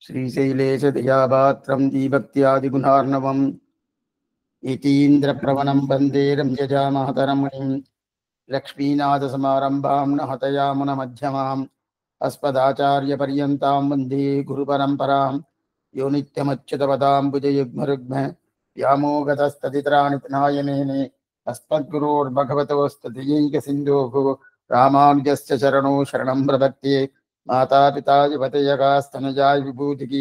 श्रीशैलेश दयापात्रं दीभक्त्यादिगुणार्णवम् यतीन्द्रप्रवणं वन्दे रम्यजामातरमणिं लक्ष्मीनाथसमारम्भां नहतयामुनमध्यमाम् अस्मदाचार्यपर्यन्तां वन्दे गुरुपरम्परां यो नित्यमच्युतपदाम्बुजयुग्मरुग्म व्यामोगतस्तदितराणि नायमेने अस्मद्गुरोर्भगवतोऽस्तुतियैकसिन्धोः रामानुजस्य चरणौ शरणं प्रपद्ये मातापिता युवतयकास्तनजाय विभूतिः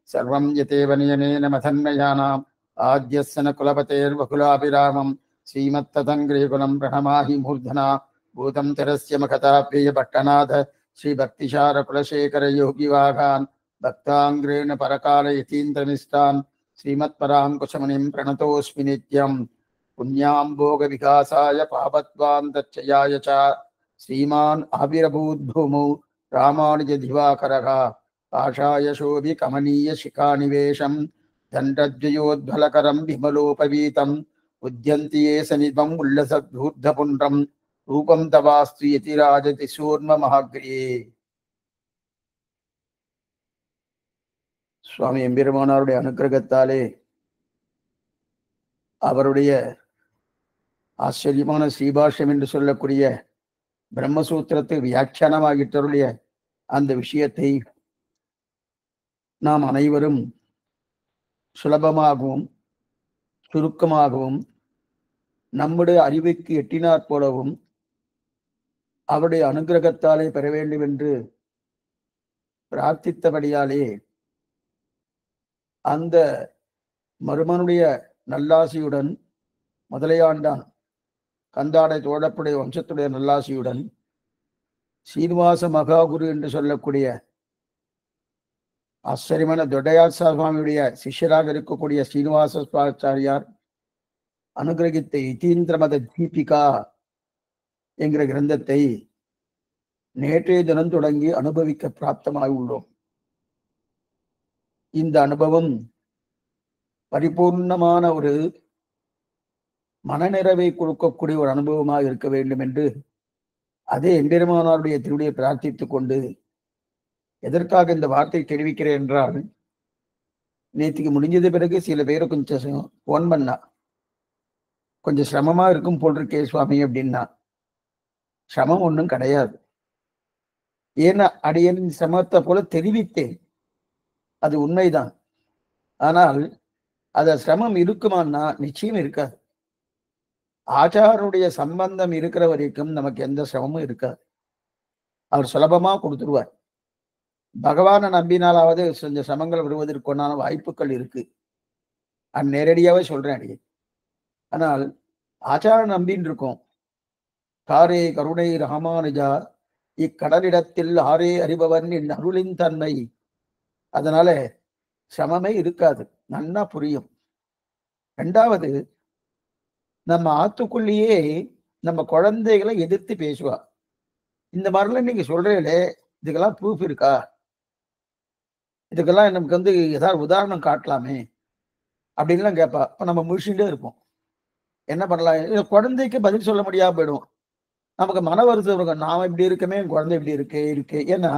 सर्वं यतेव नियमेन मथन्मयानाम् आद्यस्य न कुलपतेर्वकुलाभिरामं श्रीमत्तदङ्ग्रेकुलं प्रणमाहि मूर्धना भूतं तरस्य मखताप्रियभट्टनाथ श्रीभक्तिशारकुलशेखरयोगिवाघान् भक्ताङ्ग्रेण परकालयतीन्द्रनिष्ठान् श्रीमत्पराङ्कुशमुनिं प्रणतोऽस्मि नित्यं पुण्यां भोगविकासाय पापत्वान्तच्छयाय च श्रीमान् आविर्भूद्भूमौ रामानुजदिवाकरः काषाय शोभिकमनीयशिखानिवेशं दण्डद्वयोद्भलकरं विमलोपवीतं उद्यन्ति ये सनिधम् उल्लसद्धूर्धपुण्ड्रं रूपं तवास्तु यतिराजति सूर्ममहाग्र्ये. சுவாமி எம்பெருமானாருடைய அனுக்கிரகத்தாலே அவருடைய ஆச்சரியமான ஸ்ரீபாஷ்யம் என்று சொல்லக்கூடிய பிரம்மசூத்திரத்தை வியாக்கியானமாகிட்டருடைய அந்த விஷயத்தை நாம் அனைவரும் சுலபமாகவும் சுருக்கமாகவும் நம்முடைய அறிவுக்கு எட்டினாற் போலவும் அவருடைய அனுக்கிரகத்தாலே பெற வேண்டும் என்று பிரார்த்தித்தபடியாலே அந்த மருமனுடைய நல்லாசியுடன் முதலையாண்டான் கந்தாடை தோழப்புடைய வம்சத்துடைய நல்லாசியுடன் சீனிவாச மகாகுரு என்று சொல்லக்கூடிய ஆச்சரியமான தொடையாசா சுவாமியுடைய சிஷ்யராக இருக்கக்கூடிய ஸ்ரீனிவாச சுவாச்சாரியார் அனுகிரகித்த யதீந்திரமத தீபிகா என்கிற கிரந்தத்தை நேற்றைய தினம் தொடங்கி அனுபவிக்க பிராப்தமாகி உள்ளோம். இந்த அனுபவம் பரிபூர்ணமான ஒரு மனநிறைவை கொடுக்கக்கூடிய ஒரு அனுபவமாக இருக்க வேண்டும் என்று அதே எம்பெருமானாருடைய திருவிடையை பிரார்த்தித்துக் கொண்டு எதற்காக இந்த வார்த்தை தெரிவிக்கிறேன் என்றால், நேற்றுக்கு முடிஞ்சது பிறகு சில பேரை கொஞ்சம் போன் பண்ணா, கொஞ்சம் சிரமமா இருக்கும் போல் இருக்கே சுவாமி அப்படின்னா. சிரமம் ஒன்றும் கிடையாது. ஏன்னா அடியன் சிரமத்தை போல தெரிவித்தேன், அது உண்மைதான். ஆனால் அத சிரமம் இருக்குமான்னா நிச்சயம் இருக்காது. ஆச்சாரனுடைய சம்பந்தம் இருக்கிற வரைக்கும் நமக்கு எந்த சிரமமும் இருக்காது. அவர் சுலபமா கொடுத்துருவார். பகவானை நம்பினாலாவது கொஞ்சம் சிரமங்கள் வருவதற்கான வாய்ப்புகள் இருக்கு. நேரடியாவே சொல்றேன் அடியே. ஆனால் ஆச்சாரம் நம்பின்னு இருக்கோம். காரே கருணை ராமானுஜா இக்கடலிடத்தில் ஆரே அறிபவன் என் அருளின் தன்மை. அதனால சிரமமே இருக்காது, நன்னா புரியும். ரெண்டாவது, நம்ம ஆத்துக்குள்ளேயே நம்ம குழந்தைகளை எதிர்த்து பேசுவா. இந்த மாதிரிலாம் நீங்க சொல்றீங்களே, இதுக்கெல்லாம் ப்ரூஃப் இருக்கா? இதுக்கெல்லாம் நமக்கு ஏதாவது உதாரணம் காட்டலாமே அப்படின்லாம் கேட்பா. அப்ப நம்ம முழிச்சுட்டே இருப்போம். என்ன பண்ணலாம்? குழந்தைக்கு பதில் சொல்ல முடியாம போயிடும். நமக்கு மன வருத்தம் இருக்கும். நாம இப்படி இருக்கமே, குழந்தை இப்படி இருக்கு. ஏன்னா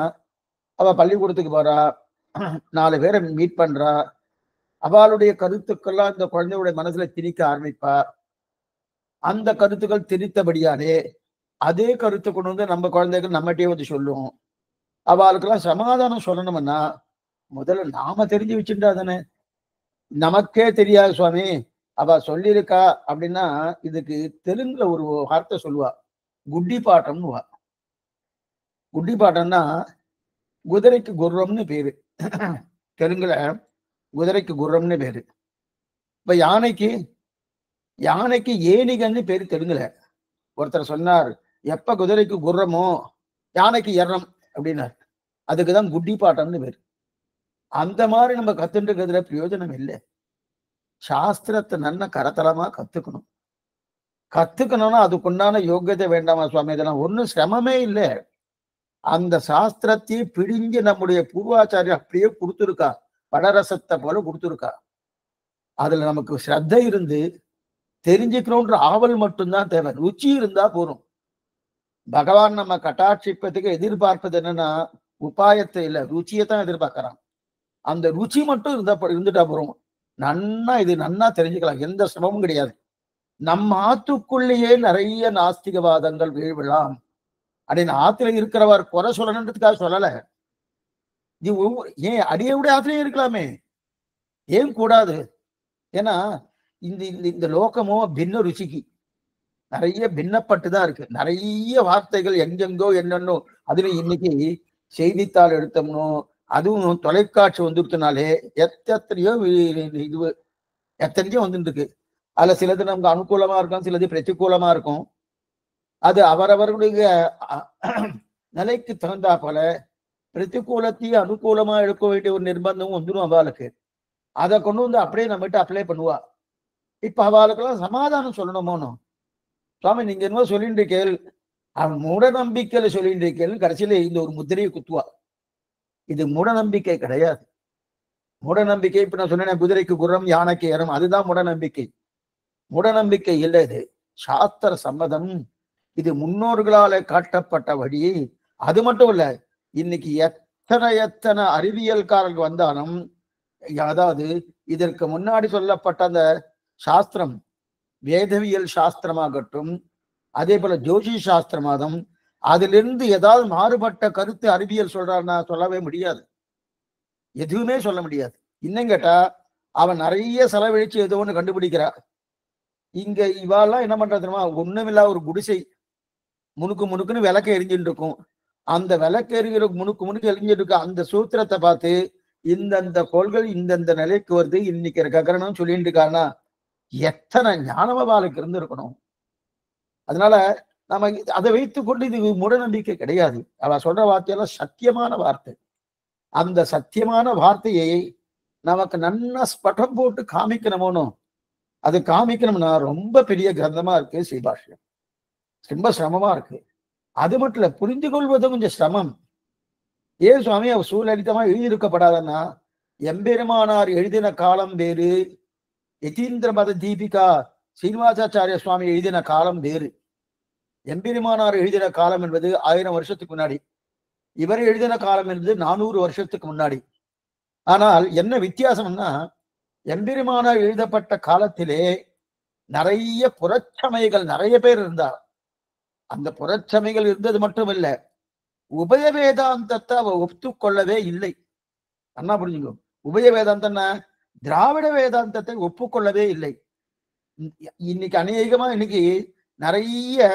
அவ பள்ளிக்கூடத்துக்கு போறா, 4 பேரை மீட் பண்றா, அவளுடைய கருத்துக்கள்லாம் இந்த குழந்தையுடைய மனசுல திணிக்க ஆரம்பிப்பா. அந்த கருத்துக்கள் திணித்தபடியாலே அதே கருத்தை கொண்டு வந்து நம்ம குழந்தைகள் நம்மகிட்டே வந்து சொல்லும். அவளுக்கெல்லாம் சமாதானம் சொல்லணும்னா முதல்ல நாம தெரிஞ்சு வச்சுட்டா தானே. நமக்கே தெரியாது சுவாமி, அவ சொல்லியிருக்கா அப்படின்னா, இதுக்கு தெலுங்குல ஒரு வார்த்தை சொல்லுவா, குட்டி பாட்டம்னுவா. குட்டி பாட்டம்னா குதிரைக்கு குர்ரம்னு பேரு. தெலுங்குல குதிரைக்கு குர்ரம்னு பேரு. இப்ப யானைக்கு ஏனிகன்னு பேரு தெலுங்குல. ஒருத்தர் சொன்னார், எப்ப குதிரைக்கு குர்ரமோ யானைக்கு எறம் அப்படின்னார். அதுக்குதான் குட்டி பாட்டம்னு பேரு. அந்த மாதிரி நம்ம கத்துட்டு இருக்கிறதுல பிரயோஜனம் இல்லை. சாஸ்திரத்தை நல்ல கரத்தலமா கத்துக்கணும்னா அதுக்குண்டான யோக்கியத்தை வேண்டாமா சுவாமி? இதெல்லாம் ஒன்றும் சிரமமே இல்லை. அந்த சாஸ்திரத்தையே பிடிஞ்சு நம்முடைய பூர்வாச்சாரியம் அப்படியே கொடுத்துருக்கா, படரசத்தை போல கொடுத்துருக்கா. அதுல நமக்கு ஸ்ரத்தை இருந்து தெரிஞ்சுக்கணும்ன்ற ஆவல் மட்டும்தான் தேவை. ருச்சி இருந்தா போதும். பகவான் நம்ம கட்டாட்சிப்பதுக்கு எதிர்பார்ப்பது என்னன்னா உபாயத்தை இல்ல, ருச்சியை தான் எதிர்பார்க்கறான். அந்த ருச்சி மட்டும் இருந்துட்டா போறோம். நன்னா இது நன்னா தெரிஞ்சுக்கலாம். எந்த சிரமமும் கிடையாது. நம்ம ஆத்துக்குள்ளேயே நிறைய நாஸ்திகவாதங்கள் வீழ்விழாம் அப்படின்னு ஆத்துல இருக்கிறவர் குறை சொல்லணுன்றதுக்காக சொல்லல. இது ஏன் அடியோட ஆத்திரையும் இருக்கலாமே, ஏன் கூடாது? ஏன்னா இந்த இந்த லோகமோ பின்ன ருச்சிக்கு நிறைய பின்னப்பட்டுதான் இருக்கு. நிறைய வார்த்தைகள் எங்கெங்கோ என்னன்னோ. அதுல இன்னைக்கு செய்தித்தாள் எடுத்தோம்னோ, அதுவும் தொலைக்காட்சி வந்துருச்சுனாலே எத்தனையோ இது எத்தனையோ வந்துட்டு இருக்கு. அதுல சிலது நமக்கு அனுகூலமா இருக்கும், சிலது பிரதிகூலமா இருக்கும். அது அவரவர்களுடைய நிலைக்கு தகுந்தா போல பிரதிகூலத்தையும் அனுகூலமா எடுக்க வேண்டிய ஒரு நிர்பந்தமும் வந்துடும் அவளுக்கு. அதை கொண்டு வந்து அப்படியே நம்மகிட்ட அப்ளை பண்ணுவா. இப்ப அவளுக்கெல்லாம் சமாதானம் சொல்லணுமோனோ, சுவாமி நீங்க என்னவோ சொல்லிட்டு இருக்கேள், அவன் மூட நம்பிக்கையில சொல்லிட்டு இருக்கேள், கடைசியில இந்த ஒரு முத்திரையை குத்துவா. இது மூட நம்பிக்கை கிடையாது. மூட நம்பிக்கை இப்ப நான் சொன்னேன், குதிரைக்கு குர்ரம் யானைக்கு ஏறம், அதுதான் மூட நம்பிக்கை. மூட நம்பிக்கை இல்லை, இது சாஸ்திர சம்மதம். இது முன்னோர்களால காட்டப்பட்ட வழி. அது மட்டும் இல்ல, இன்னைக்கு எத்தனை அறிவியல்காரர்கள் வந்தாலும், அதாவது இதற்கு முன்னாடி சொல்லப்பட்ட அந்த சாஸ்திரம், வேதவியல் சாஸ்திரமாகட்டும், அதே போல ஜோதிஷ சாஸ்திரமாகும், அதிலிருந்து ஏதாவது மாறுபட்ட கருத்து அறிவியல் சொல்றான்னா சொல்லவே முடியாது. எதுவுமே சொல்ல முடியாது. இன்னும் கேட்டா அவன் நிறைய செலவழிச்சு ஏதோ ஒண்ணு கண்டுபிடிக்கிறா. இங்க இவாலாம் என்ன பண்றதுமா, ஒண்ணுமில்லா ஒரு குடிசை முணுக்கு முணுக்குன்னு விளக்க எரிஞ்சுட்டு இருக்கும். அந்த விளக்கு எரிகிற முணுக்கு எரிஞ்சிட்டு இருக்க அந்த சூத்திரத்தை பார்த்து இந்தந்த கோள்கள் இந்தந்த நிலைக்கு வருது, இன்னைக்கு ககரணம் சொல்லிட்டு இருக்கான்னா எத்தனை ஞானமபாலுக்கு இருந்து இருக்கணும். அதனால நம்ம அதை வைத்துக் கொண்டு இது மூட நம்பிக்கை கிடையாது. அவ சொல்ற வார்த்தையெல்லாம் சத்தியமான வார்த்தை. அந்த சத்தியமான வார்த்தையை நமக்கு நன்னா ஸ்பட்டம் போட்டு காமிக்கணுமோனோ, அது காமிக்கணும்னா ரொம்ப பெரிய கிரந்தமா இருக்கு ஸ்ரீபாஷ்யம். ரொம்ப சிரமமா இருக்கு. அது மட்டும் இல்ல, புரிந்து கொள்வது கொஞ்சம் சிரமம். ஏன் சுவாமி அவர் சூழலித்தமா எழுதியிருக்கப்படாதன்னா, எம்பெருமானார் எழுதின காலம் வேறு, யதீந்திர மத தீபிகா சீனிவாசாச்சாரிய சுவாமி எழுதின காலம் வேறு. எம்பெருமானார் எழுதின காலம் என்பது 1000 வருஷத்துக்கு முன்னாடி, இவர் எழுதின காலம் என்பது 400 வருஷத்துக்கு முன்னாடி. ஆனால் என்ன வித்தியாசம்னா, எம்பெருமானார் எழுதப்பட்ட காலத்திலே நிறைய புறச்சமைகள் நிறைய பேர் இருந்தார். அந்த புறச்சமைகள் இருந்தது மட்டும் இல்ல, உபய வேதாந்தத்தை அவ ஒப்புக்கொள்ளவே இல்லை. அண்ணா புரிஞ்சுக்கோ, உபய வேதாந்தம்னா திராவிட வேதாந்தத்தை ஒப்புக்கொள்ளவே இல்லை. இன்னைக்கு அநேகமா இன்னைக்கு நிறைய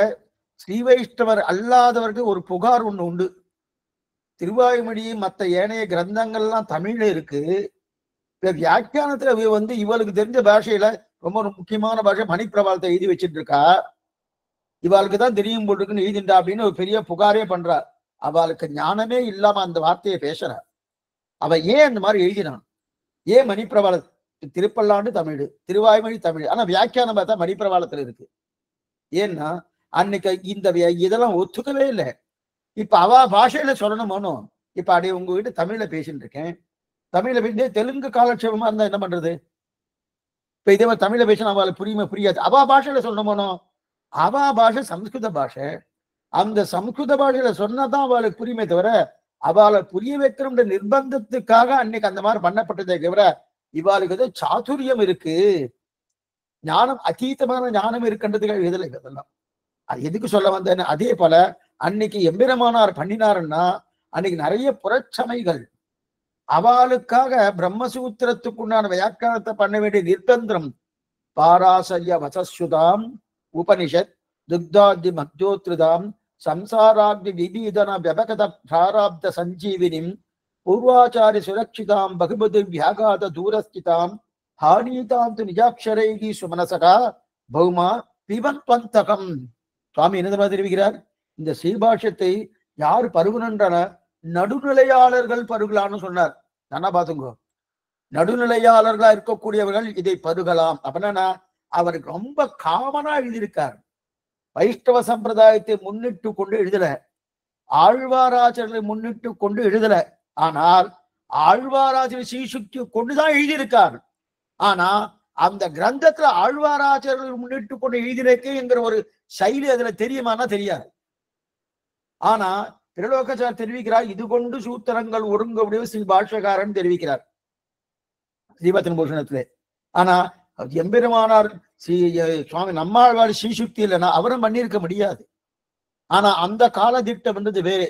ஸ்ரீ வைஷ்ணவர் அல்லாதவர்கள் ஒரு புகார் ஒண்ணு உண்டு. திருவாய்மொழி மற்ற ஏனைய கிரந்தங்கள்லாம் தமிழ்ல இருக்கு, வியாக்கியானத்துல வந்து இவளுக்கு தெரிஞ்ச பாஷையில ரொம்ப ஒரு முக்கியமான பாஷை மணிப்பிரபாலத்தை எழுதி வச்சுட்டு இருக்கா. இவாளுக்கு தான் தெரியும் போட்டுக்குன்னு எழுதிண்டா அப்படின்னு ஒரு பெரிய புகாரே பண்றா. அவளுக்கு ஞானமே இல்லாம அந்த வார்த்தையை பேசுறா. அவ ஏன் அந்த மாதிரி எழுதினான்? ஏன் மணிப்பிரபால திருப்பல்லாண்டு தமிழ், திருவாய்மொழி தமிழ், ஆனா வியாக்கியானம் பார்த்தா மணிப்பிரபாலத்துல இருக்கு. ஏன்னா அன்னைக்கு இந்த இதெல்லாம் ஒத்துக்கவே இல்லை. இப்ப அவ பாஷையில சொல்லணுமோனோ, இப்ப அப்படியே உங்க வீட்டு தமிழ்ல பேசிட்டு இருக்கேன், தமிழ்ல பேசி தெலுங்கு காலட்சேபமா இருந்தா என்ன பண்றது? இப்ப இதே மாதிரி தமிழ்ல பேசினா அவளுக்கு புரியாது. அவ பாஷையில சொல்லணுமோனோ, அவ பாஷை சம்ஸ்கிருத பாஷை. அந்த சம்ஸ்கிருத பாஷையில சொன்னதான் அவளுக்கு புரியுமே தவிர, அவளை புரிய வைக்கிற நிர்பந்தத்துக்காக அன்னைக்கு அந்த மாதிரி பண்ணப்பட்டதே தவிர, இவாளுக்கு ஏதோ சாதுரியம் இருக்கு, ஞானம் அதீதமான ஞானம் இருக்குன்றதுக்காக எதில் இதெல்லாம் அது எதுக்கு சொல்ல வந்தேன்னு. அதே போல அன்னைக்கு எம்பெருமானார் பண்ணினாருன்னா, அன்னைக்கு நிறைய புறச்சமைகள் அவளுக்காக பிரம்மசூத்திரத்துக்குண்டான வியாக்கியானத்தை பண்ண வேண்டிய நிர்பந்தம். பாராசரிய வசஸ்யுதாம் உபனிஷத் துக்தாதி மத்யோத்ருதாம் சம்சாராக்னி விபீதன விபகத பிராராப்த சஞ்சீவினிம் பூர்வாச்சாரி சுரக்ஷிதாம் பகுபதி வியாகாத தூரஸ்திதாம் ஹானீதாம் து நிஜாட்சரைகி சுமனசகா பௌமா பிபத்வந்தகம். சுவாமி என்ன தெரிவிக்கிறார்? இந்த ஸ்ரீபாஷ்யத்தை யார் பருகுனன்ற நடுநிலையாளர்கள் பருகலான்னு சொன்னார். நல்லா பாத்துங்கோ, நடுநிலையாளர்களா இருக்கக்கூடியவர்கள் இதை பருகலாம். அப்படின்னா அவருக்கு ரொம்ப காமனா எழுதியிருக்கார். வைஷ்ணவ சம்பிரதாயத்தை முன்னிட்டு கொண்டு எழுதல, ஆழ்வாராஜர்களை முன்னிட்டு கொண்டு எழுதல. ஆனால் ஆழ்வாராஜர் ஸ்ரீசுக்தி கொண்டுதான் எழுதியிருக்கார். ஆனா அந்த கிரந்தத்துல ஆழ்வாராச்சாரியர்கள் முன்னிட்டு கொண்டு எழுதியிருக்கேங்கிற ஒரு சைலி அதுல தெரியுமானா தெரியாது. ஆனா திருலோகாச்சார் தெரிவிக்கிறார், இது கொண்டு சூத்திரங்கள் ஒருங்க ஸ்ரீ பாஷ்யக்காரன் தெரிவிக்கிறார் ஸ்ரீபத்தின் பூஷணத்திலே. ஆனா எம்பெருமானார் ஸ்ரீ சுவாமி நம்மாழ்வார் ஸ்ரீசுக்தி இல்லைன்னா அவரும் பண்ணியிருக்க முடியாது. ஆனா அந்த கால திட்டம் வந்தது வேறு.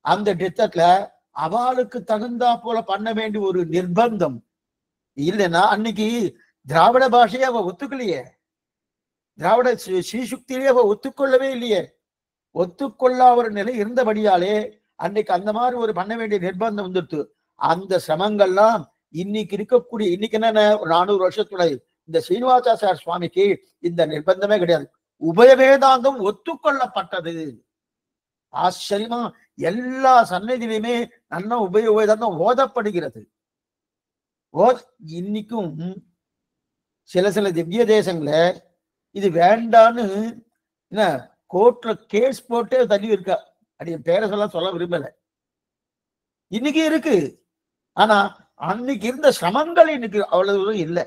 அந்த திட்டத்துல அவளுக்கு தகுந்தா போல பண்ண வேண்டிய ஒரு நிர்பந்தம் இல்லைன்னா அன்னைக்கு திராவிட பாஷையை அவ ஒத்துக்கலையே, திராவிட ஸ்ரீசுக்தியிலே அவ ஒத்துக்கொள்ளவே இல்லையே. ஒத்துக்கொள்ளா ஒரு நிலை இருந்தபடியாலே அன்னைக்கு அந்த மாதிரி ஒரு பண்ண வேண்டிய நிர்பந்தம் வந்துடுத்து. அந்த சிரமங்கள்லாம் இன்னைக்கு இருக்கக்கூடிய, இன்னைக்கு என்னென்ன 400 வருஷத்துல இந்த ஸ்ரீனிவாசாச்சார் சுவாமிக்கு இந்த நிர்பந்தமே கிடையாது. உபயவேதாந்தம் ஒத்துக்கொள்ளப்பட்டது. ஆச்சரியமா எல்லா சன்னதியிலுமே நல்ல உபயவேதாந்தம் ஓதப்படுகிறது. இன்னைக்கும் சில திவ்ய தேசங்கள இது வேண்டான்னு என்ன கோர்ட்ல கேஸ் போட்டே தள்ளி இருக்கா. அப்படி பேரை சொல்ல விரும்பல. இன்னைக்கு இருக்கு. ஆனா அன்னைக்கு இருந்த சிரமங்கள் இன்னைக்கு அவ்வளவு இல்லை.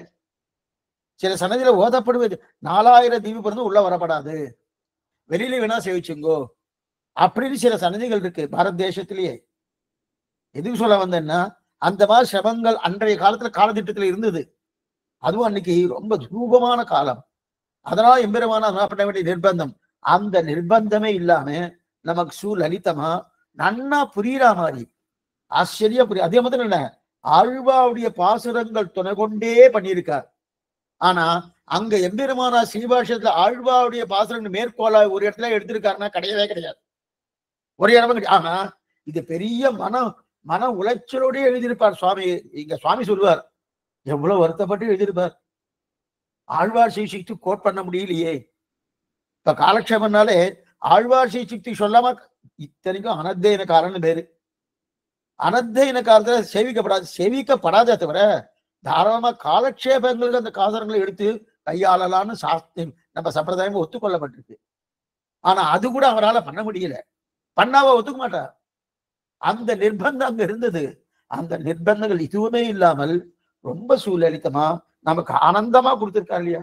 சில சன்னதியில ஓதப்படுவது 4000 தீபி பிறந்து உள்ள வரப்படாது, வெளியில வேணா சேவிச்சுங்கோ அப்படின்னு சில சன்னதிகள் இருக்கு பாரத தேசத்திலேயே. எதுக்கு சொல்ல வந்தேன்னா அந்த மாதிரி சிரமங்கள் அன்றைய காலத்துல காலத்திட்டத்துல இருந்தது. அதுவும் அன்னைக்கு ரொம்ப தூபமான காலம். அதனால எம்பெருமான பண்ண வேண்டிய நிர்பந்தம், அந்த நிர்பந்தமே இல்லாம நமக்கு லலிதமா நன்னா புரியுற மாதிரி ஆச்சரியா புரியும். அதே மாதிரி என்ன ஆழ்வாவுடைய பாசுரங்கள் துணை கொண்டே பண்ணியிருக்கார். ஆனா அங்க எம்பெருமானா ஸ்ரீபாஷ்யத்துல ஆழ்வாவுடைய பாசுரங்கள் மேற்கோளா ஒரு இடத்துல எடுத்திருக்காருன்னா கிடையவே கிடையாது, ஒரு இடமும் கிடையாது. ஆனா இது பெரிய மன உளைச்சலோட எழுதியிருப்பார் சுவாமி. இங்க சுவாமி சொல்லுவார், எவ்வளவு வருத்தப்பட்டு எழுதியிருப்பார். ஆழ்வார் ஸ்ரீசக்தி கோட் பண்ண முடியலையே. இப்ப காலக்ஷேபம்னாலே ஆழ்வார் ஸ்ரீசக்தி சொல்லாம, இத்தனைக்கும் அனத்தியனக்காரன்னு பேரு. அனத்தியனக்காரத்துல சேவிக்கப்படாத தவிர தாராளமா காலக்ஷேபங்களுக்கு அந்த காசரங்களை எடுத்து கையாளலான்னு நம்ம சம்பிரதாயம் ஒத்துக்கொள்ளப்பட்டிருக்கு. ஆனா அது கூட அவரால் பண்ண முடியல. பண்ணாவ ஒத்துக்க மாட்டார். அந்த நிர்பந்தம் அங்க இருந்தது. அந்த நிர்பந்தங்கள் இதுவுமே இல்லாமல் ரொம்ப சூழலித்தமா நமக்கு ஆனந்தமா கொடுத்திருக்காரு இல்லையா.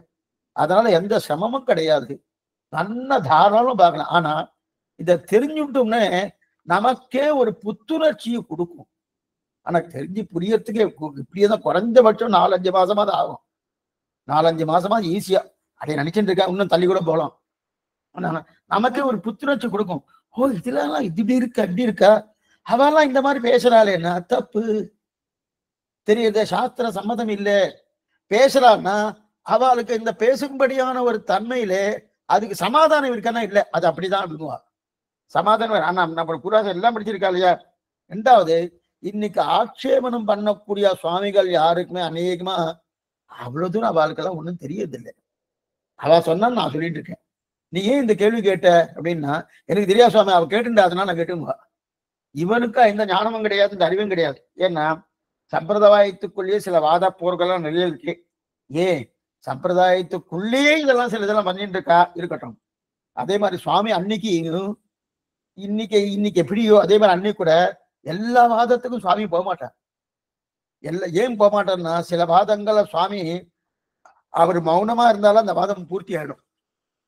அதனால எந்த சிரமமும் கிடையாது, நல்ல தாராளம் பார்க்கலாம். ஆனா இதை தெரிஞ்சுட்டோம்னே நமக்கே ஒரு புத்துணர்ச்சியை கொடுக்கும். ஆனா தெரிஞ்சு புரியறதுக்கே இப்படியேதான் குறைஞ்சபட்சம் 4-5 மாசமா தான் ஆகும். 4-5 மாசமா ஈஸியா அதை நினைச்சுட்டு இருக்கா, இன்னும் தள்ளி கூட போகலாம். ஆனா நமக்கே ஒரு புத்துணர்ச்சி கொடுக்கும். ஓ இதெல்லாம் இப்படி இருக்கா இப்படி இருக்கா, அவெல்லாம் இந்த மாதிரி பேசுறாளே என்ன தப்பு தெரியுது, சாஸ்திர சம்மதம் இல்லை பேசுறான்னா அவளுக்கு இந்த பேசும்படியான ஒரு தன்மையிலே அதுக்கு சமாதானம் இருக்கானா இல்லை, அது அப்படிதான் விடுவா. சமாதானம் ஆனா நம்ம புராணம் எல்லாம் படிச்சிருக்கா இல்லையா. ரெண்டாவது இன்னைக்கு ஆட்சேபனம் பண்ணக்கூடிய சுவாமிகள் யாருக்குமே அநேகமா அவ்வளவு தூரம் அவளுக்கெல்லாம் ஒன்றும் தெரியறதில்லை. அவ சொன்னா நான் சொல்லிட்டு இருக்கேன், நீ ஏன் இந்த கேள்வி கேட்ட அப்படின்னா எனக்கு தெரியாது சுவாமி, அவ கேட்டுண்டா அதனால நான் கேட்டுங்க. இவனுக்கா எந்த ஞானமும் கிடையாது, இந்த அறிவும் கிடையாது. ஏன்னா சம்பிரதாயத்துக்குள்ளேயே சில வாத போர்கள்லாம் நிறைய இருக்கு. ஏன் சம்பிரதாயத்துக்குள்ளேயே இதெல்லாம் சில இதெல்லாம் பண்ணிட்டு இருக்கா இருக்கட்டும். அதே மாதிரி சுவாமி அன்னைக்கு இன்னைக்கு எப்படியோ அதே மாதிரி அன்னைக்கு கூட எல்லா வாதத்துக்கும் சுவாமி போக மாட்டார். ஏன் போக மாட்டார்னா சில வாதங்களை சுவாமி அவர் மௌனமா இருந்தாலும் அந்த வாதம் பூர்த்தி ஆயிடும்.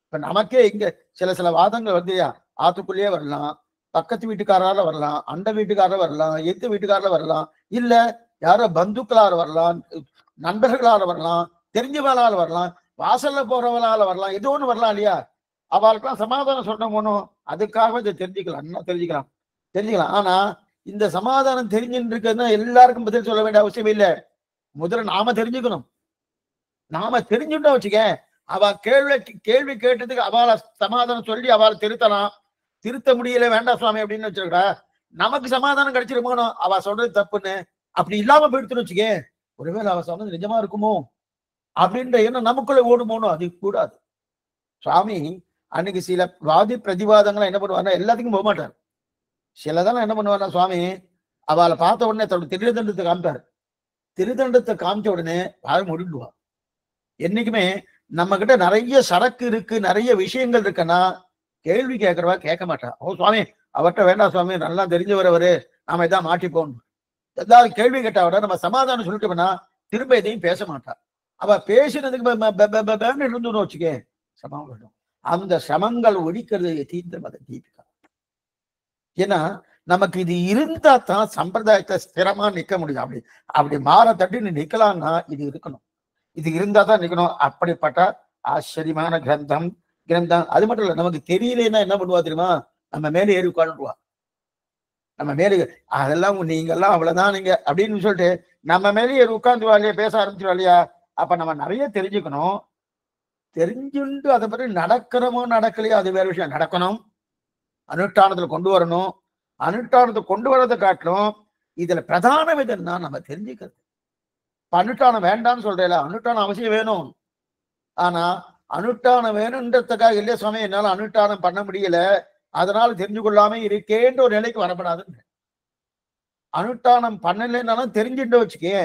இப்ப நமக்கே இங்க சில வாதங்கள் வந்து ஆத்துக்குள்ளேயே வரலாம், பக்கத்து வீட்டுக்காரால வரலாம், அந்த வீட்டுக்காரர வரலாம், எந்த வீட்டுக்காரல வரலாம், இல்ல யாரோ பந்துக்களால வரலாம், நண்பர்களால வரலாம், தெரிஞ்சவளால வரலாம், வாசல்ல போறவளால வரலாம், ஏதோ ஒண்ணு வரலாம் இல்லையா. அவளுக்கெல்லாம் சமாதானம் சொல்லணும், அதுக்காக இதை தெரிஞ்சுக்கலாம். ஆனா இந்த சமாதானம் தெரிஞ்சுட்டு இருக்கிறதுனா எல்லாருக்கும் பதில் சொல்ல வேண்டிய அவசியம் இல்லை. முதல்ல நாம தெரிஞ்சுக்கணும். நாம தெரிஞ்சுட்டோம் வச்சுக்க, அவ கேள்வி கேட்டதுக்கு அவளை சமாதானம் சொல்லி அவளை திருத்த முடியல வேண்டாம் சுவாமி அப்படின்னு வச்சிருக்கா, நமக்கு சமாதானம் கிடைச்சிருக்கணும். அவ சொல்றது தப்புன்னு அப்படி இல்லாம போயிடுத்துன்னு வச்சுக்க, ஒருவேளை அவ சொன்னது நிஜமா இருக்குமோ அப்படின்ற எண்ணம் நமக்குள்ள ஓடுமோனோ, அது கூடாது. சுவாமி அன்னைக்கு சில வாதி பிரதிவாதங்களை என்ன பண்ணுவாருன்னா எல்லாத்துக்கும் போக மாட்டார். சிலதெல்லாம் என்ன பண்ணுவாருன்னா சுவாமி அவளை பார்த்த உடனே தன்னோட திருதண்டத்தை காமிப்பார். திருதண்டத்தை காமிச்ச உடனே யாரும் முடிடுவார். என்னைக்குமே நம்ம கிட்ட நிறைய சரக்கு இருக்கு, நிறைய விஷயங்கள் இருக்குன்னா கேள்வி கேட்கறவா கேட்க மாட்டா. ஓ சுவாமி அவர்கிட்ட வேண்டாம் சுவாமி, நல்லா தெரிஞ்சவர் அவரு, நாம இதான் மாட்டிப்போம். ஏதாவது கேள்வி கேட்டா விட நம்ம சமாதானம் சொல்லிட்டோம்னா திரும்ப எதையும் பேச மாட்டா. அவ பேசினதுக்கு இருந்துன்னு வச்சுக்கே சமம் வரும். அந்த சமங்கள் ஒழிக்கிறது தீர்ந்த மத தீபிகா. ஏன்னா நமக்கு இது இருந்தா தான் சம்பிரதாயத்தை ஸ்திரமா நிக்க முடியும். அப்படி அப்படி மாற தட்டி நீ நிக்கலாம்னா இது இருக்கணும். இது இருந்தா தான் நிக்கணும். அப்படிப்பட்ட ஆச்சரியமான கிரந்தம். அது மட்டும் இல்ல, நமக்கு தெரியலன்னா என்ன பண்ணுவா தெரியுமா? நம்ம மேலே ஏறி உட்காந்துருவா. நம்ம மேலே அதெல்லாம் நீங்க எல்லாம் அவ்வளவுதான் நீங்க அப்படின்னு சொல்லிட்டு நம்ம மேலே ஏறி உட்காந்துருவா இல்லையா, பேச ஆரம்பிச்சிருவா இல்லையா. அப்ப நம்ம நிறைய தெரிஞ்சுக்கணும். தெரிஞ்சுட்டு அதை பற்றி நடக்கிறமோ நடக்கலையோ அது வேற விஷயம். நடக்கணும், அனுஷ்டானத்துல கொண்டு வரணும். அனுஷ்டானத்தை கொண்டு வரதை காட்டிலும் இதுல பிரதானம் எதுன்னா நம்ம தெரிஞ்சுக்கிறது. அனுஷ்டானம் வேண்டாம்னு சொல்றேன், அனுஷ்டானம் அவசியம் வேணும். ஆனா அனுஷ்டானம் வேணுன்றதுக்காக இல்லையா சுவாமி என்னால அனுஷ்டானம் பண்ண முடியல, அதனால தெரிஞ்சு கொள்ளாம இருக்கேன்ற ஒரு நிலைக்கு வரப்படாதுன்னு. அனுஷ்டானம் பண்ணலைன்னாலும் தெரிஞ்சுட்டு வச்சுக்கே,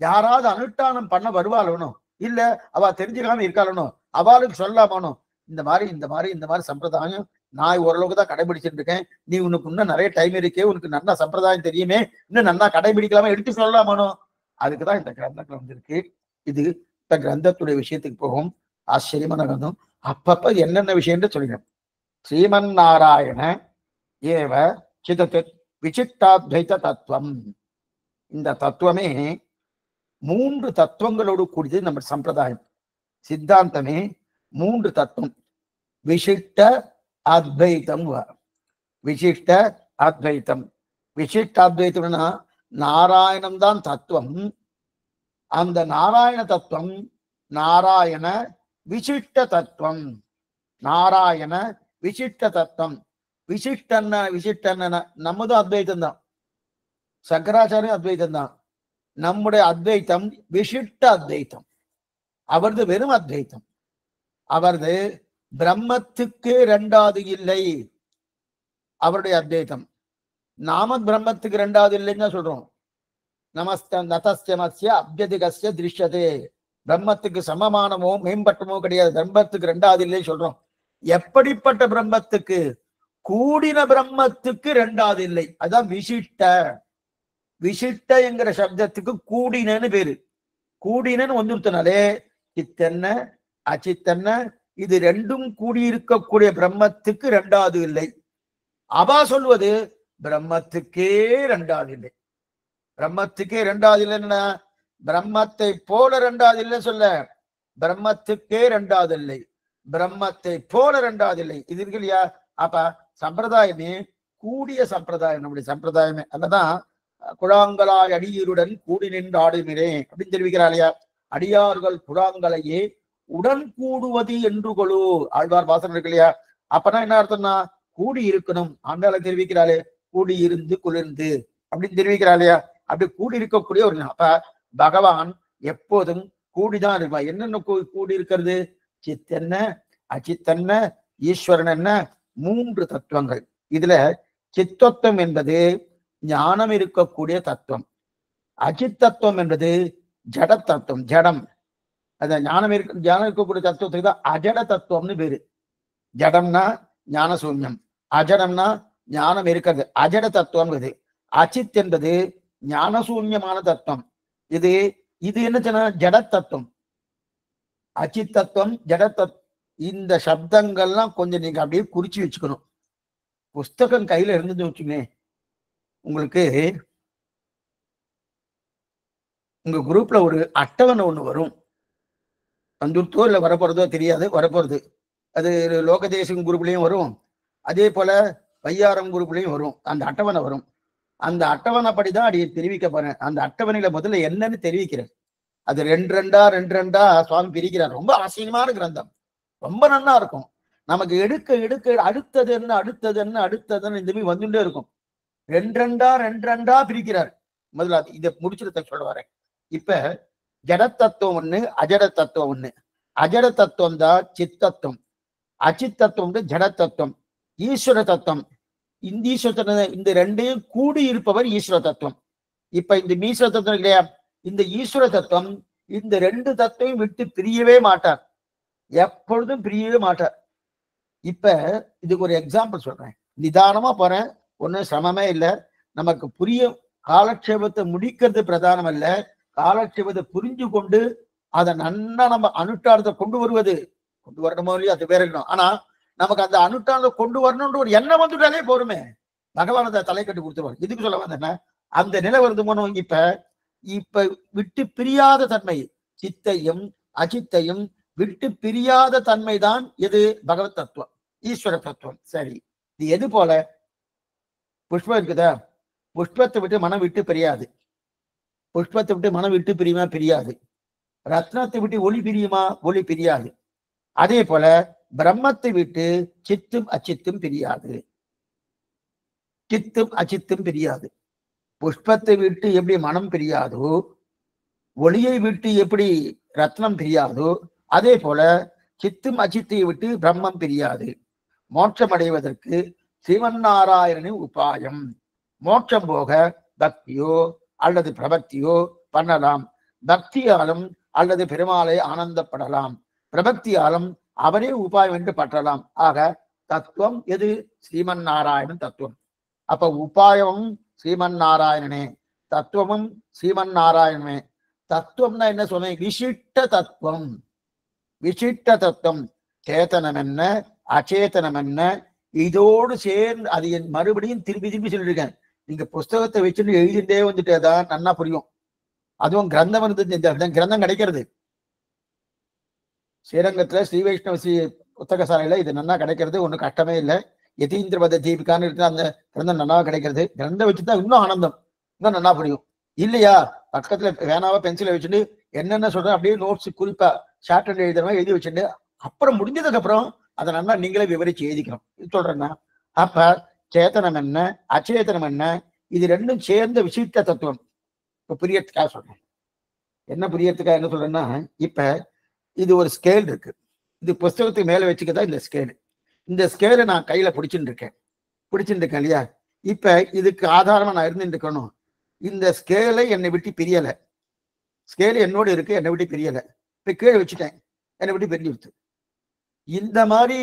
யாராவது அனுஷ்டானம் பண்ண வருவாளணும், இல்ல அவ தெரிஞ்சுக்காம இருக்காளணும், அவளுக்கு சொல்லாமணும் இந்த மாதிரி சம்பிரதாயம் நான் ஓரளவுக்கு தான் கடைபிடிச்சிட்டு இருக்கேன், நீ உனக்கு இன்னும் நிறைய டைம் இருக்கே, உனக்கு நல்லா சம்பிரதாயம் தெரியுமே, இன்னும் நல்லா கடைபிடிக்கலாமா எடுத்து சொல்லலாமணும். அதுக்குதான் இந்த கிரந்தங்கள் வந்திருக்கு. இது இந்த கிரந்தத்துடைய விஷயத்துக்கு போகும். ஆச்சரியமான கிரந்தம். அப்பப்ப என்னென்ன விஷயம்னு சொல்லிடுறேன். ஸ்ரீமன் நாராயண ஏவ சிதத் விசிஷ்டாத்வைத தத்துவம். இந்த தத்துவமே 3 தத்துவங்களோடு கூடியது நம்ம சம்பிரதாயம். சித்தாந்தமே 3 தத்துவம். விசிஷ்ட அத்வைத்தம். விசிஷ்ட அத்வைத்தம். விசிஷ்டாத்வைத்தம்னா நாராயணம் தான் தத்துவம். அந்த நாராயண தத்துவம் நாராயண விசிஷ்ட தத்துவம். நாராயண விசிஷ்ட தத்துவம். விசிஷ்டன்ன நம்மதும் அத்வைத்தம் தான், சங்கராச்சாரியம் அத்வைத்தம் தான். நம்முடைய அத்வைத்தம் விசிஷ்ட அத்வைத்தம். அவரது வெறும் அத்வைத்தம். அவரது பிரம்மத்துக்கு 2வது இல்லை அவருடைய அத்வைத்தம். நாம பிரம்மத்துக்கு 2வது இல்லைன்னு தான் சொல்றோம். நதஸ்ய அபியதிகஸ்ய திருஷ்யதே. பிரம்மத்துக்கு சமமானமோ மேம்பட்டமோ கிடையாது, பிரம்மத்துக்கு 2வது இல்லைன்னு சொல்றோம். எப்படிப்பட்ட பிரம்மத்துக்கு? கூடின பிரம்மத்துக்கு 2வது இல்லை. அதான் விசிஷ்ட. விசிஷ்ட என்கிற சப்தத்துக்கு கூடினன்னு பேரு. கூடினன்னு வந்துருத்தனாலே சித்தன்ன அச்சித்தன்ன இது 2ம் கூடியிருக்கக்கூடிய பிரம்மத்துக்கு 2வது இல்லை. அவா சொல்வது பிரம்மத்துக்கே 2வது இல்லை. பிரம்மத்துக்கே 2வது இல்லைன்னா பிரம்மத்தை போல 2வது இல்லை சொல்ல, பிரம்மத்துக்கே 2வது இல்லை, பிரம்மத்தை போல 2வது இல்லை. இது இருக்கு இல்லையா? அப்ப சம்பிரதாயமே கூடிய சம்பிரதாயம் நம்முடைய சம்பிரதாயமே. அததான் குழாங்களாய் அடியருடன் கூடி நின்று ஆடுகிறே அப்படின்னு தெரிவிக்கிறா இல்லையா? அடியார்கள் குழாங்களையே உடன் கூடுவது என்று கொழு ஆழ்வார் வாசனம் இருக்கு இல்லையா? அப்பனா என்ன அர்த்தம்னா கூடி இருக்கணும். ஆண்டாளை தெரிவிக்கிறாளே கூடி இருந்து குளிர்ந்து அப்படின்னு தெரிவிக்கிறா இல்லையா? அப்படி கூடி இருக்கக்கூடிய ஒரு அப்ப பகவான் எப்போதும் கூடிதான் இருப்பான். என்னென்ன கூடி இருக்கிறது? சித்தென்ன அச்சித்தன்ன ஈஸ்வரன் என்ன 3 தத்துவங்கள். இதுல சித்தத்துவம் என்பது ஞானம் இருக்கக்கூடிய தத்துவம். அச்சித் தத்துவம் என்பது ஜட தத்துவம், ஜடம். அந்த ஞானம் இருக்கக்கூடிய தத்துவத்துக்கு தான் அஜட தத்துவம்னு பேரு. ஜடம்னா ஞான சூன்யம், அஜடம்னா ஞானம் இருக்கிறது, அஜட தத்துவம். இது அச்சித் என்பது ஞானசூன்யமான தத்துவம். இது இது என்ன சொன்ன? ஜட தத்துவம். அச்சித் தத்துவம் ஜட தத்துவம். இந்த சப்தங்கள்லாம் கொஞ்சம் நீங்க அப்படியே குறிச்சு வச்சுக்கணும். புஸ்தகம் கையில இருந்துச்சு வச்சுங்க, உங்களுக்கு உங்க குரூப்ல ஒரு அட்டவணை ஒண்ணு வரும். வந்துருத்தோ இல்ல வரப்போறதோ தெரியாது, வரப்போறது. அது லோகதேசம் குரூப்லயும் வரும், அதே போல வையாரம் குரூப்லயும் வரும். அந்த அட்டவணை வரும். அந்த அட்டவணைப்படிதான் அடி தெரிவிக்க போறேன். அந்த அட்டவணையில முதல்ல என்னன்னு தெரிவிக்கிறேன். அது 2 சுவாமி பிரிக்கிறார். ரொம்ப ஆச்சரியமான கிரந்தம், ரொம்ப நல்லா இருக்கும். நமக்கு எடுக்க எடுக்க அடுத்தது என்ன அடுத்தது என்ன அடுத்ததுன்னு இந்த மாதிரி வந்துட்டே இருக்கும். 2 பிரிக்கிறார். முதல்ல இதை முடிச்சுட்டு சொல்ல வரேன். இப்ப ஜட தத்துவம் ஒண்ணு, அஜட தத்துவம் ஒண்ணு. அஜட தத்துவம் தான் சித்தத்துவம், அச்சித் தத்துவம் ஜட தத்துவம், ஈஸ்வர தத்துவம். இந்த ஈஸ்வர இந்த 2ஐயும் கூடி இருப்பவர் ஈஸ்வர தத்துவம். இப்ப இந்த ஈஸ்வர தத்துவம் இல்லையா? இந்த ஈஸ்வர தத்துவம் இந்த 2 தத்துவம் விட்டு பிரியவே மாட்டார், எப்பொழுதும் பிரியவே மாட்டார். இப்ப இதுக்கு ஒரு எக்ஸாம்பிள் சொல்றேன், நிதானமா போறேன், ஒன்னும் சிரமமே இல்லை. நமக்கு புரிய காலக்ஷேபத்தை முடிக்கிறது பிரதானம் அல்ல, காலக்ஷேபத்தை புரிஞ்சு கொண்டு அதை நன்னா நம்ம அனுஷ்டானத்தை கொண்டு வருவது, கொண்டு வரணுமோ இல்லையோ அது வேற இருக்கணும். ஆனா நமக்கு அந்த அனுஷ்டானத்தை கொண்டு வரணும்ன்ற ஒரு எண்ணம் வந்துட்டாலே போருமே, பகவான் அதை தலை கட்டி கொடுத்துருவார். இதுக்கு சொல்ல வந்தேன்னா அந்த நிலை வருது போனோம். இப்ப விட்டு பிரியாத தன்மை, சித்தையும் அச்சித்தையும் விட்டு பிரியாத தன்மை தான் எது? பகவத் தத்துவம், ஈஸ்வர தத்துவம். சரி, இது எது போல? புஷ்பம் இருக்குதா, புஷ்பத்தை விட்டு மனம் விட்டு பிரியாது. புஷ்பத்தை விட்டு மனம் விட்டு பிரியுமா? பிரியாது. ரத்னத்தை விட்டு ஒளி பிரியுமா? ஒளி பிரியாது. அதே போல பிரம்மத்தை விட்டு சித்தும் அச்சித்தும் பிரியாது. சித்தும் அச்சித்தும் பிரியாது. புஷ்பத்தை விட்டு எப்படி மனம் பிரியாதோ, ஒளியை விட்டு எப்படி ரத்னம் பிரியாதோ, அதே போல சித்தும் அச்சித்தையை விட்டு பிரம்மம் பிரியாது. மோட்சம் அடைவதற்கு ஸ்ரீமன்னாராயணனின் உபாயம். மோட்சம் போக பக்தியோ அல்லது பிரபக்தியோ பண்ணலாம். பக்தியாலும் அல்லது பெருமாளை ஆனந்தப்படலாம். பிரபக்தியாலும் அவரே உபாயம் என்று பற்றலாம். ஆக தத்துவம் எது? ஸ்ரீமன் நாராயணன் தத்துவம். அப்ப உபாயமும் ஸ்ரீமன் நாராயணனே, தத்துவமும் ஸ்ரீமன் நாராயணனே. தத்துவம்னா என்ன சொன்னேன்? விசிஷ்ட தத்துவம். விசிஷ்ட தத்துவம் சேத்தனம் என்ன, அச்சேதனம் என்ன, இதோடு சேர்ந்து அது என் மறுபடியும் திருப்பி திருப்பி சொல்லியிருக்கேன். நீங்க புஸ்தகத்தை வச்சுட்டு எழுதிட்டே வந்துட்டேதான் நன்னா புரியும். அதுவும் கிரந்தம் வந்து கிரந்தம் கிடைக்கிறது ஸ்ரீரங்கத்துல ஸ்ரீ வைஷ்ணவ ஸ்ரீ புத்தக சாலையில இது நன்னா கிடைக்கிறது ஒன்றும் கஷ்டமே இல்லை. யதீந்திரபத தீபிகான்னு இருக்கிற அந்த கிரந்தம் நன்னா கிடைக்கிறது. கிரந்தம் வச்சுதான் இன்னும் ஆனந்தம், இன்னும் நன்னா புரியும். இல்லையா பக்கத்துல வேணாவா பென்சிலை வச்சுட்டு என்னென்ன சொல்றேன் அப்படியே நோட்ஸ் குறிப்பா ஷார்ட் அண்ட் எழுதுறவங்க எழுதி வச்சுட்டு அப்புறம் முடிஞ்சதுக்கு அப்புறம் அதை நன்னா நீங்களே விவரிச்சு எழுதிக்கிறோம். இது சொல்றேன்னா அப்ப சேத்தனம் என்ன, அச்சேதனம் என்ன, இது ரெண்டும் சேர்ந்த விசிஷ்ட தத்துவம். இப்ப புரியறதுக்காக சொல்றேன். என்ன புரியறதுக்காக என்ன சொல்றேன்னா, இப்ப இது ஒரு ஸ்கேல் இருக்கு. இது புஸ்தகத்துக்கு மேல வச்சுக்கதான் இந்த ஸ்கேலு. இந்த ஸ்கேலை நான் கையில பிடிச்சுட்டு இருக்கேன் இல்லையா? இப்ப இதுக்கு ஆதாரமா நான் இருந்துட்டு இருக்கணும். இந்த ஸ்கேலை என்னை விட்டு பிரியல. ஸ்கேலு என்னோட இருக்கு, என்னை விட்டு பிரியல. இப்ப கீழே வச்சுட்டேன், என்னை விட்டு பிரிஞ்சுடுத்து. இந்த மாதிரி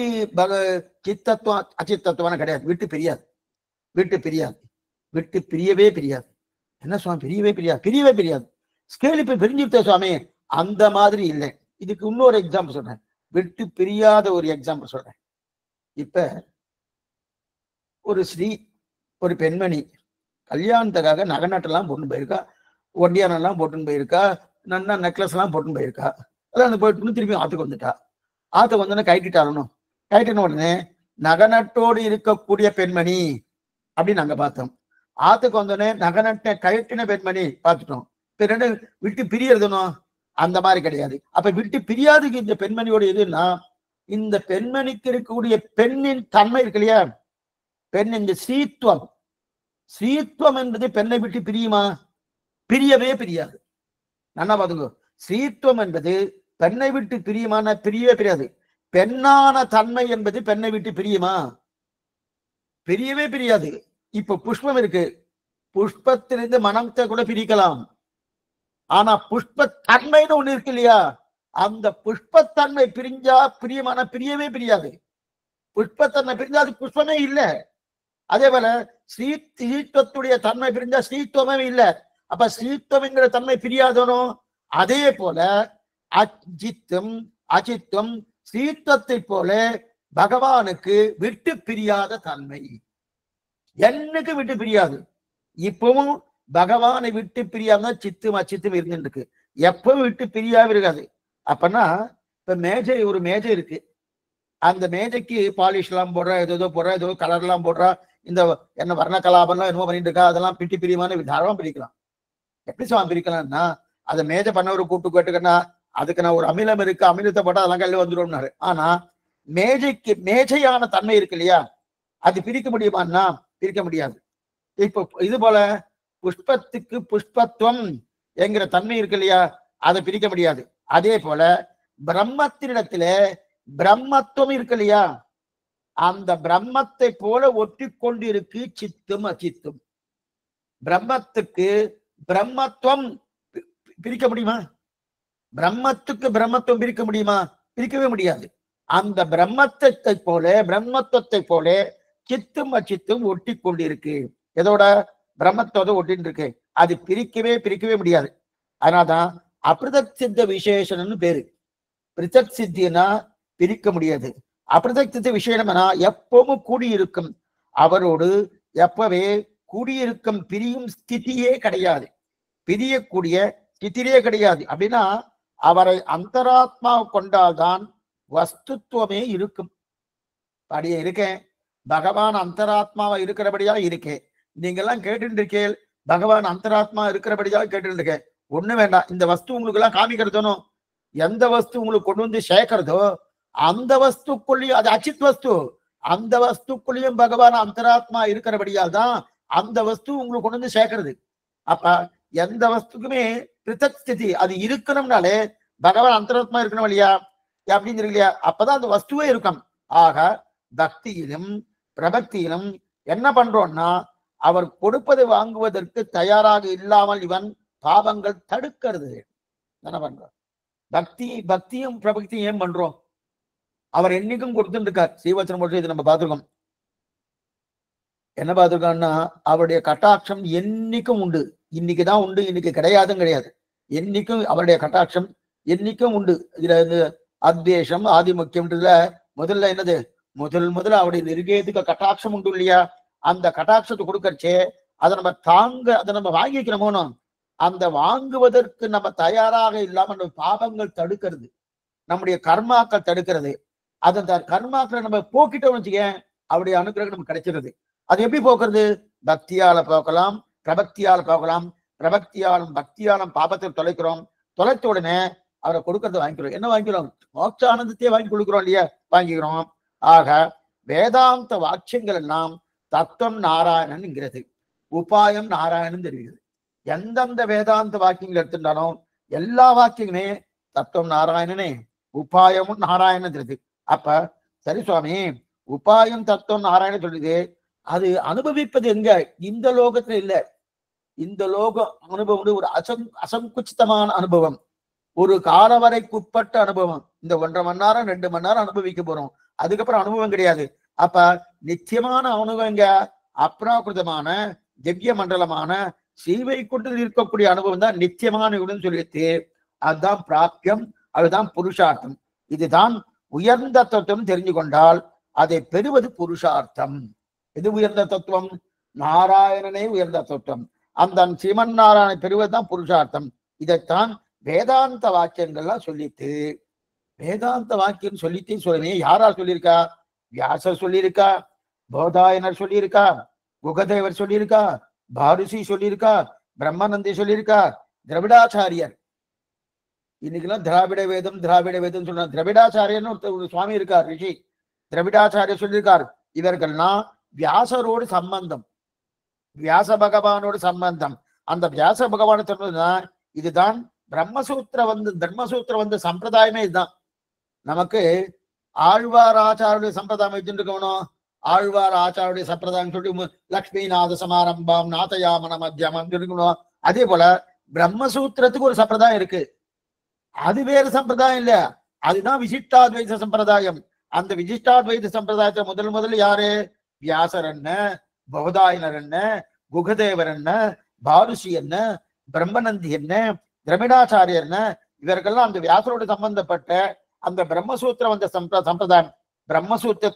சித்தத்துவம் அச்சித்தத்துவம் கிடையாது. விட்டு பிரியாது, விட்டு பிரியவே பிரியாது. என்ன சுவாமி பிரியவே பிரியாது? ஸ்கேல் இப்ப பிரிஞ்சுட்ட சுவாமி, அந்த மாதிரி இல்லை. இதுக்கு இன்னொரு எக்ஸாம்பிள் சொல்றேன், விட்டு பிரியாத ஒரு எக்ஸாம்பிள் சொல்றேன். இப்ப ஒரு பெண்மணி கல்யாணத்துக்காக நகநட்டெல்லாம் போட்டுன்னு போயிருக்கா, ஒண்டியானெல்லாம் போட்டுன்னு போயிருக்கா, நல்லா நெக்லஸ் எல்லாம் போட்டுன்னு போயிருக்கா. அதான் அந்த போயிட்டு திருப்பி ஆத்துக்கு வந்துட்டா. ஆத்துக்கு வந்தோடனே கைட்டின உடனே நகநட்டோடு இருக்கக்கூடிய பெண்மணி அப்படின்னு நாங்க பார்த்தோம். ஆத்துக்கு வந்தோடனே நகநட்ட கழட்டின பெண்மணி பார்த்துட்டோம். இப்ப ரெண்டு விட்டு பிரியறதுனும் அந்த மாதிரி கிடையாது. அப்ப விட்டு பிரியாதுக்கு இந்த பெண்மணியோட எதுன்னா, இந்த பெண்மணிக்கு இருக்கக்கூடிய பெண்ணின் தன்மை இருக்கு இல்லையா, பெண் இந்த ஸ்ரீத்துவம் என்பது பெண்ணை விட்டு பிரியுமா? பிரியவே பிரியாது. நல்லா பாத்துங்க, ஸ்ரீத்துவம் என்பது பெண்ணை விட்டு பிரியுமான? பிரியவே பிரியாது. பெண்ணான தன்மை என்பது பெண்ணை விட்டு பிரியுமா? பிரியவே பிரியாது. இப்ப புஷ்பம் இருக்கு, புஷ்பத்திலிருந்து மனத்தை கூட பிரிக்கலாம். ஆனா புஷ்ப தன்மைன்னு ஒண்ணு இருக்கு இல்லையா, அந்த புஷ்பத்தன்மை பிரிஞ்சா பிரியமான? பிரியவே பிரியாது. புஷ்பத்தன்மை பிரிஞ்சா அது புஷ்பமே இல்லை. அதே போல ஸ்ரீத்துவத்துடைய தன்மை பிரிஞ்சா ஸ்ரீத்துவமே இல்லை. அப்ப ஸ்ரீத்துவங்கிற தன்மை பிரியாதனோ. அதே போல அச்சித்தும் அச்சித்தும் ஸ்ரீத்துவத்தை போல பகவானுக்கு விட்டு பிரியாத தன்மை. என்னைக்கு விட்டு பிரியாது. இப்பவும் பகவானை விட்டு பிரியாம சித்தும் அச்சித்தும் இருந்துருக்கு. எப்பவும் விட்டு பிரியாம இருக்காது. அப்பனா இப்ப ஒரு மேஜை இருக்கு, அந்த மேஜைக்கு பாலிஷ் எல்லாம் போடுறா, ஏதோ போடுறா, ஏதோ கலர் எல்லாம் போடுறா, இந்த என்ன வர்ண கலாபம்லாம் என்னமோ பண்ணிட்டு இருக்கா, அதெல்லாம் பிரிட்டு பிரியுமான தாராளமா பிரிக்கலாம். எப்படி சுவாமி பிரிக்கலாம்னா, அதை மேஜை பண்ண ஒரு கூப்பிட்டு கேட்டுக்கன்னா அதுக்கு நான் ஒரு அமிலம் இருக்கு, அமிலத்தை போட்டா அதெல்லாம் கல்ல வந்துடும்னாரு. ஆனா மேஜையான தன்மை இருக்கு இல்லையா, அது பிரிக்க முடியுமான்னா பிரிக்க முடியாது. இப்போ இது போல புஷ்பத்துக்கு புஷ்பத்துவம் என்கிற தன்மை இருக்கு இல்லையா, அதை பிரிக்க முடியாது. அதே போல பிரம்மத்தினிடத்துல பிரம்மத்துவம் இருக்கு இல்லையா, அந்த பிரம்மத்தை போல ஒட்டி கொண்டு இருக்கு சித்தும் அச்சித்தும். பிரம்மத்துக்கு பிரம்மத்துவம் பிரிக்க முடியுமா? பிரம்மத்துக்கு பிரம்மத்துவம் பிரிக்க முடியுமா? பிரிக்கவே முடியாது. அந்த பிரம்மத்துவத்தை போல சித்தும் அச்சித்தும் ஒட்டி கொண்டு இருக்கு. எதோட? பிரம்மத்தோட ஒட்டின்னு இருக்கு. அது பிரிக்கவே முடியாது. அதனால்தான் அபிருதக் சித்த விசேஷனம்னு பேரு. பிரித்தக் சித்தினா பிரிக்க முடியாது. அபிருதக் சித்த விசேஷம்னா எப்பவும் கூடியிருக்கும் அவரோடு எப்பவே கூடியிருக்கும் பிரியும் ஸ்திதியே கிடையாது. பிரியக்கூடிய ஸ்திதியே கிடையாது. அப்படின்னா அவரை அந்தராத்மா கொண்டால்தான் வஸ்துத்துவமே இருக்கும். அப்படியே இருக்கேன், பகவான் அந்தராத்மாவா இருக்கிறபடியா இருக்கேன். நீங்க எல்லாம் கேட்டு இருக்கேன், பகவான் அந்தராத்மா இருக்கிறபடியா கேட்டு இருக்கேன். ஒண்ணு வேண்டாம், இந்த வஸ்து உங்களுக்கு எல்லாம் காமிக்கிறதுனோ, எந்த வஸ்து உங்களுக்கு கொண்டு வந்து சேர்க்கிறதோ அந்த வஸ்துக்குள்ளேயும், அது அச்சித் வஸ்து, அந்த வஸ்துக்குள்ளேயும் பகவான் அந்தராத்மா இருக்கிறபடியால் தான் அந்த வஸ்து உங்களுக்கு கொண்டு வந்து சேர்க்கிறது. அப்ப எந்த வஸ்துக்குமே பிரித்தக் ஸ்திதி அது இருக்கணும்னாலே பகவான் அந்தராத்மா இருக்கணும் இல்லையா? அப்படின்னு இல்லையா? அப்பதான் அந்த வஸ்துவே இருக்கும். ஆக பக்தியிலும் பிரபக்தியிலும் என்ன பண்றோம்னா, அவர் கொடுப்பதை வாங்குவதற்கு தயாராக இல்லாமல் இவன் பாவங்கள் தடுக்கிறது. என்ன பண்றோம்? பக்தியும் பிரபக்தியும் ஏன் பண்றோம்? அவர் என்னைக்கும் கொடுத்துட்டு இருக்கார். ஸ்ரீவச்சனம் போட்டு இது நம்ம பார்த்திருக்கோம். என்ன பார்த்திருக்கோம்னா, அவருடைய கட்டாட்சம் என்னைக்கும் உண்டு. இன்னைக்குதான் உண்டு, இன்னைக்கு கிடையாதும் கிடையாது. என்னைக்கும் அவருடைய கட்டாட்சம் என்னைக்கும் உண்டு. இதுல இந்த அத்வேஷம் ஆதிமுக்கியம்ன்றதுல முதல்ல என்னது, முதல்ல அவருடைய நிர்கேதுக கட்டாட்சம் உண்டு இல்லையா? அந்த கட்டாட்சத்தை கொடுக்கறச்சே அதை நம்ம வாங்கிக்கிறோமோனோ, அந்த வாங்குவதற்கு நம்ம தயாராக இல்லாம நம்ம பாவங்கள் தடுக்கிறது, நம்முடைய கர்மாக்கள் தடுக்கிறது. அந்த கர்மாக்களை நம்ம போக்கிட்டோம்னு வச்சுக்க, அவருடைய அனுகிரகம் நமக்கு கிடைச்சிருது. அது எப்படி போக்குறது? பக்தியால போக்கலாம், பிரபக்தியால போகலாம். பிரபக்தியாலும் பக்தியாலும் பாபத்தை தொலைக்கிறோம். தொலைத்த உடனே அவரை கொடுக்கறத வாங்கிக்கிறோம். என்ன வாங்கிக்கிறோம்? மோட்ச ஆனந்தத்தையே வாங்கி கொடுக்குறோம் இல்லையா? வாங்கிக்கிறோம். ஆக வேதாந்த வாக்கியங்கள் எல்லாம் தத்துவம் நாராயணன்ங்கிறது, உபாயம் நாராயணன் தெரிகிறது. எந்தெந்த வேதாந்த வாக்கியங்கள் எடுத்துட்டாலும் எல்லா வாக்கியங்களுமே தத்துவம் நாராயணனே, உபாயமும் நாராயணன் தெரியுது. அப்ப சரி சுவாமி, உபாயம் தத்துவம் நாராயணன் சொல்லுது, அது அனுபவிப்பது எங்க? இந்த லோகத்துல இல்ல. இந்த லோக அனுபவம் ஒரு அசங்குச்சிதமான அனுபவம், ஒரு காலவரைக்குட்பட்ட அனுபவம். இந்த 1.5 மணி நேரம் 2 மணி நேரம் அனுபவிக்க போறோம், அதுக்கப்புறம் அனுபவம் கிடையாது. அப்ப நிச்சயமான அனுபவம் எங்க? அப்ராகிருதமான திவ்ய மண்டலமான ஸ்ரீவைகுண்டத்தில் இருக்கக்கூடிய அனுபவம் தான் நித்தியமான சொல்லிட்டு, அதுதான் பிராப்தியம், அதுதான் புருஷார்த்தம். இதுதான் உயர்ந்த தத்துவம். தெரிஞ்சு கொண்டால் அதை பெறுவது புருஷார்த்தம். எது உயர்ந்த தத்துவம்? நாராயணனே உயர்ந்த தத்துவம். அந்த ஸ்ரீமன் நாராயணனை பெறுவதுதான் புருஷார்த்தம். இதைத்தான் வேதாந்த வாக்கியங்கள்லாம் சொல்லிட்டு, வேதாந்த வாக்கியம் சொல்லிட்டு சொல்லவே யாரா சொல்லியிருக்கா? வியாசர் சொல்லியிருக்கா, போதாயனர் சொல்லியிருக்கா, குகதேவர் சொல்லியிருக்கா, பாரதி சொல்லியிருக்கா, பிரம்மநந்தி சொல்லியிருக்கா, திரவிடாச்சாரியர். இன்னைக்கெல்லாம் திராவிட வேதம் சொல்ற திரவிடாச்சாரியன்னு ஒரு சுவாமி இருக்கார், ரிஷி திரவிடாச்சாரியர் சொல்லியிருக்கார். இவர்கள்லாம் வியாசரோடு சம்பந்தம், வியாச பகவானோடு சம்பந்தம். அந்த வியாச பகவான சொன்னதுதான் இதுதான் தர்மசூத்திர சம்பிரதாயமே இதுதான். நமக்கு ஆழ்வார் ஆச்சாருடைய சம்பிரதாயம் வச்சுருக்கணும். ஆழ்வார் ஆச்சாருடைய சம்பிரதாயம் சொல்லி லக்ஷ்மிநாத சமாரம்பம் நாதயாமன மத்தியமம் இருக்கணும். அதே போல பிரம்மசூத்திரத்துக்கு ஒரு சம்பிரதாயம் இருக்கு, அது வேறு சம்பிரதாயம் இல்ல, அதுதான் விசிஷ்டாத்வைத சம்பிரதாயம். அந்த விசிஷ்டாத்வைத சம்பிரதாயத்தை முதல்ல யாரு? வியாசர் என்ன, பௌதாயனர் என்ன, குகதேவர் என்ன, பாருஷி என்ன, பிரம்மநந்தி என்ன, திரமிடாச்சாரியர் என்ன, இவர்கள்லாம் அந்த வியாசரோடு சம்பந்தப்பட்ட அந்த பிரம்மசூத்திரம் சம்பிரதாயம். பிரம்மசூத்திர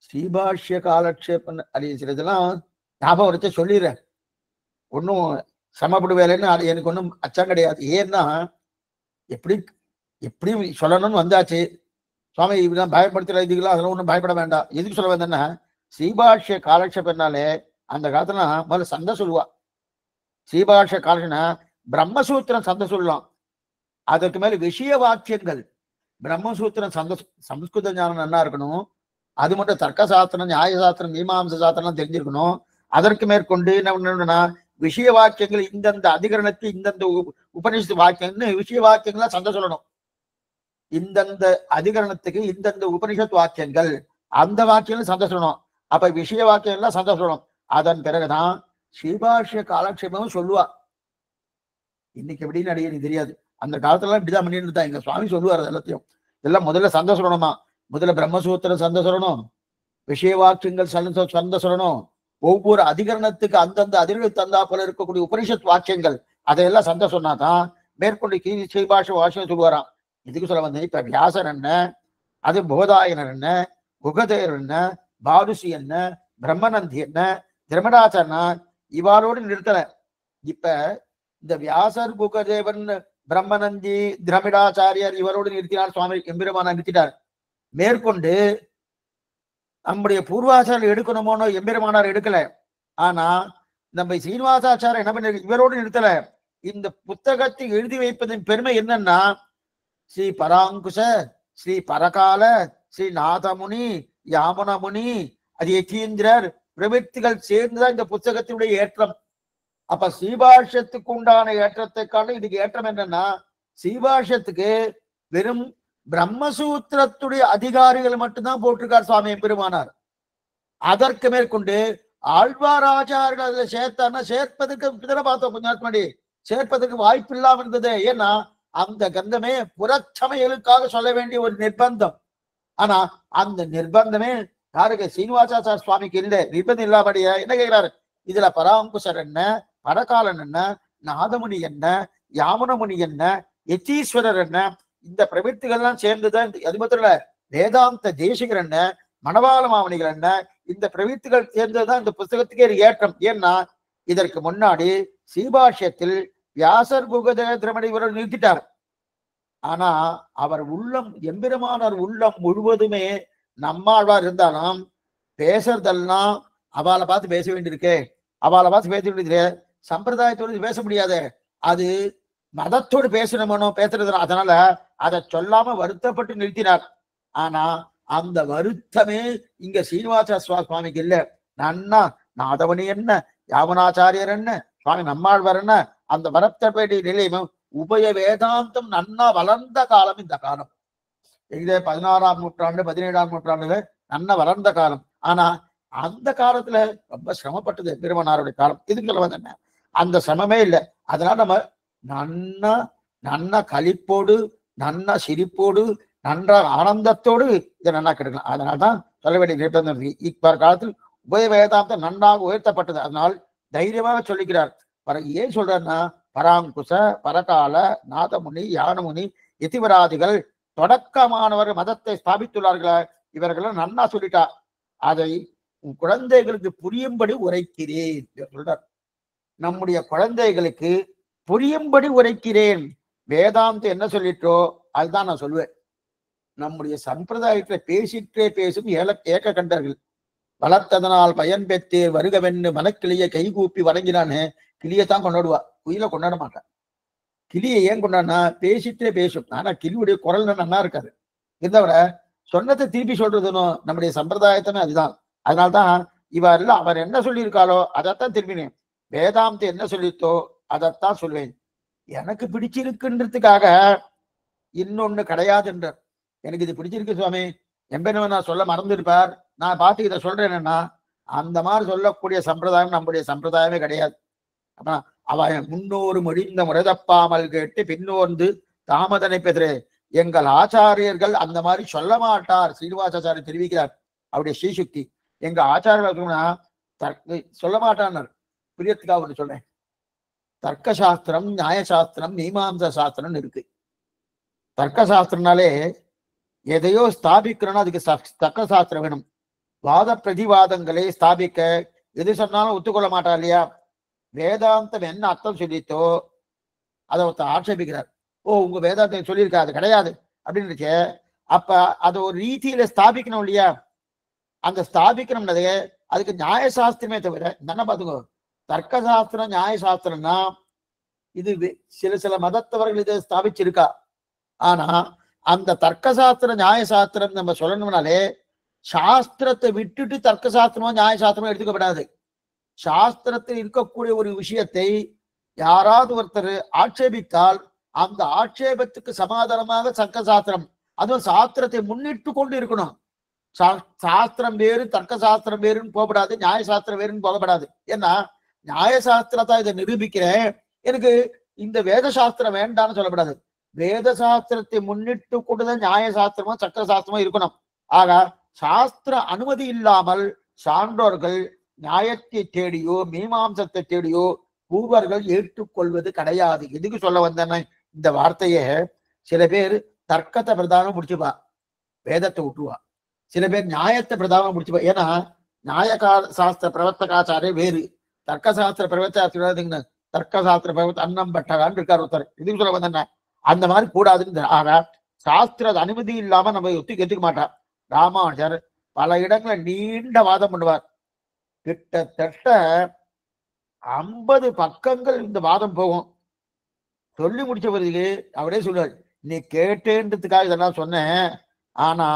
ஸ்ரீபாஷ்ய காலக்ஷேபன் அது சிலதெல்லாம் ஞாபகம் வச்சு சொல்லிடுறேன். ஒன்றும் சமப்படு வேலைன்னு அது எனக்கு ஒன்றும் அச்சம் கிடையாது. ஏன்னா எப்படி சொல்லணும்னு வந்தாச்சு. சுவாமி இப்படிதான் பயப்படுத்துற இதுக்கெல்லாம் அதெல்லாம் ஒன்றும் பயப்பட வேண்டாம். எதுக்கு சொல்ல வந்தேன்னா, ஸ்ரீபாஷ்ய காலக்ஷேபன்னாலே அந்த காலத்துல முதல்ல சந்தை சொல்லுவா. ஸ்ரீபாஷ்ய காலக்ஷனா பிரம்மசூத்திரம் சந்தை சொல்லலாம். அதற்கு மேல விஷய வாக்கியங்கள். பிரம்மசூத்திரம் சம்ஸ்கிருத ஞானம் நல்லா இருக்கணும். அது மட்டும் தர்க்க சாஸ்திரம், நியாய சாஸ்திரம், மீமாம்ச சாஸ்திரம் தெரிஞ்சிருக்கணும். அதற்கு மேற்கொண்டு என்ன விஷய வாக்கியங்கள், இந்தந்த அதிகரணத்து இந்தந்த உபநிஷத்து வாக்கியம்னு விஷய வாக்கியங்களா சந்தை சொல்லணும். இந்தந்த அதிகரணத்துக்கு இந்தந்த உபனிஷத் வாக்கியங்கள், அந்த வாக்கியங்கள் சந்தை சொல்லணும். அப்ப விஷய வாக்கியங்கள்லாம் சந்தை சொல்லணும். அதன் பிறகுதான் ஸ்ரீபாஷ்ய காலக்ஷேபமும் சொல்லுவா. இன்னைக்கு எப்படின்னு அடிக்க தெரியாது. அந்த காலத்துல இப்படிதான் பண்ணிட்டு இருந்தா. எங்க சுவாமி சொல்லுவார் எல்லாத்தையும். இதெல்லாம் முதல்ல சந்தை சொல்லணுமா? முதல்ல பிரம்மசூத்திரம் சந்தை சொல்லணும், விஷய வாக்கியங்கள் சந்தை சொல்லணும், ஒவ்வொரு அதிகரணத்துக்கு அந்தந்த அதிகரணத்துக்கு தந்தா போல இருக்கக்கூடிய உபனிஷத் வாக்கியங்கள் அதையெல்லாம் சந்தை சொன்னாதான் மேற்கொண்டு ஸ்ரீபாஷ வாஷம் சொல்லுவாராம். இதுக்கு சொல்ல வந்தேன். இப்ப வியாசர் என்ன, அது போதாயனர் என்ன, குகதேவர் என்ன, பாதுசி என்ன, பிரம்மநந்தி என்ன, திருமடாச்சரணா, இவாளோடு நிறுத்தல. இப்ப இந்த வியாசர், குகதேவன், பிரம்மநந்தி, திரமிடாச்சாரியர் இவரோடு நிறுத்தினார் சுவாமி எம்பெருமானா நிறுத்திட்டார். மேற்கொண்டு நம்முடைய பூர்வாச்சாரியர் எடுக்கணுமோனோ எம்பெருமானார் எடுக்கல. ஆனா நம்ம சீனிவாசாச்சாரியர் என்ன பண்ண இவரோடு நிறுத்தல. இந்த புத்தகத்தை எழுதி வைப்பதன் பெருமை என்னன்னா, ஸ்ரீ பராங்குஷ, ஸ்ரீ பரகால, ஸ்ரீ நாதமுனி, யாமுனமுனி, அது யதீந்திரர் பிரவൃத்திகள் சேர்ந்துதான் இந்த புத்தகத்தினுடைய ஏற்றம். அப்ப ஸ்ரீபாஷ்யத்துக்கு உண்டான ஏற்றத்தை காண இதுக்கு ஏற்றம் என்னன்னா, ஸ்ரீபாஷ்யத்துக்கு வெறும் பிரம்மசூத்திரத்துடைய அதிகாரிகள் மட்டும்தான் போட்டிருக்கார் சுவாமி எம்பெருமானார். அதற்கு மேற்கொண்டு ஆழ்வாராச்சாரியர்கள் அதுல சேர்த்தார்னா சேர்ப்பதற்கு பார்த்தோம் கொஞ்ச நேரத்துக்கு முன்னாடி, சேர்ப்பதற்கு வாய்ப்பு இல்லாம இருந்தது. ஏன்னா அந்த கந்தமே புறச்சமையலுக்காக சொல்ல வேண்டிய ஒரு நிர்பந்தம். ஆனா அந்த நிர்பந்தமே யாருக்கு, சீனிவாசாச்சார சுவாமிக்கு இல்லை. நிர்பந்தம் இல்லாமடியா என்ன கேட்கிறாரு, இதுல பராங்குசர் என்ன, பரகாலன் என்ன, நாதமுனி என்ன, யாமுனமுனி என்ன, யதீஸ்வரர் என்ன, இந்த பிரவೃத்திகள்லாம் சேர்ந்துதான். அது மாத்திரம் இல்ல, வேதாந்த தேசிகர் என்ன, மணவாள மாமணிகள் என்ன, இந்த பிரவೃத்திகள் சேர்ந்ததுதான் இந்த புத்தகத்துக்கே ஏற்றம். ஏன்னா இதற்கு முன்னாடி ஸ்ரீபாஷ்யத்தில் வியாசர், குகதேவர், திரமணி இவர்கள் நிறுத்திட்டார். ஆனா அவர் உள்ளம், எம்பெருமானார் உள்ளம் முழுவதுமே நம்மாழ்வார் இருந்தாலும் பேசுறதெல்லாம் அவளை பார்த்து பேச வேண்டியிருக்கு, அவளை பார்த்து பேச வேண்டியது, சம்பிரதாயத்தோடு பேச முடியாது, அது மதத்தோடு பேசணுமோ பேசுறது. அதனால அதை சொல்லாம வருத்தப்பட்டு நிறுத்தினார். ஆனா அந்த வருத்தமே இங்க சீனிவாச சுவாமிக்கு இல்ல. நன்னா நாதவனி என்ன, யாமுனாச்சாரியர் என்ன, சுவாமி நம்மாழ்வார் என்ன, அந்த வரத்தப்பேடி நிலையமும் உபய வேதாந்தம் நன்னா வளர்ந்த காலம் இந்த காலம். இதே 16ஆம் நூற்றாண்டு 17ஆம் நூற்றாண்டுல நன்னா வளர்ந்த காலம். ஆனா அந்த காலத்துல ரொம்ப சிரமப்பட்டது பெருமனாருடைய காலம். இதுக்குள்ள வந்து என்ன, அந்த சிரமமே இல்லை. அதனால நம்ம நன்னா களிப்போடு, நன்னா சிரிப்போடு, நன்றா ஆனந்தத்தோடு இதை நன்னா கெடுக்கலாம். அதனால்தான் சொல்ல வேண்டிய நிர்பந்தம். இப்ப காலத்தில் உபய வேதாந்தம் நன்றாக உயர்த்தப்பட்டது. அதனால் தைரியமாக சொல்லிக்கிறார். ஏன் சொல்றாருன்னா, பராங்குச, பரகால, நாதமுனி, யானமுனி, யதிவராதிகள் தொடக்கமானவர் மதத்தை ஸ்தாபித்துள்ளார்கள். இவர்களும் நன்னா சொல்லிட்டா. அதை உன் குழந்தைகளுக்கு புரியும்படி உரைக்கிறேன் சொல்றார். நம்முடைய குழந்தைகளுக்கு புரியும்படி உரைக்கிறேன். வேதாந்தம் என்ன சொல்லிட்டோ அதுதான் நான் சொல்லுவேன். நம்முடைய சம்பிரதாயத்துல பேசிட்டே பேசும் ஏக்க கண்டர்கள். வளர்த்ததனால் பயன் பெற்றே வருகவென்னு மனக்கிளிய கைகூப்பி வணங்கினான்னு கிளியத்தான் கொண்டாடுவா, குயில கொண்டாட மாட்டான். கிளியை ஏன் கொண்டாடினா பேசிட்டே பேசும். ஆனா கிளியுடைய குரல் நன்னா இருக்காது. இருந்தவரை சொன்னதை திருப்பி சொல்றதுன்னு நம்முடைய சம்பிரதாயத்தமே அதுதான். அதனால்தான் இவரெல்லாம் அவர் என்ன சொல்லியிருக்காளோ அதைத்தான் திரும்பினேன். வேதாந்தம் என்ன சொல்லித்தோ அதைத்தான் சொல்வேன். எனக்கு பிடிச்சிருக்குன்றதுக்காக இன்னொன்னு கிடையாது என்றார். எனக்கு இது பிடிச்சிருக்கு சுவாமி, எம்பெருமான் நான் சொல்ல மறந்துருப்பார், நான் பார்த்து இதை சொல்றேன்னா அந்த மாதிரி சொல்லக்கூடிய சம்பிரதாயம் நம்முடைய சம்பிரதாயமே கிடையாது. அப்ப அவன் முன்னோரு முடிந்த முறைதப்பாமல் கேட்டு பின்னோர்ந்து தாமதனை பெற்று எங்கள் ஆச்சாரியர்கள் அந்த மாதிரி சொல்ல மாட்டார். சீனிவாசாச்சாரியர் தெரிவிக்கிறார் அவருடைய ஸ்ரீசுக்தி. எங்க ஆச்சாரியர்கள் சொல்ல மாட்டார். பிரியத்துக்காக ஒன்று சொல்றேன். தர்க்க சாஸ்திரம், நியாயசாஸ்திரம், மீமாம்ச சாஸ்திரம் இருக்கு. தர்க்க சாஸ்திரம்னாலே எதையோ ஸ்தாபிக்கிறோன்னா அதுக்கு தர்க்க சாஸ்திரம் வேணும். வாத பிரதிவாதங்களை ஸ்தாபிக்க எது சொன்னாலும் ஒத்துக்கொள்ள மாட்டா இல்லையா? வேதாந்தம் என்ன அர்த்தம் சொல்லித்தோ அதை ஒருத்தர் ஆட்சேபிக்கிறார். ஓ உங்க வேதாந்தம் சொல்லியிருக்கா, அது கிடையாது அப்படின்னு. அப்ப அதை ஒரு ரீதியில ஸ்தாபிக்கணும் இல்லையா? அந்த ஸ்தாபிக்கணும்னது அதுக்கு நியாயசாஸ்திரமே தவிர என்ன பார்த்துக்கோ, தர்க்க சாஸ்திரம் நியாயசாஸ்திரம்னா இது சில மதத்தவர்கள் இதை ஸ்தாபிச்சிருக்கா. ஆனா அந்த தர்க்க சாஸ்திரம் நியாயசாஸ்திரம் நம்ம சொல்லணும்னாலே சாஸ்திரத்தை விட்டுட்டு தர்க்க சாஸ்திரமோ நியாயசாஸ்திரமோ எடுத்துக்கப்படாது. சாஸ்திரத்தில் இருக்கக்கூடிய ஒரு விஷயத்தை யாராவது ஒருத்தர் ஆட்சேபித்தால் அந்த ஆட்சேபத்துக்கு சமாதானமாக தர்க்க சாஸ்திரம், அதுவும் சாஸ்திரத்தை முன்னிட்டு கொண்டு இருக்கணும். சாஸ்திரம் வேறு தர்க்க சாஸ்திரம் வேறுன்னு போகப்படாது, நியாயசாஸ்திரம் வேறுன்னு போகப்படாது. ஏன்னா நியாயசாஸ்திரத்தை இதை நிரூபிக்கிறேன், எனக்கு இந்த வேத சாஸ்திரம் வேண்டாம்னு சொல்லப்படாது. வேத சாஸ்திரத்தை முன்னிட்டு கொண்டுதான் நியாயசாஸ்திரமும் சக்கர சாஸ்திரமும் இருக்கணும். ஆக சாஸ்திர அனுமதி இல்லாமல் சான்றோர்கள் நியாயத்தை தேடியோ மீமாம்சத்தை தேடியோ பூர்வர்கள் ஏற்றுக்கொள்வது கிடையாது. எதுக்கு சொல்ல வந்தேன்னா, இந்த வார்த்தையை சில பேர் தர்க்கத்தை பிரதானம் முடிச்சுப்பா, வேதத்தை விட்டுருவா. சில பேர் நியாயத்தை பிரதானம் முடிச்சுப்பா. ஏன்னா நியாயகா சாஸ்திர பிரவர்த்தகாச்சாரே வேறு, தர்க்க சாஸ்திர பிரவர்த்தகாச்சார தர்க்க சாஸ்திர பிரவர்த்த அன்னம் பட்டகான்னு இருக்கார் ஒருத்தர். இதுக்கு சொல்ல வந்தேன் அந்த மாதிரி கூடாதுன்னு. ஆக சாஸ்திர அனுமதி இல்லாம நம்ம ஒத்துக்க மாட்டார். ராமானுஜர் பல இடங்களை நீண்ட வாதம் பண்ணுவார். கிட்டத்தட்ட 50 பக்கங்கள் இந்த வாதம் போகும். சொல்லி முடிச்ச பிறகு அவரே சொல்லுவார், நீ கேட்டேன்றதுக்காக இதெல்லாம் சொன்னேன், ஆனா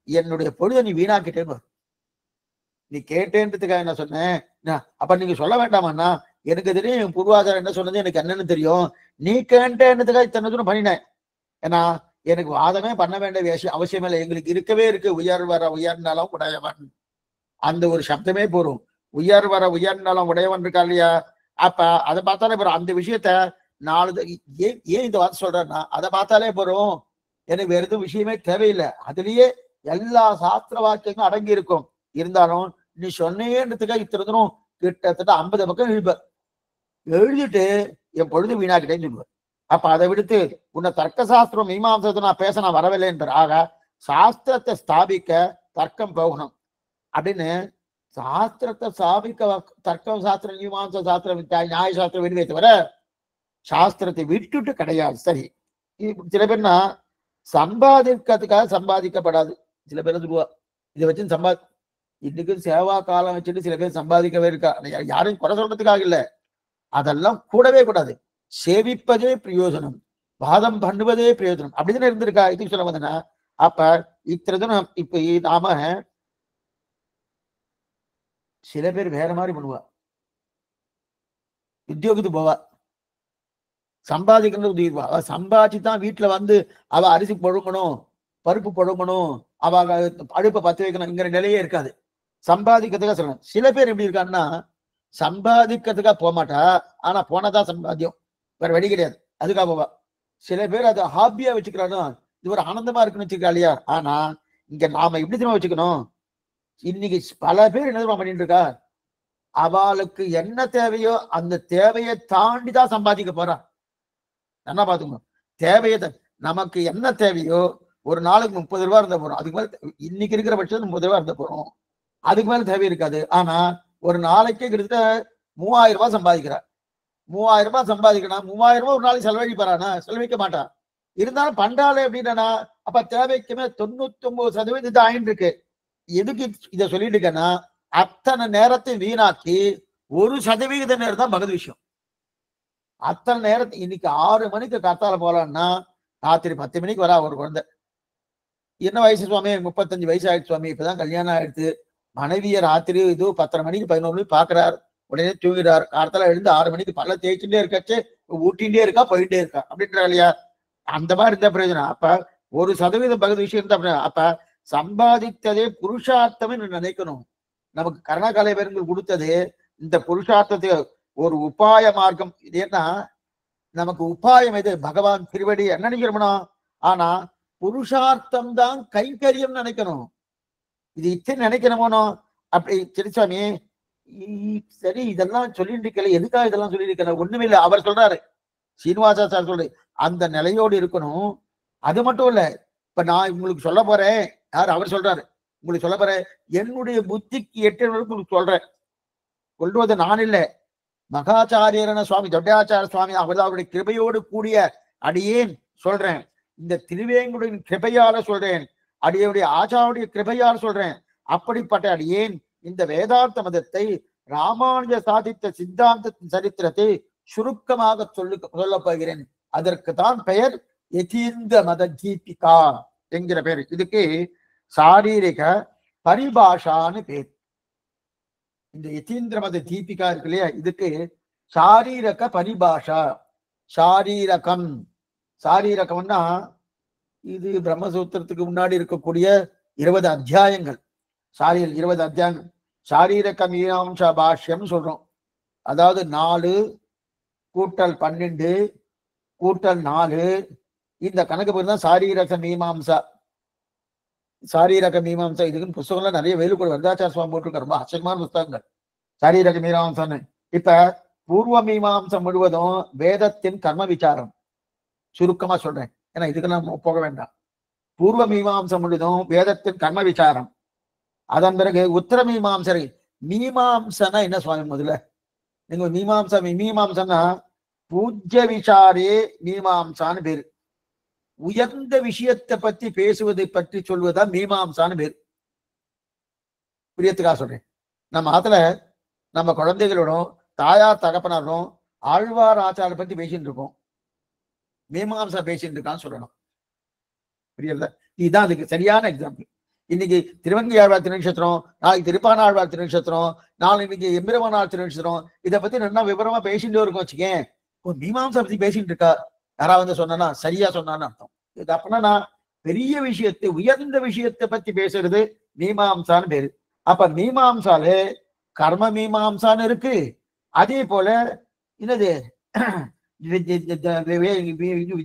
என்னுடைய பொழுதை நீ வீணாக்கிட்டேன்னு. நீ கேட்டேன்றதுக்காக என்ன சொன்னேன், அப்ப நீங்க சொல்ல வேண்டாமண்ணா, எனக்கு தெரியும் என் பூர்வாதாரம் என்ன சொன்னது எனக்கு என்னன்னு தெரியும், நீ கேட்டேன்றதுக்காக இத்தனை தூரம் பண்ணினேன். ஏன்னா எனக்கு வாதமே பண்ண வேண்டிய அவசியம் இல்லை, எங்களுக்கு இருக்கவே இருக்கு உயர் வர உயர்ந்தாலும் உடையவன், அந்த ஒரு சப்தமே போரும். உயர் வர உயர்ந்தாலும் உடையவன் இருக்கா இல்லையா? அப்ப அதை பார்த்தாலே போறோம். அந்த விஷயத்த 4 ஏன் இந்த வார்த்தை சொல்றேன்னா அதை பார்த்தாலே போறோம், எனக்கு வேற எதுவும் விஷயமே தேவையில்லை. அதுலயே எல்லா சாஸ்திர வாக்கியங்களும் அடங்கி இருக்கும். இருந்தாலும் நீ சொன்னேன்றதுக்காக இத்தனை கிட்டத்தட்ட 50 பக்கம் எழுதிட்டு என் பொழுது வீணாக்கிட்டேன்னு சொல்லுவேன். அப்ப அதை விடுத்து உன்னை தர்க்க சாஸ்திரம் மீமாம்சத்தை நான் பேச நான் வரவில்லை என்ற. ஆக சாஸ்திரத்தை ஸ்தாபிக்க தர்க்கம் போகணும் அப்படின்னு, சாஸ்திரத்தை ஸ்தாபிக்க தர்க்கம் சாஸ்திரம் மீமாம்ச சாஸ்திரம் நியாய சாஸ்திரம் வெளியே தவிர சாஸ்திரத்தை விட்டுட்டு கிடையாது. சரி, சில பேர்னா சம்பாதிக்கிறதுக்காக சம்பாதிக்கப்படாது. சில பேர் சொல்லுவா இதை வச்சு இன்னைக்கு சேவா காலம் வச்சுட்டு சில பேர் சம்பாதிக்கவே இருக்கா. யாரையும் குறை சொல்றதுக்காக இல்லை, அதெல்லாம் கூடவே கூடாது. சேவிப்பதே பிரயோஜனம், வாதம் பண்ணுவதே பிரயோஜனம் அப்படிதானே இருந்திருக்கா. இதுக்கு சொல்ல வந்தேன்னா அப்ப இத்தனை இப்ப நாம சில பேர் வேற மாதிரி பண்ணுவா. உத்தியோகத்துக்கு போவா, சம்பாதிக்கணும் உதவிடுவா. அவ சம்பாதிச்சுதான் வீட்டுல வந்து அவ அரிசி புழங்கணும், பருப்பு புழங்கணும், அவ அடுப்பை பத்த வைக்கணுங்கிற நிலையே இருக்காது. சம்பாதிக்கிறதுக்காக சொல்லணும். சில பேர் எப்படி இருக்கான்னா சம்பாதிக்கிறதுக்காக போக மாட்டா, ஆனா போனதான் சம்பாத்தியம், வேற வழி கிடையாது, அதுக்காக போவா. சில பேர் அதை ஹாபியா வச்சுக்கிறானோ, இது ஒரு ஆனந்தமா இருக்குன்னு வச்சுக்கா இல்லையா. ஆனா இங்க நாம எப்படி தெரியுமா வச்சுக்கணும், இன்னைக்கு பல பேர் என்ன தெரியுமா பண்ணிட்டு இருக்கா, அவளுக்கு என்ன தேவையோ அந்த தேவையை தாண்டிதான் சம்பாதிக்க போறா. என்ன பாத்துக்கணும், தேவையை நமக்கு என்ன தேவையோ ஒரு நாளுக்கு 30 ரூபாய் இருந்தா போறோம், அதுக்கு மேல இன்னைக்கு இருக்கிற பட்சம் 30 ரூபாய் இருந்தா போறோம், அதுக்கு மேல தேவை இருக்காது. ஆனா ஒரு நாளைக்கே கிட்டத்தட்ட 3000 ரூபாய் சம்பாதிக்கிறார். 3000 ரூபாய் சம்பாதிக்கணும், 3000 ரூபாய் ஒரு நாளைக்கு செலவழிப்பாரானா? செலவழிக்க மாட்டான். இருந்தாலும் பண்றாளே அப்படின்னா அப்ப தேவைக்குமே 99% ஆயிட்டு இருக்கு. எதுக்கு இதை சொல்லிட்டு இருக்கேன்னா, அத்தனை நேரத்தை வீணாக்கி 1% நேரம் தான் பகவத் விஷயம். அத்தனை நேரத்தை இன்னைக்கு 6 மணிக்கு காத்தால போலான்னா ராத்திரி 10 மணிக்கு வரா ஒரு குழந்தை. என்ன வயசு சுவாமி? 35 வயசு ஆயிடுச்சு சுவாமி, இப்பதான் கல்யாணம் ஆயிடுச்சு, மனைவிய ராத்திரி இது 10:30 மணிக்கு 11 மணிக்கு பாக்குறாரு, உடனே தூங்கிறார். காலத்தால எழுந்து 6 மணிக்கு பல்ல தேய்ச்சுட்டே இருக்காச்சு, ஊட்டிகிட்டே இருக்கா, போயிட்டே இருக்கா அப்படின்றா இல்லையா? அந்த மாதிரி இருந்த பிரயோஜனம். அப்ப 1% பகுதி விஷயம் இருந்தா அப்ப சம்பாதித்ததே புருஷார்த்தமே நினைக்கணும். நமக்கு கர்ணகாலை பேருங்கள் கொடுத்தது இந்த புருஷார்த்தத்தை ஒரு உபாய மார்க்கம். இது என்ன, நமக்கு உபாயம் எது? பகவான் திருவடி என்ன நினைக்கிறோம்னா, ஆனா புருஷார்த்தம் தான் கைங்கரியம் நினைக்கணும். இது இத்தனை நினைக்கணுமோனோ அப்படி. திருச்சாமி சரி இதெல்லாம் சொல்லிட்டு இருக்கல, எதுக்காக இதெல்லாம் சொல்லி இருக்கிற? ஒண்ணுமே இல்லை. அவர் சொல்றாரு, சீனிவாசா சார் சொல்றாரு, அந்த நிலையோடு இருக்கணும். அது மட்டும் இல்ல, இப்ப நான் உங்களுக்கு சொல்ல போறேன், யார் அவர் சொல்றாரு, உங்களுக்கு சொல்ல போறேன், என்னுடைய புத்திக்கு எட்டவர்களுக்கு உங்களுக்கு சொல்றேன். சொல்றது நான் இல்லை, மகாச்சாரியரான சுவாமி தொட்டையாச்சார சுவாமி அவர் அவருடைய கிருபையோடு கூடிய அடியேன் சொல்றேன். இந்த திருவேங்குடின் கிருபையால சொல்றேன், அடியுடைய ஆச்சாருடைய கிருபையால் சொல்றேன். அப்படிப்பட்ட அடியேன் இந்த வேதாந்த மதத்தை ராமானுஜ சாதித்த சித்தாந்தத்தின் சரித்திரத்தை சுருக்கமாக சொல்ல போகிறேன். அதற்கு தான் பெயர் யதீந்திர மத தீபிகா என்கிற பெயர். இதுக்கு சாரீரிக பரிபாஷான்னு பேர். இந்த யதீந்திர மத தீபிகா இருக்கு இல்லையா, இதுக்கு சாரீரக பரிபாஷா. சாரீரகம், சாரீரகம்னா இது பிரம்மசூத்திரத்துக்கு முன்னாடி இருக்கக்கூடிய 20 அத்தியாயங்கள். 20 அத்தியாயங்கள் சாரீரக மீமாம்சா பாஷ்யம் சொல்றோம். அதாவது 4 கூட்டல் 12 கூட்டல் 4 இந்த கணக்கு பேர் தான் சாரீரக மீமாம்சா. சாரீரக மீமாம்சா இதுக்குன்னு புஸ்தகம்லாம் நிறைய வேலுக்கூட வரதாச்சார சுவாமி போட்டிருக்காரு, ரொம்ப ஆச்சரியமான புஸ்தகங்கள் சாரீரக மீமாம்சான்னு. இப்ப பூர்வ மீமாம்சம் முழுவதும் வேதத்தின் கர்ம விசாரம், சுருக்கமா சொல்றேன், ஏன்னா இதுக்கெல்லாம் போக வேண்டாம். பூர்வ மீமாம்சம் முழுதும் வேதத்தின் கர்ம விசாரம். அதன் பிறகு உத்தர மீமாம்சரை. மீமாம்சனா என்ன சுவாமி? முதல்ல நீங்க மீமாம்சன்னா பூஜ்ய விசாரே மீமாம்சான்னு பேரு. உயர்ந்த விஷயத்தை பத்தி பேசுவதை பற்றி சொல்வதா மீமாம்சான்னு பேரு. புரியத்துக்காக சொல்றேன். நம்ம ஆத்துல நம்ம குழந்தைகளோடும் தாயார் தகப்பனாரும் ஆழ்வார் ஆச்சார பத்தி பேசிட்டு இருக்கோம். மீமாம்சா பேசிட்டு இருக்கான்னு சொல்லணும். புரியல? இதுதான் அதுக்கு சரியான எக்ஸாம்பிள். இன்னைக்கு திருவங்கி ஆழ்வார் திருநட்சத்திரம், நாளைக்கு திருப்பான ஆழ்வார் திருநட்சத்திரம், நாளைக்கு எம்பெருமானார் திருநட்சத்திரம். இதை பத்தி நல்லா விவரமா பேசிட்டு இருக்கோம் வச்சுக்கேன். மீமாம்சா பத்தி பேசிட்டு இருக்கா யாராவது வந்து சொன்னா சரியா சொன்னான்னு அர்த்தம். இது அப்படின்னா பெரிய விஷயத்தை உயர்ந்த விஷயத்தை பத்தி பேசுறது மீமாம்சான்னு பேரு. அப்ப மீமாம்சால கர்ம மீமாம்சான்னு இருக்கு. அதே போல என்னது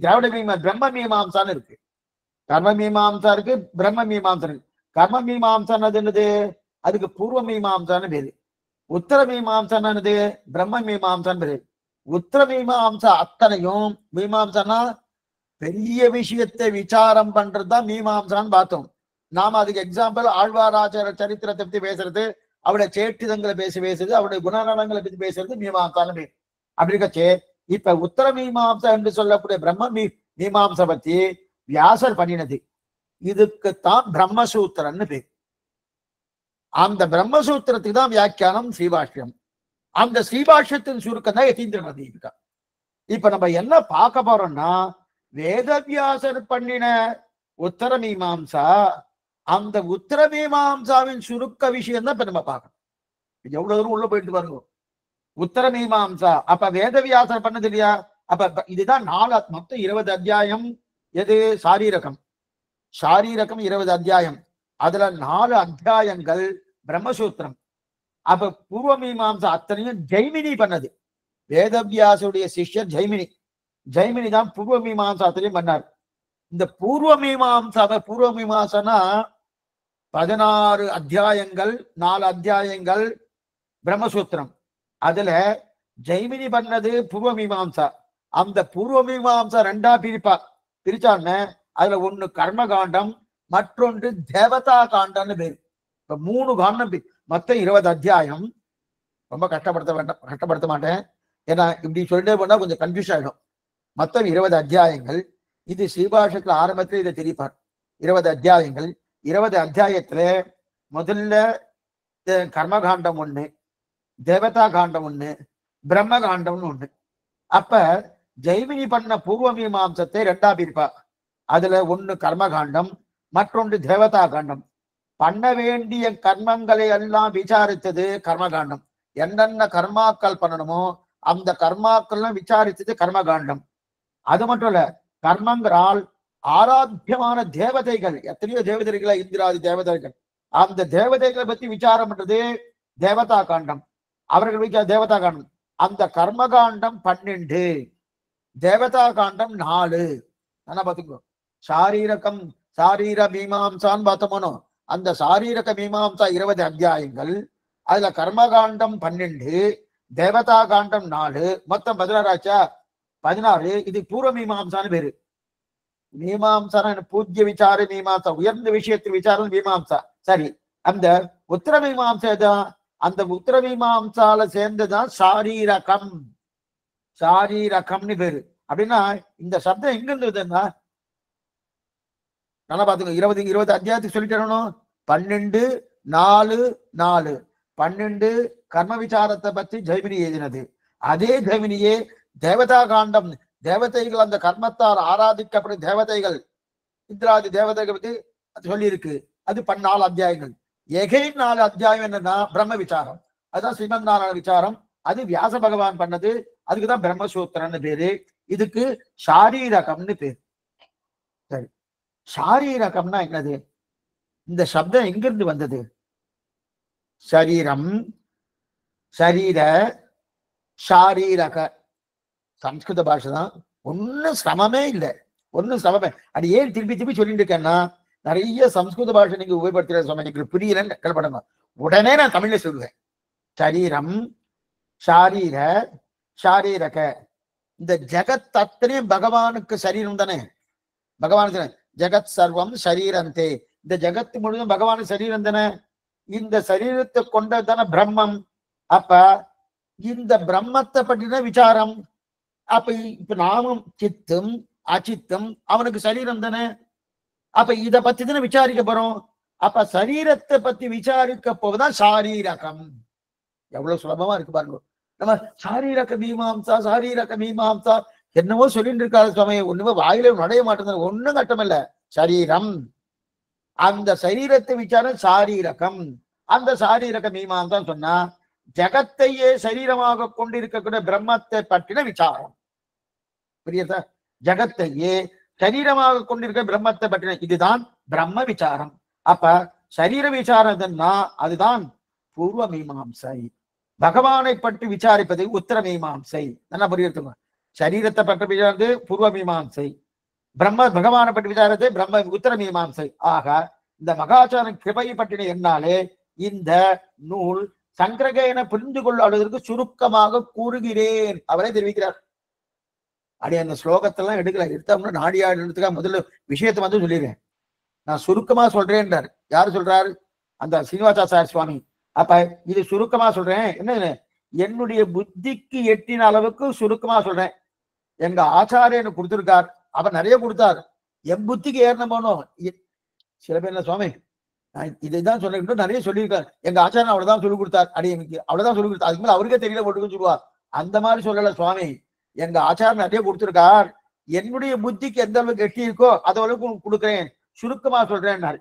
திராவிட பிரம்ம மீமாம்சான்னு இருக்கு. கர்ம மீமாம்சா இருக்கு, பிரம்ம மீமாம்சா இருக்கு. கர்ம மீமாம்சான்னு என்னது? அதுக்கு பூர்வ மீமாம்சான்னு பேரு. உத்தர மீமாம்சான்னு பிரம்ம மீமாம்சான்னு பேரு. உத்தர மீமாம்சா அத்தனையும் மீமாம்சானா பெரிய விஷயத்தை விசாரம் பண்றதுதான் மீமாம்சான்னு பார்த்தோம். நாம அதுக்கு எக்ஸாம்பிள் ஆழ்வாராச்சார சரித்திரத்தை பத்தி பேசுறது, அவருடைய சேட்டிதங்களை பேசுறது, அவருடைய குணநலங்களை பத்தி பேசுறது மீமாம்சான்னு பேர். அப்படி இருக்கச்சே இப்ப உத்தர மீமாம்சா என்று சொல்லக்கூடிய பிரம்ம மீமாம்சா பத்தி வியாசர் பண்ணினது. இதுக்குத்தான் பிரம்மசூத்திரன்னு பேர். அந்த பிரம்மசூத்திரத்துக்கு தான் வியாக்கியானம் ஸ்ரீபாஷ்யம். அந்த ஸ்ரீபாஷ்யத்தின் சுருக்கம் தான் யதீந்திர தீபிகா. இப்ப நம்ம என்ன பார்க்க போறோம்னா, வேதவியாசர் பண்ணின உத்தர மீமாம்சா, அந்த உத்தர மீமாம்சாவின் சுருக்க விஷயம் தான் இப்ப நம்ம பார்க்கணும். எவ்வளவு தூரம் உள்ள போயிட்டு பாருங்க. உத்தர மீமாம்சா அப்ப வேதவியாசர் பண்ணது இல்லையா? அப்ப இதுதான் 4 மொத்தம் 20 அத்தியாயம். எது? சாரீரகம். சாரீரகம் 20 அத்தியாயம். அதுல 4 அத்தியாயங்கள் பிரம்மசூத்திரம். அப்ப பூர்வ மீமாம்சா அத்தனையும் ஜெய்மினி பண்ணது. வேதவியாசுடைய சிஷ்யர் ஜெய்மினி. ஜெய்மினி தான் பூர்வ மீமாம்சா அத்தனையும் பண்ணார். இந்த பூர்வ மீமாம்சானா 16 அத்தியாயங்கள், 4 அத்தியாயங்கள் பிரம்மசூத்திரம். அதுல ஜெய்மினி பண்ணது பூர்வ மீமாம்சா. அந்த பூர்வ மீமாம்சா 2ஆ பிரிச்சாங்க. அதுல ஒண்ணு கர்மகாண்டம், மற்றொன்று தேவதா காண்டம்னு பேரு. இப்ப 3 காண்டம், மொத்தம் 20 அத்தியாயம். ரொம்ப கஷ்டப்படுத்த மாட்டேன், ஏன்னா இப்படி சொல்லிட்டே போனா கொஞ்சம் கன்ஃபியூஸ் ஆயிடும். மொத்தம் 20 அத்தியாயங்கள். இது ஸ்ரீபாஷத்துல ஆரம்பத்துல இதை தெரிவிப்பார். 20 அத்தியாயங்கள். 20 அத்தியாயத்துல முதல்ல கர்மகாண்டம் 1, தேவதா காண்டம் 1, பிரம்ம காண்டம்னு 1. அப்ப ஜெய்மினி பண்ண பூர்வ மீமாம்சத்தை 2ஆ பிரிப்பா. அதுல ஒண்ணு கர்மகாண்டம், மற்றொன்று தேவதா காண்டம். பண்ண வேண்டிய கர்மங்களை எல்லாம் விசாரித்தது கர்மகாண்டம். என்னென்ன கர்மாக்கள் பண்ணணுமோ அந்த கர்மாக்கள்லாம் விசாரித்தது கர்மகாண்டம். அது மட்டும் இல்ல, கர்மங்களால் ஆராத்தியமான தேவதைகள், எத்தனையோ தேவதைகளை, இந்திராதி தேவதைகள், அந்த தேவதைகளை பத்தி விசாரம் பண்றது தேவதா காண்டம். அவர்கள் தேவதா காண்டம். அந்த கர்மகாண்டம் 12, தேவதா காண்டம் 4. ஆனா பாத்துக்கோ, சாரீர மீமாம்சான்னு பார்த்தோமோ, அந்த சாரீரக மீமாம்சா 20 அத்தியாயங்கள். அதுல கர்மகாண்டம் 12, தேவதா காண்டம் 4, மொத்தம் 16. இது பூர்வ மீமாம்சான்னு பேரு. மீமாம்சா பூஜ்ய விசார மீமாம்சா, உயர்ந்த விஷயத்து விசாரம் மீமாம்சா. சரி, அந்த உத்தர மீமாம்சா தான். அந்த உத்தர மீமாம்சால சேர்ந்ததுதான் சாரீரகம். சாரீரகம்னு பேரு. அப்படின்னா இந்த சப்தம் எங்க இருந்ததுன்னா, நல்லா பாத்துக்கோ, 20 அத்தியாயத்துக்கு சொல்லிட்டு 12, 4, 4. 12 கர்ம விசாரத்தை பத்தி ஜெய்மினி எழுதினது. அதே ஜெய்மினியே தேவதா காண்டம், தேவதைகள், அந்த கர்மத்தால் ஆராதிக்கப்படும் தேவதைகள், இந்திராதி தேவதைகள் பத்தி சொல்லியிருக்கு. அது 14 அத்தியாயங்கள். எகைன் 4 அத்தியாயம் என்னன்னா பிரம்ம விசாரம். அதுதான் ஸ்ரீமத் நாராயண விசாரம். அது வியாச பகவான் பண்ணது. அதுக்குதான் பிரம்மசூத்திரன்னு பேரு. இதுக்கு சாரீரகம்னு பேரு. சரி, சாரீரகம்னா என்னது? இந்த சப்தம் எங்கிருந்து வந்தது? சரீரம், சரீர, சாரீரக. சம்ஸ்கிருத பாஷை தான். ஒன்னும் சிரமமே இல்லை. அது ஏன் திருப்பி சொல்லிட்டு இருக்கேன்னா, நிறைய சம்ஸ்கிருத பாஷை நீங்க உபயோகப்படுத்துற சொன்ன எங்களுக்கு புரியலன்னு கல்படுங்க. உடனே நான் தமிழ்ல சொல்லுவேன். சரீரம், சாரீர, சாரீரக. இந்த ஜெகத் அத்தனையும் பகவானுக்கு சரீரம் தானே. பகவானுக்கு ஜெகத் சர்வம் சரீரந்தே, இந்த ஜெகத்து முழுவதும் பகவானுக்கு சரீரம் தானே. இந்த சரீரத்தை கொண்டதான பிரம்மம். அப்ப இந்த பிரம்மத்தை பற்றின விசாரம். அப்ப இப்ப நாமும் சித்தும் அச்சித்தும் அவனுக்கு சரீரம் தானே. அப்ப இத பத்தி தானே விசாரிக்க போறோம். அப்ப சரீரத்தை பத்தி விசாரிக்க போவதான் சாரீரகம். எவ்வளவு சுலபமா இருக்கு பாருங்க. நம்ம சாரீரக மீமாம்சா சாரீரக மீமாம்சா என்னவோ சொல்லிட்டு இருக்காரு சுவாமி, ஒண்ணுமே வாயில நுழைய மாட்டேங்குது. ஒண்ணும் கட்டம் இல்ல. சரீரம், அந்த சரீரத்தை விசாரம் சாரீரகம். அந்த சாரீரக மீமாம்சான்னு சொன்னா ஜகத்தையே சரீரமாக கொண்டிருக்கக்கூடிய பிரம்மத்தை பற்றின விசாரம். புரியுதா? ஜகத்தையே சரீரமாக கொண்டிருக்க பிரம்மத்தை பற்றின இதுதான் பிரம்ம விசாரம். அப்ப சரீர விசாரம்னா அதுதான் பூர்வ மீமாம்சை. பகவானை பற்றி விசாரிப்பது உத்தர மீமாம்சை. நல்லா புரியுதுங்க. சரீரத்தை பற்றி விசாரித்து பூர்வ மீமாம்சை, பகவானை பற்றி விசாரித்து பிரம்ம உத்தர மீமாம்சை. ஆக இந்த மகாச்சார கிருபை பற்றின என்னாலே இந்த நூல் சங்கிரகேன புரிந்து கொள்ள அளவிற்கு சுருக்கமாக கூறுகிறேன் அவரே தெரிவிக்கிறார். அப்படி அந்த ஸ்லோகத்தெல்லாம் எடுக்கல, எடுத்தோம்னா நாடியாடு எடுத்துக்கா. முதல்ல விஷயத்தை வந்து சொல்லிடுறேன். நான் சுருக்கமா சொல்றேன்றார். யாரு சொல்றாரு? அந்த சீனிவாசாச்சாரிய சுவாமி. அப்ப இது சுருக்கமா சொல்றேன். என்ன, என்னுடைய புத்திக்கு எட்டின அளவுக்கு சுருக்கமா சொல்றேன். எங்க ஆச்சாரியனு கொடுத்திருக்கார், அவர் நிறைய கொடுத்தார். என் புத்திக்கு ஏறின போனோம். சில பேர் என்ன சுவாமி இதைதான் சொல்ல நிறைய சொல்லியிருக்காரு, எங்க ஆச்சாரியன் அவ்வளவுதான் சொல்லிக் கொடுத்தார், அடி எனக்கு அவ்வளவுதான் சொல்லிக் கொடுத்தார், அதுக்கு மேல அவருக்கே தெரியல போட்டுன்னு சொல்லுவார். அந்த மாதிரி சொல்லல சுவாமி. எங்க ஆச்சாரியன் நிறைய கொடுத்திருக்கார், என்னுடைய புத்திக்கு எந்த அளவுக்கு எட்டி இருக்கோ அது அளவுக்கு கொடுக்குறேன், சுருக்கமா சொல்றேன்னாரு.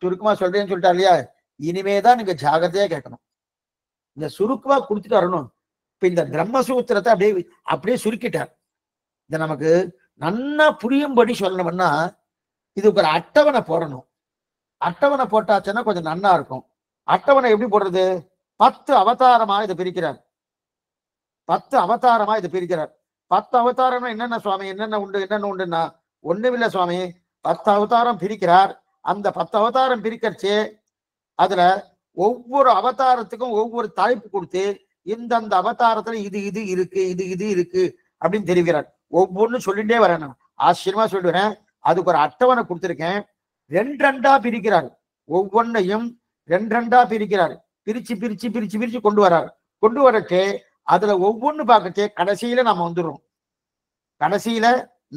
சுருக்கமா சொல்றேன்னு சொல்லிட்டார் இல்லையா? இனிமேதான் நீங்க ஜாகிரதையா கேட்கணும். இந்த சுருக்கமா கொடுத்துட்டு வரணும். இப்ப இந்த பிரம்மசூத்திரத்தை அப்படியே சுருக்கிட்டார். இத நமக்கு நன்னா புரியும்படி சொல்லணும்னா இதுக்கு ஒரு அட்டவணை போடணும். அட்டவணை போட்டாச்சுன்னா கொஞ்சம் நன்னா இருக்கும். அட்டவணை எப்படி போடுறது? 10 அவதாரமா இதை பிரிக்கிறார். 10 அவதாரமா இதை பிரிக்கிறார். 10 அவதாரம்னா என்னென்ன சுவாமி, என்னென்ன உண்டுன்னா ஒண்ணுமில்ல சுவாமி. 10 அவதாரம் பிரிக்கிறார். அந்த 10 அவதாரம் பிரிக்கிறச்சே அதுல ஒவ்வொரு அவதாரத்துக்கும் ஒவ்வொரு தலைப்பு கொடுத்து இந்தந்த அவதாரத்துல இது இது இருக்கு, இது இது இருக்கு அப்படின்னு தெரிவிக்கிறார். ஒவ்வொன்றும் சொல்லிட்டே வரேன். நான் ஆச்சரியமா சொல்லிடுறேன். அதுக்கு ஒரு அட்டவணை கொடுத்திருக்கேன். 2 பிரிக்கிறார். ஒவ்வொன்னையும் 2 பிரிக்கிறார். பிரிச்சு பிரிச்சு பிரிச்சு பிரிச்சு கொண்டு வர்றார். கொண்டு வரச்சே அதுல ஒவ்வொன்னு பார்க்கச்சே கடைசியில நாம வந்துடுறோம். கடைசியில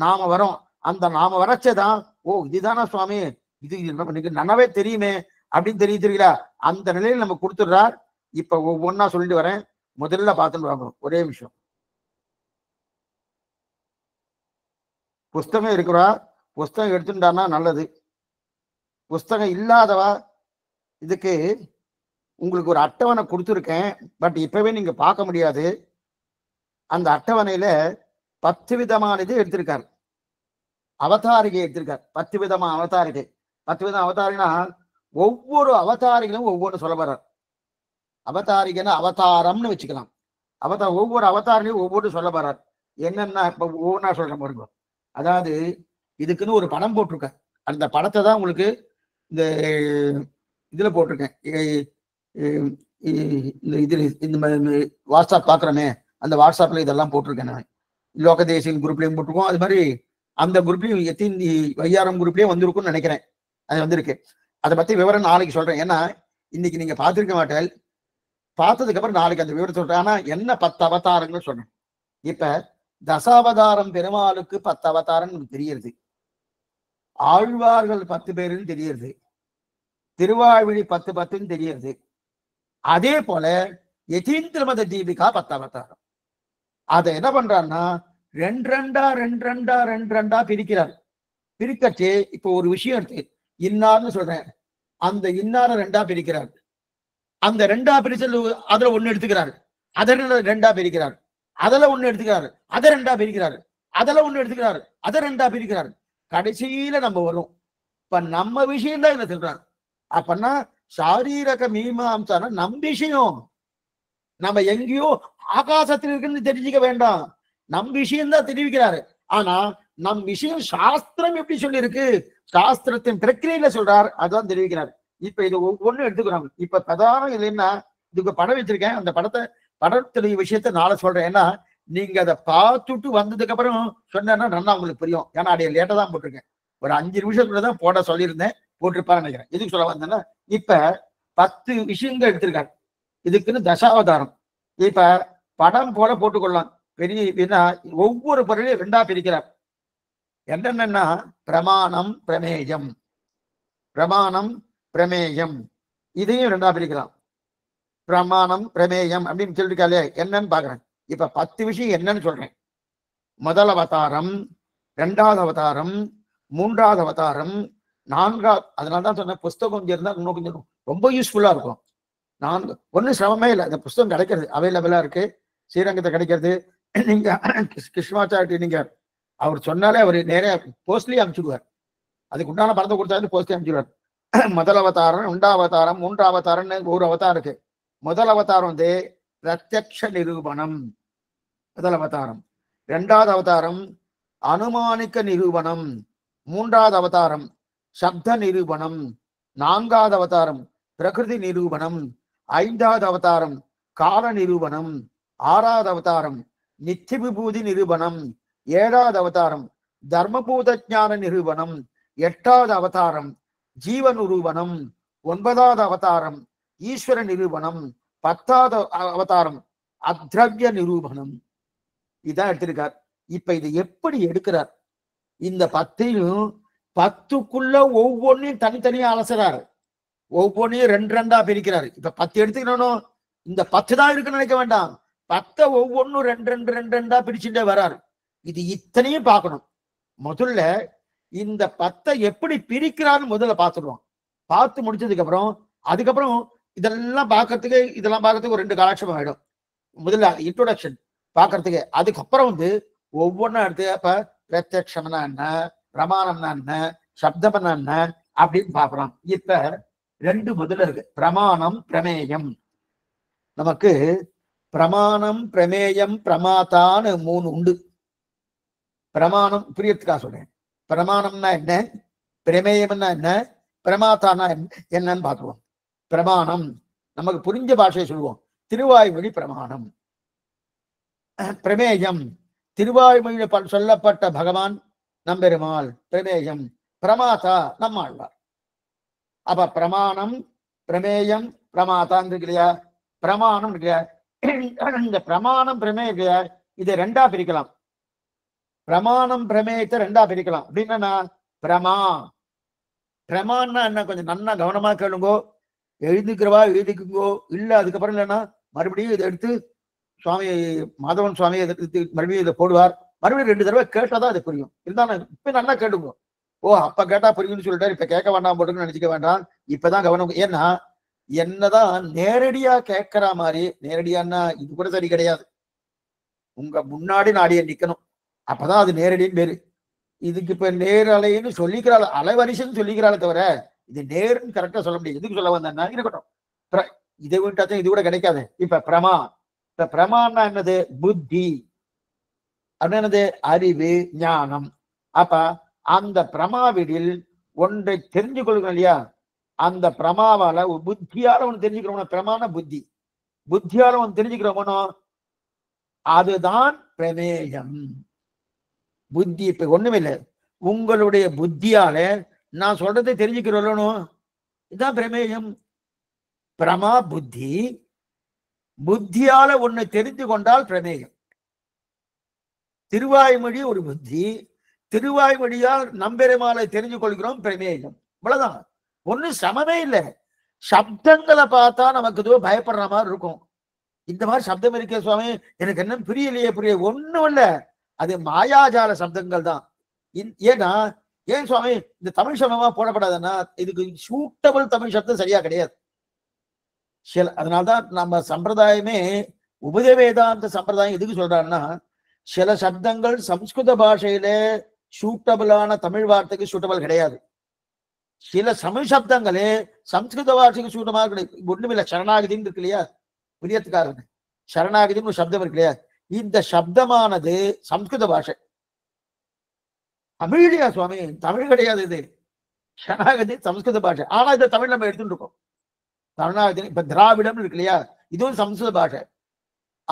நாம வரோம். அந்த நாம வரச்சேதான் ஓ இதுதானா சுவாமி, இது நல்லாவே தெரியுமே அப்படின்னு தெரியல. அந்த நிலையில் நம்ம கொடுத்துடுறார். இப்ப ஒவ்வொன்னா சொல்லிட்டு வரேன். முதல்ல பார்த்துட்டு வாங்க. ஒரே விஷயம், புஸ்தகம் இருக்கிறா, புஸ்தகம் எடுத்துட்டானா நல்லது. புஸ்தகம் இல்லாதவா இதுக்கு உங்களுக்கு ஒரு அட்டவணை கொடுத்துருக்கேன். பட் இப்பவே நீங்க பார்க்க முடியாது. அந்த அட்டவணையில 10 விதமான இது எடுத்திருக்காரு. அவதாரிகை எடுத்திருக்காரு. 10 விதமான அவதாரிகை. 10 விதம் அவதாரினா ஒவ்வொரு அவதாரிகளும் ஒவ்வொன்று சொல்ல வர்றார். அவதாரிகைன்னா அவதாரம்னு வச்சுக்கலாம். ஒவ்வொரு அவதாரிலையும் ஒவ்வொரு சொல்ல வர்றார். என்னன்னா இப்ப ஒவ்வொன்றா சொல்ற பாருங்க. அதாவது இதுக்குன்னு ஒரு படம் போட்டிருக்க. அந்த படத்தை தான் உங்களுக்கு இந்த இதுல போட்டிருக்கேன். இந்த இது இந்த வாட்ஸ்அப் பாக்குறமே அந்த வாட்ஸ்அப்ல இதெல்லாம் போட்டிருக்கேன். நான் லோக தேசியன் குரூப்லயும் போட்டிருக்கோம். அது மாதிரி அந்த குரூப்லயும் எத்தின் வையாரம் குரூப்லயும் வந்திருக்கும்னு நினைக்கிறேன். அது வந்திருக்கு. அதை பத்தி விவரம் நாளைக்கு சொல்றேன். ஏன்னா இன்னைக்கு நீங்க பார்த்திருக்க மாட்டேன். பார்த்ததுக்கு அப்புறம் நாளைக்கு அந்த விவரம் சொல்றேன். ஆனா என்ன 10 அவதாரங்கள் சொல்றேன். இப்ப தசாவதாரம் பெருமாளுக்கு 10 அவதாரம் தெரியுது. ஆழ்வார்கள் 10 பேருன்னு தெரியுது. திருவாழ்விழி 10 தெரியுது. அதே போல யதீந்திரமத தீபிகா 10 அவதாரம். அதை என்ன பண்றான்னா 2 பிரிக்கிறார். பிரிக்கச்சு இப்போ ஒரு விஷயம் இருக்கு, இன்னார்னு சொல்றேன். அந்த இன்னார 2 பிரிக்கிறார். அந்த 2 பிரிச்சல் அதுல 1 எடுத்துக்கிறாரு. அதை 2 பிரிக்கிறார். அதுல 1 எடுத்துக்கிறாரு. அதை 2 பிரிக்கிறாரு. அதுல 1 எடுத்துக்கிறாரு. அதை 2 பிரிக்கிறாரு. கடைசியில நம்ம வரும். இப்ப நம்ம விஷயம் தான் என்ன சொல்றாரு. அப்பன்னா சாரீரக மீமாம்சான நம் விஷயம். நம்ம எங்கேயோ ஆகாசத்தில் இருக்குன்னு தெரிஞ்சுக்க வேண்டாம். நம் விஷயம் தான் தெரிவிக்கிறாரு. ஆனா நம் விஷயம் சாஸ்திரம் எப்படி சொல்லி இருக்கு, சாஸ்திரத்தின் பிரக்கிரியில சொல்றார், அதுதான் தெரிவிக்கிறார். இப்ப இது ஒவ்வொன்றும் எடுத்துக்கிறாங்க. இப்ப பிரதானம் இல்லைன்னா இதுக்கு படம் வச்சிருக்கேன். அந்த படத்துடைய விஷயத்த நாளை சொல்றேன். ஏன்னா நீங்க அதை பார்த்துட்டு வந்ததுக்கு அப்புறம் சொன்னா நல்லா உங்களுக்கு புரியும். ஏன்னா அடைய லேட்டா தான் போட்டிருக்கேன். ஒரு 5 நிமிஷத்துக்குள்ளதான் போட சொல்லியிருந்தேன். போட்டிருப்பான்னு நினைக்கிறேன். எதுக்கு சொல்ல வந்தேன்னா, இப்ப 10 விஷயங்கள் எடுத்திருக்காரு. இதுக்குன்னு தசாவதாரம். இப்ப படம் போல போட்டுக்கொள்ளலாம். பெரிய ஒவ்வொரு பொருளையும் 2ஆ பிரிக்கிறார். என்னென்னா பிரமாணம் பிரமேயம், பிரமாணம் பிரமேயம், இதையும் 2ஆ பிரிக்கலாம். பிரமாணம் பிரமேயம் அப்படின்னு சொல்லிருக்காலே என்னன்னு பாக்குறேன். இப்ப 10 விஷயம் என்னன்னு சொல்றேன். முதல் அவதாரம், 2வது அவதாரம், 3வது அவதாரம், 4வது. அதனாலதான் சொன்னேன் புஸ்தகம் கொஞ்சம் இருந்தா இன்னும் கொஞ்சம் ரொம்ப யூஸ்ஃபுல்லா இருக்கும். ஒன்னும் சிரமமே இல்லை. இந்த புஸ்தகம் கிடைக்கிறது அவைலபிளா இருக்கு. ஸ்ரீரங்கத்தை கிடைக்கிறது. நீங்க கிருஷ்ணமாச்சாரி நீங்க அவர் சொன்னாலே அவர் நேரே போஸ்ட்லயே அனுப்பிச்சுடுவார். அதுக்கு உண்டான பணத்தை கொடுத்தாரு போஸ்ட்லயே அனுப்பிச்சுடுவார். முதல் அவதாரம், 2வது அவதாரம், 3வது அவதாரம்னு ஒரு அவதாரம் இருக்கு. முதல் அவதாரம் வந்து பிரத்யக்ஷ நிரூபணம் முதல் அவதாரம். 2வது அவதாரம் அனுமானிக்க நிரூபணம். 3வது அவதாரம் சப்த நிரூபணம். 4வது அவதாரம் பிரகிருதி நிரூபணம். 5வது அவதாரம் கால நிரூபணம். 6வது அவதாரம் நித்திய விபூதி நிரூபணம். 7வது அவதாரம் தர்மபூத ஞான நிரூபணம். 8வது அவதாரம் ஜீவ நிரூபணம். 9வது அவதாரம் ஈஸ்வர நிரூபணம். 10வது அவதாரம் அத்ரவ்ய நிரூபணம். இதான் எடுத்திருக்கார். இப்ப இது எப்படி எடுக்கிறார்? இந்த 10யும் 10க்குள்ள ஒவ்வொன்னையும் தனித்தனியா அலசுறாரு. ஒவ்வொன்னையும் 2 பிரிக்கிறாரு. இப்ப 10 எடுத்துக்கணும். இந்த 10 தான் இருக்குன்னு நினைக்க வேண்டாம். 10 ஒவ்வொன்னும் 2 பிரிச்சுட்டே வராரு. இது இத்தனையும் பார்க்கணும். முதல்ல இந்த 10 எப்படி பிரிக்கிறான்னு முதல்ல பார்த்துடுவோம். பார்த்து முடிச்சதுக்கு அப்புறம் அதுக்கப்புறம் இதெல்லாம் பார்க்கறதுக்கு ஒரு 2 காலட்சேபம் ஆயிடும். முதல்ல இன்ட்ரோடக்ஷன் பார்க்கறதுக்கு. அதுக்கப்புறம் வந்து ஒவ்வொன்றும் எடுத்து அப்ப பிரத்யக்ஷம்னா என்ன, பிரமாணம்னா என்ன, சப்தம்னா என்ன அப்படின்னு பார்க்கலாம். இப்ப 2 முதல்ல இருக்கு. பிரமாணம் பிரமேயம். நமக்கு பிரமாணம் பிரமேயம் பிரமாதான்னு 3 உண்டு. பிரமாணம் புரியறதுக்காக சொல்றேன். பிரமாணம்னா என்ன, பிரமேயம்னா என்ன, பிரமாதானா என்னன்னு பார்த்துருவோம். பிரமாணம் நமக்கு புரிஞ்ச பாஷையை சொல்லுவோம். திருவாய்மொழி பிரமாணம். பிரமேயம் திருவாய்மொழியில் சொல்லப்பட்ட பகவான் நம்பெருமாள் பிரமேயம். பிரமாதா நம்மாழ்வார். அப்ப பிரமாணம் பிரமேயம் பிரமாதான் இருக்கு இல்லையா? பிரமாணம் இருக்கு. இந்த பிரமாணம் பிரமேயம் இருக்கு. இதை 2ஆ பிரிக்கலாம். பிரமாணம் பிரமேயத்தை 2ஆ பிரிக்கலாம். அப்படின்னா பிரமான்னா என்ன, கொஞ்சம் நல்லா கவனமா கேளுங்கோ. எழுதிக்கிறவா எழுதிக்குங்கோ. இல்ல அதுக்கப்புறம் இல்லைன்னா மறுபடியும் இதை எடுத்து சுவாமி மாதவன் சுவாமி மறுபடியும் இதை போடுவார். மறுபடியும் 2 தடவை கேட்டாதான் அது புரியும். இருந்தாலும் இப்ப நல்லா கேளுங்க. ஓ அப்ப கேட்டா புரியும்னு சொல்லிட்டாரு, இப்ப கேட்க வேண்டாம் போட்டுன்னு நினைச்சுக்க வேண்டாம். இப்பதான் கவனம். ஏன்னா என்னதான் நேரடியா கேட்கிற மாதிரி, நேரடியான்னா இது கூட சரி கிடையாது. உங்க முன்னாடி நாடிய நிக்கணும். அப்பதான் அது நேரடின்னு பேரு. இதுக்கு இப்ப நேரலைன்னு சொல்லிக்கிறாள், அலைவரிசைன்னு சொல்லிக்கிறாளே தவிர இது நேருன்னு கரெக்டா சொல்ல முடியாது. எதுக்கு சொல்ல வந்தேன்னா இருக்கட்டும். இதை விட்டாச்சும் இது கூட கிடைக்காது. இப்ப இப்ப பிரமான்னா என்னது? புத்தி. அப்படின்னு என்னது? அறிவு ஞானம். அப்ப அந்த பிரமாவிடில் ஒன்றை தெரிஞ்சு கொள்ளுங்க இல்லையா? அந்த பிரமாவால புத்தியால ஒன்று தெரிஞ்சுக்கிறோம். பிரமாண புத்தி. புத்தியால ஒன்று தெரிஞ்சுக்கிறோமோ அதுதான் பிரமேயம். புத்தி இப்ப ஒண்ணுமில்லை. உங்களுடைய புத்தியால நான் சொல்றதை தெரிஞ்சுக்கிறோம். இதுதான் பிரமேயம். பிரமா புத்தி. புத்தியால ஒண்ணு தெரிந்து கொண்டால் பிரமேயம். திருவாய்மொழி ஒரு புத்தி. திருவாய்மொழியால் நம்பெருமாளை தெரிஞ்சு கொள்கிறோம், பிரமேயம். இவ்வளவுதான். ஒண்ணு சமமே இல்லை. சப்தங்களை பார்த்தா நமக்கு ஏதோ பயப்படுற மாதிரி இருக்கும். இந்த மாதிரி சப்தம் இருக்கே சுவாமி, எனக்கு என்ன புரியலையே ஒண்ணும் இல்ல. அது மாயாஜால சப்தங்கள் தான். ஏன்னா ஏன் சுவாமி இந்த தமிழ் சப்தமா போடப்படாதுன்னா இதுக்கு சூட்டபிள் தமிழ் சப்தம் சரியா கிடையாது. அதனால்தான் நம்ம சம்பிரதாயமே உபதே வேதாந்த சம்பிரதாயம் எதுக்கு சொல்றாருன்னா, சில சப்தங்கள் சம்ஸ்கிருத பாஷையில சூட்டபிளான தமிழ் வார்த்தைக்கு சூட்டபிள் கிடையாது. சில தமிழ் சப்தங்களே சம்ஸ்கிருத பாஷைக்கு சூட்டமாக கிடையாது. ஒண்ணுமில்லை. சரணாகதின்னு இருக்கு இல்லையா? புரியத்துக்காரங்க சரணாகதின்னு ஒரு சப்தம் இருக்கு இல்லையா? இந்த சப்தமானது சம்ஸ்கிருத பாஷை. தமிழ் இல்லையா சுவாமி? தமிழ் கிடையாது. இது சரணாகதி சம்ஸ்கிருத பாஷை. ஆனா இதை தமிழ் நம்ம எடுத்துட்டு இருக்கோம். சரணாகதி இப்ப திராவிடம் இருக்கு இல்லையா? இதுவும் சம்ஸ்கிருத பாஷை.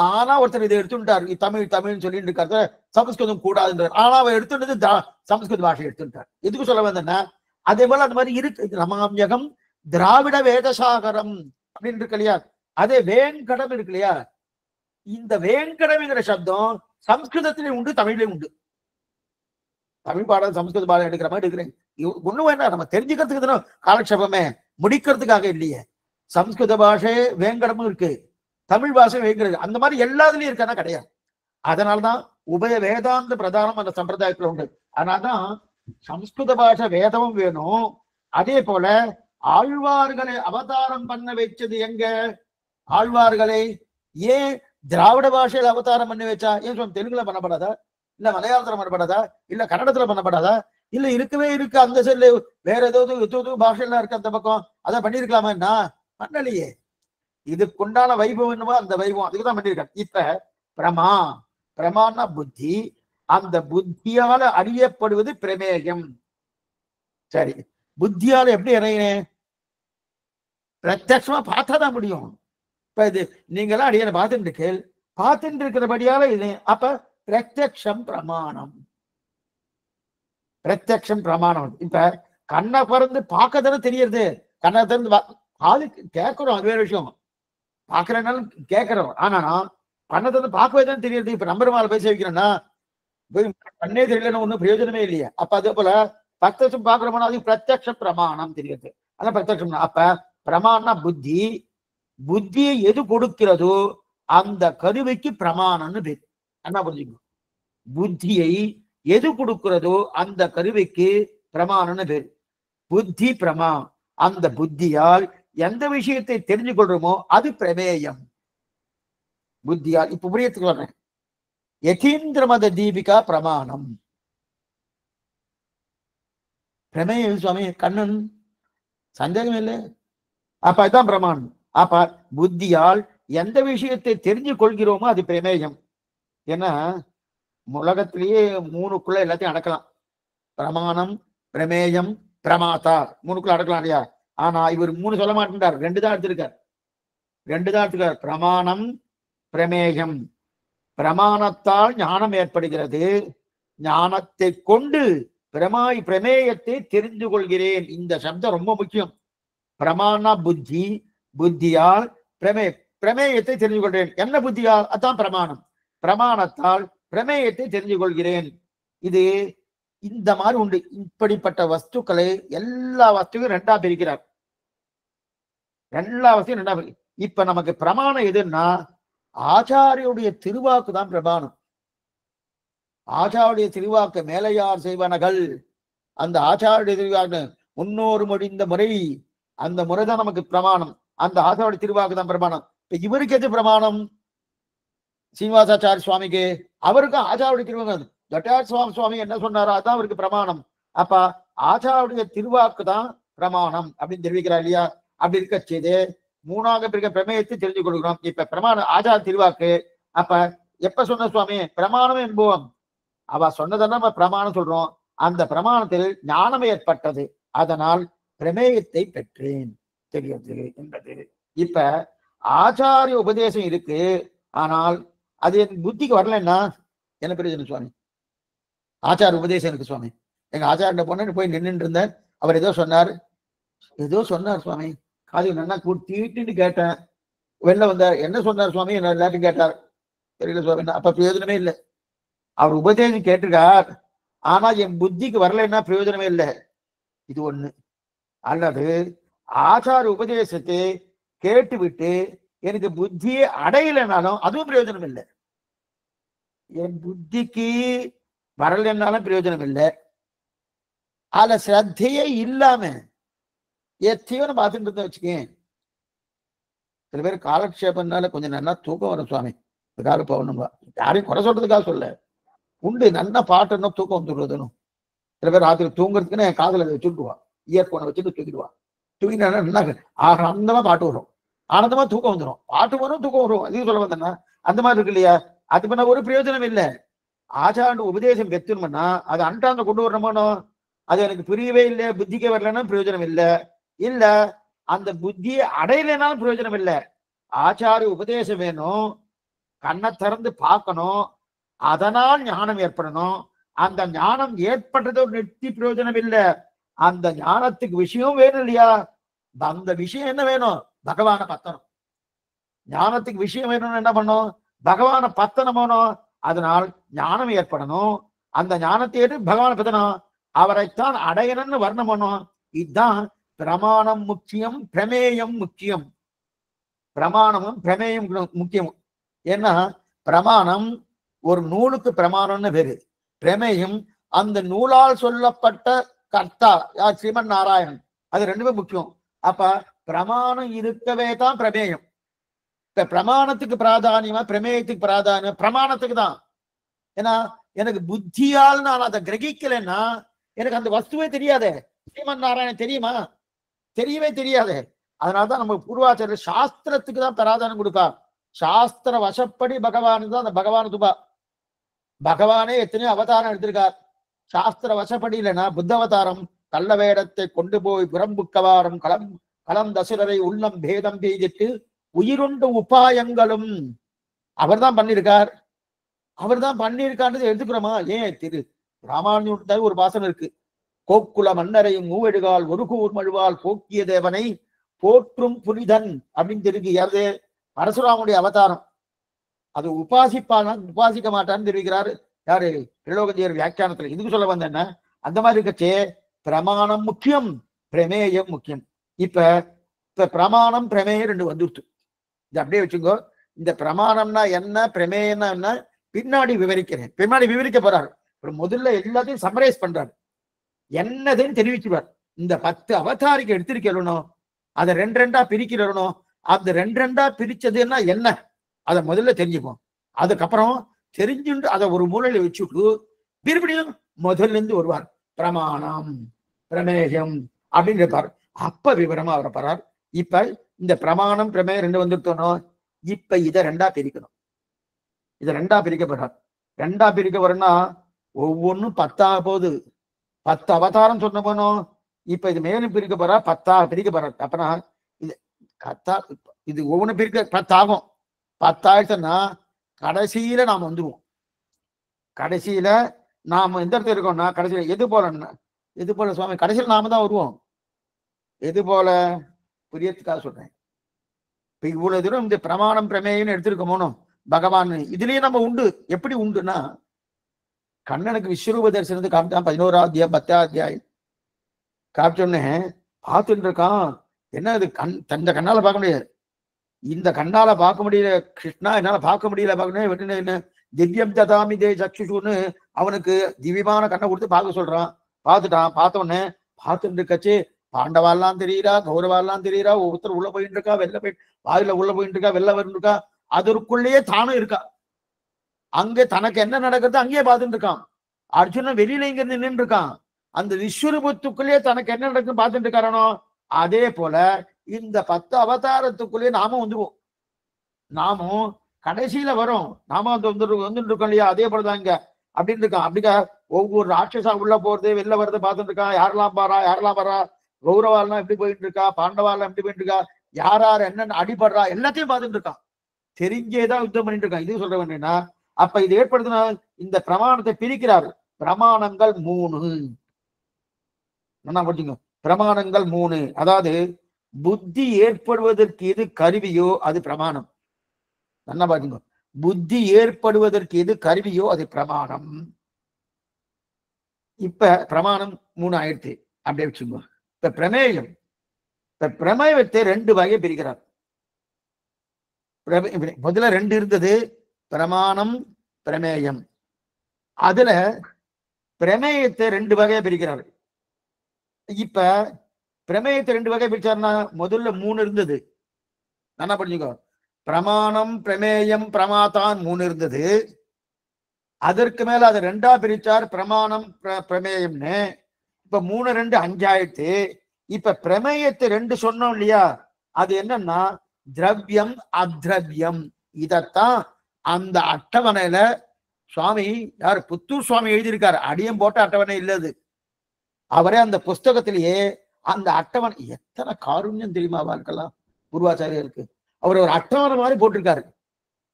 ஆனா ஒருத்தர் இதை எடுத்துட்டார், தமிழ் தமிழ்னு சொல்லிட்டு இருக்காரு, சமஸ்கிருதம் கூடாதுன்றார். ஆனா அவர் எடுத்துட்டது சமஸ்கிருத பாஷை எடுத்துட்டார். எதுக்கு சொல்ல வந்தேன்னா, அதே போல அந்த மாதிரி இருக்கு. ரமாம்யகம் திராவிட வேதசாகரம் அப்படின்னு இருக்கு இல்லையா, அதே வேங்கடம் இருக்கு இல்லையா, இந்த வேங்கடம்ங்கிற சப்தம் சம்ஸ்கிருதத்திலே உண்டு, தமிழ்லயும் உண்டு. தமிழ் பாடம் சமஸ்கிருத பாடம் எடுக்கிற மாதிரி இருக்கிறேன். ஒண்ணு வேண்டாம், நம்ம தெரிஞ்சுக்கிறதுக்கு தானே காலக்ஷேபமே, முடிக்கிறதுக்காக இல்லையே. சம்ஸ்கிருத பாஷை வேங்கடமும் இருக்கு, தமிழ் பாஷை வேங்கடம், அந்த மாதிரி எல்லாத்துலயும் இருக்கானா கிடையாது. அதனால்தான் உபய வேதாந்த பிரதானம் அந்த சம்பிரதாயத்துல உண்டு. அதனால்தான் சம்ஸ்கிருத பாஷை வேதமும் வேணும். அதே போல ஆழ்வார்களை அவதாரம் பண்ண வச்சது எங்க? ஆழ்வார்களை ஏன் திராவிட பாஷையில அவதாரம் பண்ணி வச்சா? ஏன் சொல்ல தெலுங்குல பண்ணப்படாதா, இல்ல மலையாளத்துல பண்ணப்படாதா, இல்ல கன்னடத்துல பண்ணப்படாதா, இல்ல இருக்கவே இருக்கு அந்த சைட்ல வேற ஏதாவது பாஷைலாம் இருக்கு அந்த பக்கம், அதை பண்ணிருக்கலாமா? என்ன பண்ணலையே. இதுக்குண்டான வைபவம் என்னவோ அந்த வைபவம் அதுக்குதான் பண்ணிருக்காங்க. இப்ப பிரமான்னா புத்தி, அந்த புத்தியால அறியப்படுவது பிரமேயம். சரி, புத்தியால எப்படி அறியணும்? பிரத்யட்சமா பார்த்தாதான் முடியும். இப்ப இது நீங்க எல்லாம் அடியனை பார்த்துட்டு இருக்கிறபடியால இது, அப்ப பிரத்யக்ஷம் பிரமாணம். பிரத்யக்ஷம் பிரமாணம். இப்ப கண்ணை பிறந்து பார்க்க தானே தெரியறது, கண்ணை திறந்து காது கேட்கிறோம், அது வேற விஷயம், பார்க்கறதுனாலும் கேட்கிறோம். ஆனா கண்ணை திறந்து பார்க்கவே தானே தெரியுது. இப்ப நம்பர் மேல பேச வைக்கிறோம்னா கண்ணே தெரியலன்னு ஒண்ணும் பிரயோஜனமே இல்லையா. அப்ப அதே போல பிரத்யட்சம் பார்க்கிறோம்னா அது பிரத்யக்ஷ பிரமாணம் தெரியுது, அதான் பிரத்யக்ஷம். அப்ப பிரமாணம்னா புத்தி, புத்தியை எது கொடுக்கிறதோ அந்த கருவிக்கு பிரமாணம்னு பேர். என்ன புரிஞ்சுக்கணும், புத்தியை எது கொடுக்கிறதோ அந்த கருவிக்கு பிரமாணம்னு பேர். புத்தி பிரமா, அந்த புத்தியால் எந்த விஷயத்தை தெரிஞ்சு கொள்றோமோ அது பிரமேயம். புத்தியால் இப்ப புரியத்துக்கு சொல்றேன். யதீந்திரமத தீபிகா பிரமாணம். பிரமேயம் சுவாமி கண்ணன், சந்தேகம் இல்லை. அப்ப அதுதான் பிரமாணம். அப்ப புத்தியால் எந்த விஷயத்தை தெரிஞ்சு கொள்கிறோமோ அது பிரமேயம். ஏன்னா உலகத்திலேயே மூணுக்குள்ள எல்லாத்தையும் அடக்கலாம். பிரமாணம், பிரமேயம், பிரமாதா, மூணுக்குள்ள அடக்கலாம் இல்லையா. ஆனா இவர் மூணு சொல்ல மாட்டேன்றார், ரெண்டு தான் எடுத்திருக்கார். பிரமாணம், பிரமேயம். பிரமாணத்தால் ஞானம் ஏற்படுகிறது, ஞானத்தை கொண்டு பிரமேயத்தை தெரிந்து கொள்கிறேன். இந்த சப்தம் ரொம்ப முக்கியம். பிரமாண புத்தி, புத்தியால் பிரமேயத்தை தெரிந்து கொள்கிறேன். என்ன புத்தியால்? அதான் பிரமாணம். பிரமாணத்தால் பிரமேயத்தை தெரிந்து கொள்கிறேன். இது இந்த மாதிரி உண்டு. இப்படிப்பட்ட வஸ்துக்களை எல்லா வஸ்துக்கும் ரெண்டா பிரிக்கிறார். எல்லா வஸ்துவும் ரெண்டா பிரிக்கிறார். இப்ப நமக்கு பிரமாணம் எதுன்னா ஆச்சாரியுடைய திருவாக்கு தான் பிரமாணம். ஆச்சாரிய திருவாக்கு மேலையார் செய்வனகள், அந்த ஆச்சாரிய திருவாக்கு முன்னோரு முடிந்த முறை, அந்த முறைதான் நமக்கு பிரமாணம். அந்த ஆச்சாரிய திருவாக்கு தான் பிரமாணம். இப்ப இவருக்கு எது பிரமாணம்? சீனிவாசாச்சாரிய சுவாமிக்கு, அவருக்கும் ஆச்சாரிய திருவாக்கு, ஜட்டார் சுவாமி என்ன சொன்னாரோ அதான் அவருக்கு பிரமாணம். அப்ப ஆச்சாரிய திருவாக்கு தான் பிரமாணம் அப்படின்னு தெரிவிக்கிறார் இல்லையா. அப்படி இருக்க செய்து மூணாக பிறகு பிரமேயத்தை தெரிஞ்சு கொடுக்கிறோம். இப்ப பிரமாணம் ஆச்சார திருவாக்கு. அப்ப எப்ப சொன்ன சுவாமி? பிரமாணம் என்போம். அவ சொன்னதெல்லாம் நம்ம பிரமாணம் சொல்றோம். அந்த பிரமாணத்தில் ஞானம் ஏற்பட்டது, அதனால் பிரமேயத்தை பெற்றேன் தெரியுது என்பது. இப்ப ஆச்சாரிய உபதேசம் இருக்கு, ஆனால் அது என் புத்திக்கு வரலன்னா என்ன பிரயோஜனம் சுவாமி? ஆச்சார உபதேசம் இருக்கு சுவாமி, எங்க ஆச்சாரிய பொண்ணு போய் நின்றுட்டு இருந்தேன், அவர் ஏதோ சொன்னார் சுவாமி, காது நல்லா தீட்டுன்னு கேட்டேன், வெளில வந்தார், என்ன சொன்னார் சுவாமி என்ன எல்லாத்தையும் கேட்டார், தெரியல சுவாமி. அப்ப பிரயோஜனமே இல்லை. அவர் உபதேசம் கேட்டிருக்கார், ஆனா என் புத்திக்கு வரலைன்னா பிரயோஜனமே இல்லை. இது ஒண்ணு. அல்லது ஆச்சார உபதேசத்தை கேட்டுவிட்டு எனக்கு புத்தியை அடையலைனாலும் அதுவும் பிரயோஜனம் இல்லை. என் புத்திக்கு வரலைன்னாலும் பிரயோஜனம் இல்லை. அதுல சிரத்தையே இல்லாம எத்தையோ நம்ம பார்த்துட்டு இருந்தா வச்சுக்கேன். சில பேர் காலக்ஷேபம்னால கொஞ்சம் நல்லா தூக்கம் வரும் சுவாமி, அதுக்காக போகணும்பா. யாரையும் குறை சொல்றதுக்காக சொல்ல, உண்டு நல்லா பாட்டுன்னா தூக்கம் வந்துடுறதுன்னு. சில பேர் ராத்திரி தூங்குறதுக்குன்னு என் காதல வச்சுட்டுவா, இயர்போனை வச்சுட்டு தூக்கிடுவா. தூங்கினா நல்லா ஆனந்தமா பாட்டு வரும், ஆனந்தமா தூக்கம் வந்துடும், பாட்டு வரும் தூக்கம் வரும். அதையும் சொல்ல வந்தேன்னா அந்த மாதிரி இருக்கு இல்லையா. அது பண்ண ஒரு பிரயோஜனம் இல்லை. ஆச்சார உபதேசம் பெற்றணும்னா அது அன்றாந்த கொண்டு வரணுமானோ, அது எனக்கு புரியவே இல்லை, புத்திக்கே வரலன்னா பிரயோஜனம் இல்லை. இல்ல அந்த புத்தியை அடையலைனாலும் பிரயோஜனம் இல்லை. ஆச்சார உபதேசம் வேணும், கண்ணை திறந்து பார்க்கணும், அதனால் ஞானம் ஏற்படணும். அந்த ஞானம் ஏற்பட்டது ஒரு நெத்தி பிரயோஜனம் இல்லை. அந்த ஞானத்துக்கு விஷயம் வேணும் இல்லையா? அந்த விஷயம் என்ன வேணும்? பகவான பத்தனம். ஞானத்துக்கு விஷயம் வேணும்னு என்ன பண்ணும்? பகவான பத்தனம் வேணும். அதனால் ஞானம் ஏற்படணும். அந்த ஞானத்தை ஏற்று பகவான பத்தனம், அவரைத்தான் அடையணும்னு வர்ணம் பண்ணும். இதுதான் பிரமாணம் முக்கியம், பிரமேயம் முக்கியம். பிரமாணமும் பிரமேயம் முக்கியம். ஏன்னா பிரமாணம் ஒரு நூலுக்கு பிரமாணம்னு பேரு. பிரமேயம் அந்த நூலால் சொல்லப்பட்ட கர்த்தா யார்? ஸ்ரீமன் நாராயணன். அது ரெண்டுமே முக்கியம். அப்ப பிரமாணம் இருக்கவே தான் பிரமேயம். இப்ப பிரமாணத்துக்கு பிராதானியமா பிரமேயத்துக்கு பிராதானியம்? பிரமாணத்துக்கு தான். ஏன்னா எனக்கு புத்தியால் நான் அதை கிரகிக்கலைன்னா எனக்கு அந்த வஸ்துவே தெரியாதே. ஸ்ரீமன் நாராயணன் தெரியுமா? தெரியவே தெரியாது. அதனாலதான் நம்ம பூர்வாச்சாரியர் சாஸ்திரத்துக்கு தான் பிராதானியம் கொடுப்பா. சாஸ்திர வசப்படி பகவானுக்கு தான் அந்த பகவான் துபா. பகவானே எத்தனையோ அவதாரம் எடுத்திருக்கார். சாஸ்திர வசப்படி இல்லைன்னா புத்த அவதாரம் கள்ள வேடத்தை கொண்டு போய் புறம்புக்கவாரம் களம் தசுரரை உள்ளம் பேதம் பெய்திட்டு உயிருண்டு உபாயங்களும் அவர் தான் பண்ணியிருக்கார். அவர் தான் பண்ணியிருக்கான்றது எடுத்துக்கிறோமா? ஏன் திரு ராமானுஜர் ஒரு பாசனம் இருக்கு. கோக்குல மன்னரையும் மூவெடுகால் ஒரு கூர் மழுவால் போக்கிய தேவனை போற்றும் புனிதன் அப்படின்னு தெரிவிக்கு. யாரு? பரசுராமுடைய அவதாரம். அது உபாசிப்பானா உபாசிக்க மாட்டான்னு தெரிவிக்கிறாரு. யாரு? திரிலோகஜியர் வியாக்கியானத்துல. இதுக்கு சொல்ல வந்த என்ன, அந்த மாதிரி இருக்கச்சே பிரமாணம் முக்கியம், பிரமேயம் முக்கியம். இப்ப பிரமாணம் பிரமேயம் ரெண்டு வந்துருச்சு. இது அப்படியே வச்சுக்கோ. இந்த பிரமாணம்னா என்ன, பிரமேயம்னா என்ன பின்னாடி விவரிக்கிறேன். பின்னாடி விவரிக்க போறாரு. முதல்ல எல்லாத்தையும் சமரைஸ் பண்றாரு. என்னதுன்னு தெரிவிச்சுவார். இந்த 10 அவதாரிக்கு எடுத்திருக்கணும், அதை ரெண்டா பிரிக்கிறணும். அந்த ரெண்டா பிரிச்சதுன்னா என்ன, அதை முதல்ல தெரிஞ்சுப்போம். அதுக்கப்புறம் தெரிஞ்சுட்டு அதை ஒரு மூலையில வச்சுட்டு மறுபடியும் முதல்ல இருந்து வருவார். பிரமாணம் பிரமேயம் அப்படின்னு இருப்பார். அப்ப விவரமா அவரை போறார். இப்ப இந்த பிரமாணம் பிரமேயம் ரெண்டு வந்துட்டோம். இப்ப இதை ரெண்டா பிரிக்கணும். இதை ரெண்டா பிரிக்க போறார். ரெண்டா பிரிக்க போறேன்னா ஒவ்வொன்றும் 10 போகுது. 10 அவதாரம் சொன்ன போனோம். இப்ப இது மேலும் பிரிக்க போறா, 10 பிரிக்க போறார். அப்பனா இது இது ஒவ்வொன்று பிரிக்க 10 ஆகும். 10 ஆயிடுச்சுன்னா கடைசியில நாம வந்துருவோம். கடைசியில நாம எந்த இடத்துல இருக்கோம்னா கடைசியில எது போல சுவாமி கடைசியில் நாம தான் வருவோம். எது போல புரியத்துக்காக சொல்றேன். இப்ப இவ்வளவு தூரம் இந்த பிரமாணம் பிரமேயம்னு எடுத்திருக்கோமோ பகவான் இதுலயே நம்ம உண்டு. எப்படி உண்டுன்னா கண்ணனுக்கு விஸ்வரூப தரிசனத்துக்கு காமிச்சான். 11ஆம் அத்தியாயம் 10ஆம் அத்தியாயம் காமிச்சோன்னே பார்த்துட்டு இருக்கான். என்ன இது இந்த கண்ணால பார்க்க முடியாது. இந்த கண்ணால பார்க்க முடியல கிருஷ்ணா, என்னால பார்க்க முடியல. பார்க்கணும் என்ன திவ்யம் ததாமி தே சக்ஷுன்னு அவனுக்கு திவ்யமான கண்ணை கொடுத்து பார்க்க சொல்றான். பார்த்துட்டான். பார்த்தோன்னே பார்த்துட்டு இருக்கச்சு பாண்டவாலாம் தெரியுறா, கௌரவாலாம் தெரியுறா. ஒருத்தர் உள்ள போயிட்டு இருக்கா, வெளில போயிட்டு வாயில உள்ள போயிட்டு இருக்கா, வெளில வந்துருக்கா. அதற்குள்ளேயே தானும் இருக்கா. அங்க தனக்கு என்ன நடக்குது அங்கேயே பார்த்துட்டு இருக்கான். அர்ஜுனன் வெளியில இங்க நின்று இருக்கான். அந்த விஸ்வரூபத்துக்குள்ளேயே தனக்கு என்ன நடக்குன்னு பார்த்துட்டு இருக்காரனோ. அதே போல இந்த 10 அவதாரத்துக்குள்ளேயே நாமும் வந்துருவோம். நாமும் கடைசியில வரும். நாம வந்துட்டு இருக்கோம் இல்லையா? அதே போலதான் இங்க அப்படின்னு இருக்கான். அப்படிங்க ஒவ்வொரு ராட்சசா உள்ள போறது வெளில வர்றதை பார்த்துட்டு இருக்கான். யாரெல்லாம் வரா, கௌரவாலாம் எப்படி போயிட்டு இருக்கா, பாண்டவாலாம் எப்படி போயிட்டு இருக்கா, யார் என்னென்ன அடிபடுறா எல்லாத்தையும் பார்த்துட்டு இருக்கான். தெரிஞ்சேதான் யுத்தம் பண்ணிட்டு இருக்கான். இது சொல்ற வேண்டியன்னா அப்ப இது ஏற்படுத்தினா இந்த பிரமாணத்தை பிரிக்கிறார். பிரமாணங்கள் 3. என்ன படிச்சுங்க? பிரமாணங்கள் 3. அதாவது புத்தி ஏற்படுவதற்கு எது கருவியோ அது பிரமாணம். என்ன பாருங்க, புத்தி ஏற்படுவதற்கு எது கருவியோ அது பிரமாணம். இப்ப பிரமாணம் 3 ஆயிடுச்சு. அப்படியே வச்சுங்க. இப்ப பிரமேயத்தை 2 வகை பிரிக்கிறார். முதல்ல 2 இருந்தது, பிரமாணம் பிரமேயம். அதுல பிரமேயத்தை 2 வகையா பிரிக்கிறார். இப்ப பிரமேயத்தை 2 வகை பிரிச்சாருன்னா முதல்ல 3 இருந்தது. என்ன பண்ணிக்கோ, பிரமாணம் பிரமேயம் பிரமாதான் 3 இருந்தது. அதற்கு மேல அதை 2ஆ பிரிச்சார், பிரமாணம் பிரமேயம்னு. இப்ப 3 2 5 ஆயிடுச்சு. இப்ப பிரமேயத்தை 2 சொன்னோம் இல்லையா? அது என்னன்னா திரவியம் அத்ரவியம். இதத்தான் அந்த அட்டவணையில சுவாமி யார் புத்தூர் சுவாமி எழுதியிருக்காரு. அடியம் போட்ட அட்டவணை இல்லது. அவரே அந்த புஸ்தகத்திலேயே அந்த அட்டவணை, எத்தனை காருண்யம் தெரியுமா வாழ்க்கலாம் பூர்வாச்சாரியருக்கு. அவர் ஒரு அட்டவணை மாதிரி போட்டிருக்காரு.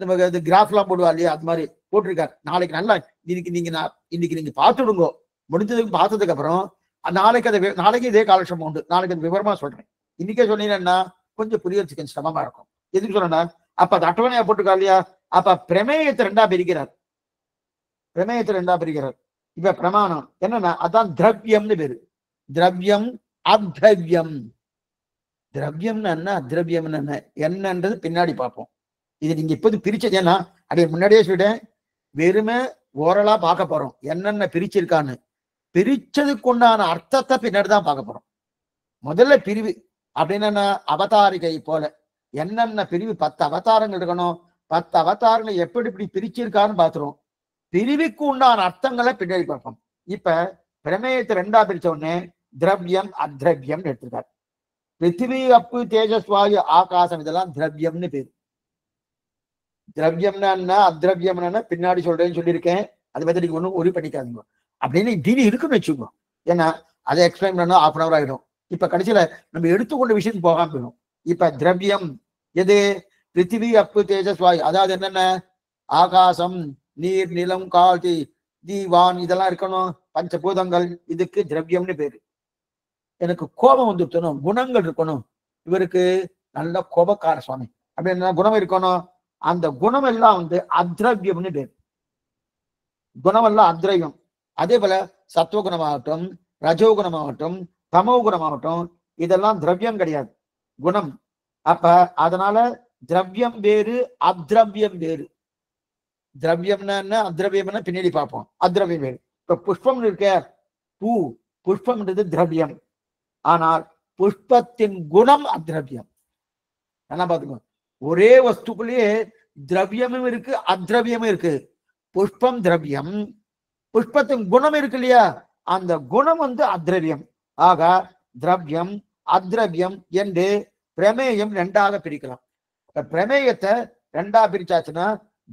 நமக்கு அது கிராஃப்லாம் போடுவா இல்லையா, அது மாதிரி போட்டிருக்காரு. நாளைக்கு நல்லா இன்னைக்கு நீங்க பார்த்துடுங்கோ. முடிஞ்சதுக்கு பார்த்ததுக்கு அப்புறம் நாளைக்கு நாளைக்கு இதே காலட்சேபம் உண்டு. நாளைக்கு அது விவரமா சொல்றேன். இன்னைக்கே சொன்னீங்கன்னா கொஞ்சம் புரியறதுக்கு கொஞ்சம் சிரமமா இருக்கும். எதுக்கு சொல்றேன்னா, அப்ப அது அட்டவணையா போட்டுக்கா இல்லையா, அப்ப பிரமேயத்தை ரெண்டா பிரிக்கிறார். பிரமேயத்தை ரெண்டா பிரிக்கிறார். இப்ப பிரமாணம் என்னன்னா, அதான் திரவியம்னு பேரு. திரவியம் அத்ரவியம். திரவியம்னு என்ன, அத்ரவியம்னு என்ன என்னன்றது பின்னாடி பார்ப்போம். இது நீங்க இப்போது பிரிச்சது ஏன்னா அப்படியே முன்னாடியே சொல்லிட்டேன், வெறுமை ஓரலா பார்க்க போறோம் என்னென்ன பிரிச்சிருக்கான்னு. பிரிச்சதுக்கு உண்டான அர்த்தத்தை பின்னாடி தான் பார்க்க போறோம். முதல்ல பிரிவு அப்படின்னா அவதாரிகை போல என்னென்ன பிரிவு 10 அவதாரங்கள் இருக்கணும், 10 அவதாரங்களை எப்படி இப்படி பிரிச்சிருக்கான்னு பார்த்துருவோம். பிரிவுக்கு உண்டான அர்த்தங்களை பின்னாடி பார்ப்போம். இப்ப பிரமேயத்தை ரெண்டா பிரிச்ச உடனே திரவியம் அத்ரவியம் எடுத்திருக்காரு. பிருத்திவி அப்பு தேஜஸ் வாயு ஆகாசம் இதெல்லாம் திரவியம்னு பேரு. திரவியம்னா என்ன அத்ரவியம்னா பின்னாடி சொல்றேன்னு சொல்லியிருக்கேன். அதை பத்தி நீங்க ஒன்றும் ஒரி பண்ணிக்காதீங்க. அப்படின்னு திடீர்னு இருக்குன்னு வச்சுக்கோங்க. ஏன்னா அதை எக்ஸ்பிளைன் பண்ணா 1/2 hour ஆகிடும். இப்ப கடைசியில நம்ம எடுத்துக்கொண்ட விஷயத்துக்கு போகாம போயிடும். இப்ப திரவியம் எது, பிருத்திவி அப்பு தேஜஸ் வாயு, அதாவது என்னென்ன ஆகாசம் நீர் நிலம் கால் தீவான் இதெல்லாம் இருக்கணும், பஞ்சபூதங்கள், இதுக்கு திரவியம்னு பேரு. எனக்கு கோபம் வந்துட்டணும், குணங்கள் இருக்கணும், இவருக்கு நல்ல கோபக்கார சுவாமி அப்படின்னா குணம் இருக்கணும், அந்த குணம் எல்லாம் அத்ரவியம்னு பேரு. குணம் எல்லாம் அத்ரவியம். அதே போல சத்துவகுணமாகட்டும் ரஜோகுணமாகட்டும் தமோ குணமாகட்டும் இதெல்லாம் திரவியம் கிடையாது, குணம். அப்ப அதனால திரவியம் வேறு அத்ரவியம் வேறு. திரவியம்னா என்ன அத்ரவியம்னா பின்னாடி பார்ப்போம். அத்ரவியம் வேறு. இப்ப புஷ்பம் இருக்க, பூ புஷ்பம்ன்றது திரவியம், ஆனால் புஷ்பத்தின் குணம் அத்ரவியம். என்ன பாத்துக்கோ, ஒரே வஸ்துக்குள்ளேயே திரவியமும் இருக்கு அத்ரவியமும் இருக்கு. புஷ்பம் திரவியம், புஷ்பத்தின் குணம் இருக்கு இல்லையா, அந்த குணம் அத்ரவியம். ஆக திரவியம் அத்ரவியம் என்று பிரமேயம் ரெண்டாக பிரிக்கலாம். பிரமேயத்தை ரெண்டா பிரிச்சாச்சுன்னா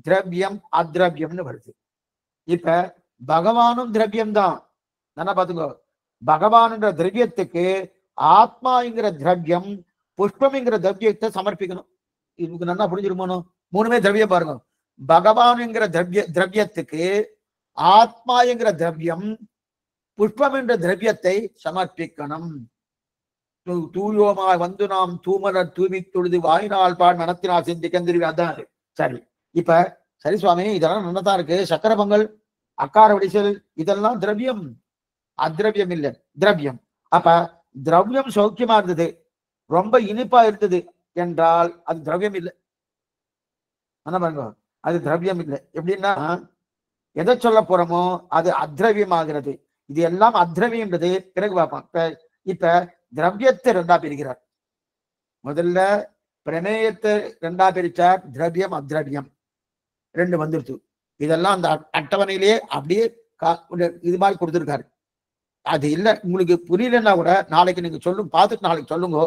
திரவியம் அத்ரவியம்னு வருது. இப்ப பகவானும் திரவியம் தான். நல்லா பாத்துக்கோ, பகவான்ன்ற திரவியத்துக்கு ஆத்மாங்கிற திரவியம் புஷ்பம்ங்கிற திரவியத்தை சமர்ப்பிக்கணும். இதுக்கு நல்லா புரிஞ்சிருமோ, மூணுமே திரவியம் பாருங்க. பகவான்ங்கிற திரவியத்துக்கு ஆத்மா என்கிற திரவியம் புஷ்பம் என்ற திரவியத்தை சமர்ப்பிக்கணும். தூயோமாய் நாம் தூமலர் தூவி தொழுது வாயினால் பால் மனத்தினால் சிந்திக்கந்திருவி. அதான் சரி. இப்ப சரி சுவாமி, இதெல்லாம் நல்லதான் இருக்கு, சக்கர பொங்கல் அக்கார வடிசல் இதெல்லாம் திரவியம், அத்ரவியம் இல்லை திரவியம். அப்ப திரவியம் சௌக்கியமா இருந்தது, ரொம்ப இனிப்பா இருந்தது என்றால் அது திரவியம் இல்லை. என்ன பாருங்க, அது திரவியம் இல்லை. எப்படின்னா எதை சொல்ல போறோமோ அது அத்ரவியம் ஆகிறது. இது எல்லாம் அத்ரவியம்ன்றது பிறகு பார்ப்போம். இப்ப திரவியத்தை ரெண்டா பிரிக்கிறார். முதல்ல பிரமேயத்தை ரெண்டா பிரிச்சார், திரவியம் அத்ரவியம் ரெண்டு வந்துருச்சு. இதெல்லாம் அந்த அட்டவணையிலேயே அப்படியே இது மாதிரி கொடுத்துருக்காரு. அது இல்லை உங்களுக்கு புரியலன்னா கூட நாளைக்கு நீங்க பார்த்துட்டு நாளைக்கு சொல்லுங்க,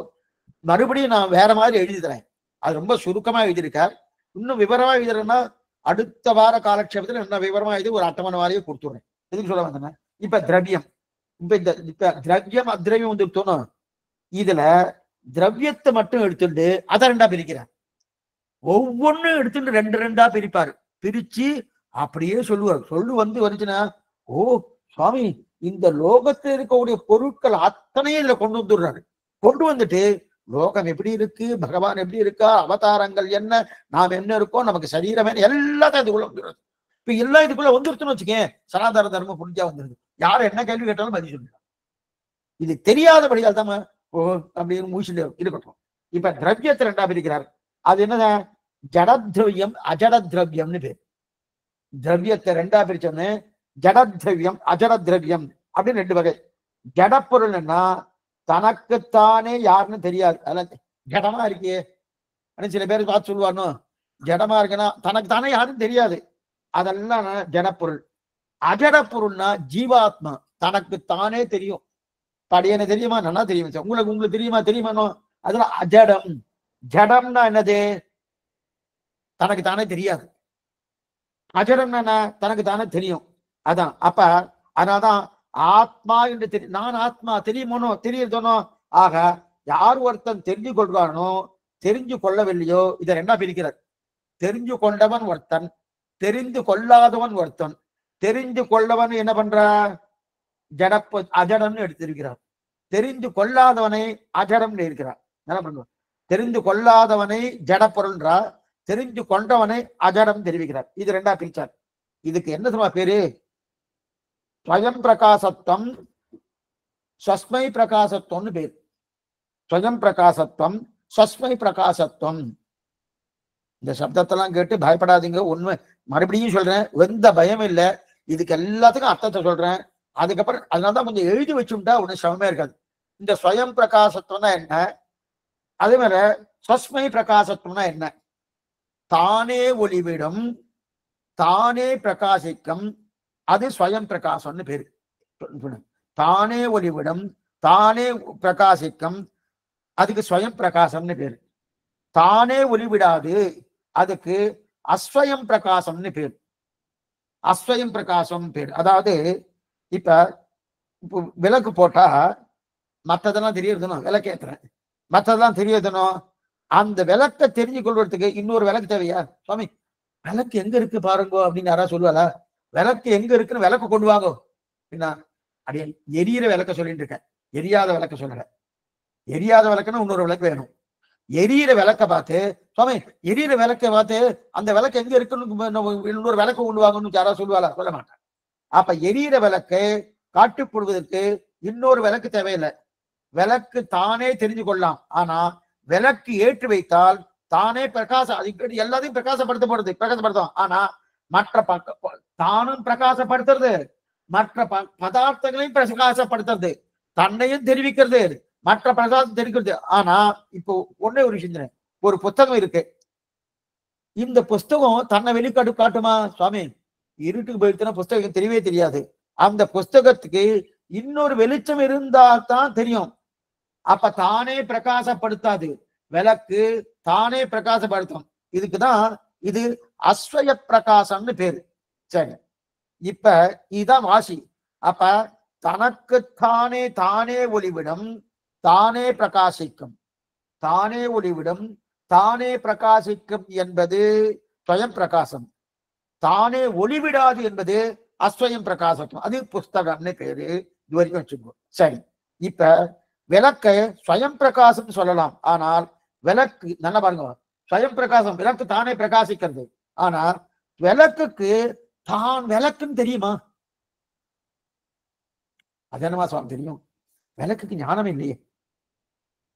மறுபடியும் நான் வேற மாதிரி எழுதி தரேன். அது ரொம்ப சுருக்கமா எழுதியிருக்கார். இன்னும் விவரமா எழுதுறேன்னா அடுத்த வார காலட்சேபத்தில் என்ன விவரமா எழுதி ஒரு அட்டவணை வாரியே கொடுத்துடுறேன். எதுக்கு சொல்ல வந்தேன்னா, இப்ப திரவியம், இப்ப திரவியம் அத்ரவியம் வந்துட்டோம். இதுல திரவியத்தை மட்டும் எடுத்துட்டு அதை ரெண்டா பிரிக்கிறார். ஒவ்வொன்னும் எடுத்துட்டு ரெண்டு ரெண்டா பிரிப்பாரு. பிரிச்சு அப்படியே சொல்லுவார். வந்துச்சுன்னா, ஓ சுவாமி, இந்த லோகத்தில் இருக்கக்கூடிய பொருட்கள் அத்தனையும் இதுல கொண்டு வந்துடுறாரு. கொண்டு வந்துட்டு லோகம் எப்படி இருக்கு, பகவான் எப்படி இருக்கா, அவதாரங்கள் என்ன, நாம் என்ன இருக்கோம், நமக்கு சரீரம் எல்லாத்தையும் இதுக்குள்ள வந்துடுறது. இப்ப எல்லாம் இதுக்குள்ள வந்துருச்சுன்னு வச்சுக்கேன், சனாதன தர்மம் புரிஞ்சா வந்துருது. யாரும் என்ன கேள்வி கேட்டாலும் பதில் சொல்லிடலாம். இது தெரியாதபடியால் தான் ஓ அப்படின்னு மூச்சுட்டு இருக்கட்டும். இப்ப திரவியத்தை ரெண்டா பிரிக்கிறார். அது என்னதான், ஜடத்ரவியம் அஜட திரவியம்னு பேர். திரவியத்தை ரெண்டா பிரிச்சோன்னு ஜடத்ரவியம் அஜட திரவியம் அப்படின்னு ரெண்டு வகை. ஜடப்பொருள் என்ன, தனக்குத்தானே யாருன்னு தெரியாது, அதெல்லாம் ஜடமா இருக்கே அப்படின்னு சில பேர் பார்த்து சொல்லுவானோ, ஜடமா இருக்குன்னா தனக்கு தானே யாருன்னு தெரியாது, அதெல்லாம் ஜடப்பொருள். அஜட பொருள்னா ஜீவாத்மா, தனக்கு தானே தெரியும். படியனை தெரியுமா, நல்லா தெரியும். உங்களுக்கு தெரியுமானோ, அதெல்லாம் அஜடம். ஜடம்னா என்னது, தனக்கு தானே தெரியாது. அஜடம்னா என்ன, தனக்கு தானே தெரியும். அதான். அப்ப அதனால்தான் ஆத்மா என்று நான் ஆத்மா தெரியுமோனோ தெரியுதோனோ. ஆக யார் ஒருத்தன் தெரிஞ்சு கொள்வானோ தெரிஞ்சு கொள்ளவில்லையோ, இதை ரெண்டா பிரிக்கிறார். தெரிஞ்சு கொண்டவன் ஒருத்தன், தெரிந்து கொள்ளாதவன் ஒருத்தன். தெரிந்து கொள்ளவன் என்ன பண்ற? ஜடப்பு அஜடம்னு எடுத்திருக்கிறார். தெரிந்து கொள்ளாதவனை அஜடம் இருக்கிறார். என்ன பண்ணுவார்? தெரிந்து கொள்ளாதவனை ஜடப்பொருள்ன்றா, தெரிந்து கொண்டவனை அஜடம் தெரிவிக்கிறார். இது ரெண்டா பிரிச்சார். இதுக்கு என்ன சொல்லுவா பேரு? ஸ்வயம் பிரகாசத்துவம், ஸ்வஸ்மை பிரகாசத்துவம்னு பேர். ஸ்வயம் பிரகாசத்துவம், ஸ்வஸ்மை பிரகாசத்துவம். இந்த சப்தத்தெல்லாம் கேட்டு பயப்படாதீங்க. உண்மை மறுபடியும் சொல்றேன், எந்த பயம் இல்லை. இதுக்கு எல்லாத்துக்கும் அர்த்தத்தை சொல்றேன். அதுக்கப்புறம் அதனாலதான் கொஞ்சம் எழுதி வச்சுட்டா ஒன்னும் சிரமமே இருக்காது. இந்த ஸ்வயம் பிரகாசத்துவம்னா என்ன? அதே மாதிரி ஸ்வஸ்மை பிரகாசத்துவம்னா என்ன? தானே ஒளிவிடும், தானே பிரகாசிக்கும், அது ஸ்வயம் பிரகாசம்னு பேரு. தானே ஒளிவிடும், தானே பிரகாசிக்கும், அதுக்கு ஸ்வயம் பிரகாசம்னு பேரு. தானே ஒளிவிடாது, அதுக்கு அஸ்வயம் பிரகாசம்னு பேர். அஸ்வயம் பிரகாசம் பேர். அதாவது இப்ப விளக்கு போட்டா மற்றதெல்லாம் தெரியறதுனும், விளக்கு ஏத்துறேன், மற்றதெல்லாம் தெரியறதுனும். அந்த விளக்கை தெரிஞ்சு கொள்வதற்கு இன்னொரு விளக்கு தேவையா? சுவாமி விளக்கு எங்க இருக்கு பாருங்கோ அப்படின்னு யாராவது சொல்லுவாளா? விளக்கு எங்க இருக்குன்னு விளக்கு கொண்டு வாங்கோ அப்படின்னா, அப்படியே எரியிற விளக்க சொல்லிட்டு இருக்கேன், எரியாத விளக்க சொல்றேன். எரியாத விளக்குன்னா இன்னொரு விளக்கு வேணும். எரியிற விளக்க பார்த்து, சுவாமி எரியிற விளக்க பார்த்து அந்த விளக்கு எங்க இருக்குன்னு இன்னொரு விளக்கு கொண்டு வாங்கன்னு யாராவது சொல்லுவாளா? சொல்ல மாட்டேன். அப்ப எரியிற விளக்கை காட்டுப்படுவதற்கு இன்னொரு விளக்கு தேவையில்லை. விளக்கு தானே தெரிஞ்சு கொள்ளலாம். ஆனா விளக்கு ஏற்றி வைத்தால் தானே பிரகாசம், அது எல்லாத்தையும் பிரகாசப்படுத்தும். ஆனா மற்ற தானும் பிரகாசப்படுத்துறது, மற்ற பதார்த்தங்களையும் பிரகாசப்படுத்துறது, தன்னையும் தெரிவிக்கிறது, மற்ற பிரகாசம் தெரிவிக்கிறது. ஆனா இப்போ ஒன்னே ஒரு விஷயம், ஒரு புத்தகம் இருக்கு. இந்த புஸ்தகம் தன்னை வெளிக்காட்டு காட்டுமா? சுவாமி இருட்டுக்கு போயிடுச்சுன்னா புஸ்தகம் தெரியவே தெரியாது. அந்த புஸ்தகத்துக்கு இன்னொரு வெளிச்சம் இருந்தா தான் தெரியும். அப்ப தானே பிரகாசப்படுத்தாது. விளக்கு தானே பிரகாசப்படுத்தும். இதுக்குதான் இது அஸ்வய பிரகாசம்னு பேரு. சரி, இப்ப இதுதான் வாசி. அப்ப தனக்குத்தானே தானே ஒளிவிடும், தானே பிரகாசிக்கும், தானே ஒளிவிடும், தானே பிரகாசிக்கும் என்பது ஸ்வயம் பிரகாசம். தானே ஒளிவிடாது என்பது அஸ்வயம் பிரகாசம். அது புஸ்தகம்னு பேரு. இது வரைக்கும் வச்சுக்கோ. சரி, இப்ப விளக்க ஸ்வயம் பிரகாசம் சொல்லலாம். ஆனால் விளக்கு நல்லா பாருங்க, ஸ்வயம் பிரகாசம் விளக்கு தானே பிரகாசிக்கிறது. ஆனா விளக்குக்கு தான் விளக்குன்னு தெரியுமா? அது என்னமா சுவாமி தெரியும்? விளக்குக்கு ஞானம் இல்லையே.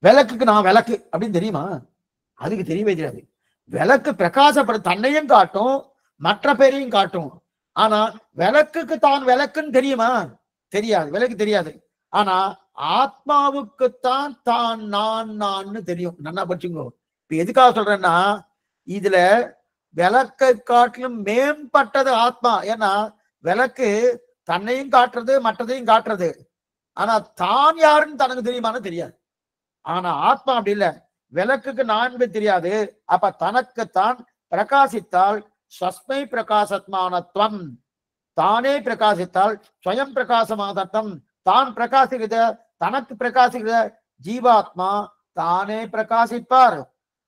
விளக்குக்கு நான் விளக்கு அப்படின்னு தெரியுமா? அதுக்கு தெரியவே தெரியாது. விளக்கு பிரகாசப்படும், தன்னையும் காட்டும், மற்ற பேரையும் காட்டும். ஆனா விளக்குக்கு தான் விளக்குன்னு தெரியுமா? தெரியாது, விளக்கு தெரியாது. ஆனா ஆத்மாவுக்குத்தான் தான் நான் நான்னு தெரியும். நல்லா படிச்சுங்கோ. இப்ப எதுக்காக சொல்றேன்னா, இதுல விளக்கை காட்டிலும் மேம்பட்டது ஆத்மா. ஏன்னா விளக்கு தன்னையும் காட்டுறது, மற்றதையும் காட்டுறது. ஆனா தான் யாருன்னு தனக்கு தெரியுமான்னு தெரியாது. ஆனா ஆத்மா அப்படி இல்லை. விளக்குக்கு நான் தெரியாது. அப்ப தனக்குத்தான் பிரகாசித்தால் ஸ்வஸ்மை பிரகாசத்மானத்வம், தானே பிரகாசித்தால் ஸ்வயம் பிரகாசமானத்வம். தான் பிரகாசிக்கிற, தனக்கு பிரகாசிக்கிற ஜீவாத்மா தானே பிரகாசிப்பார்,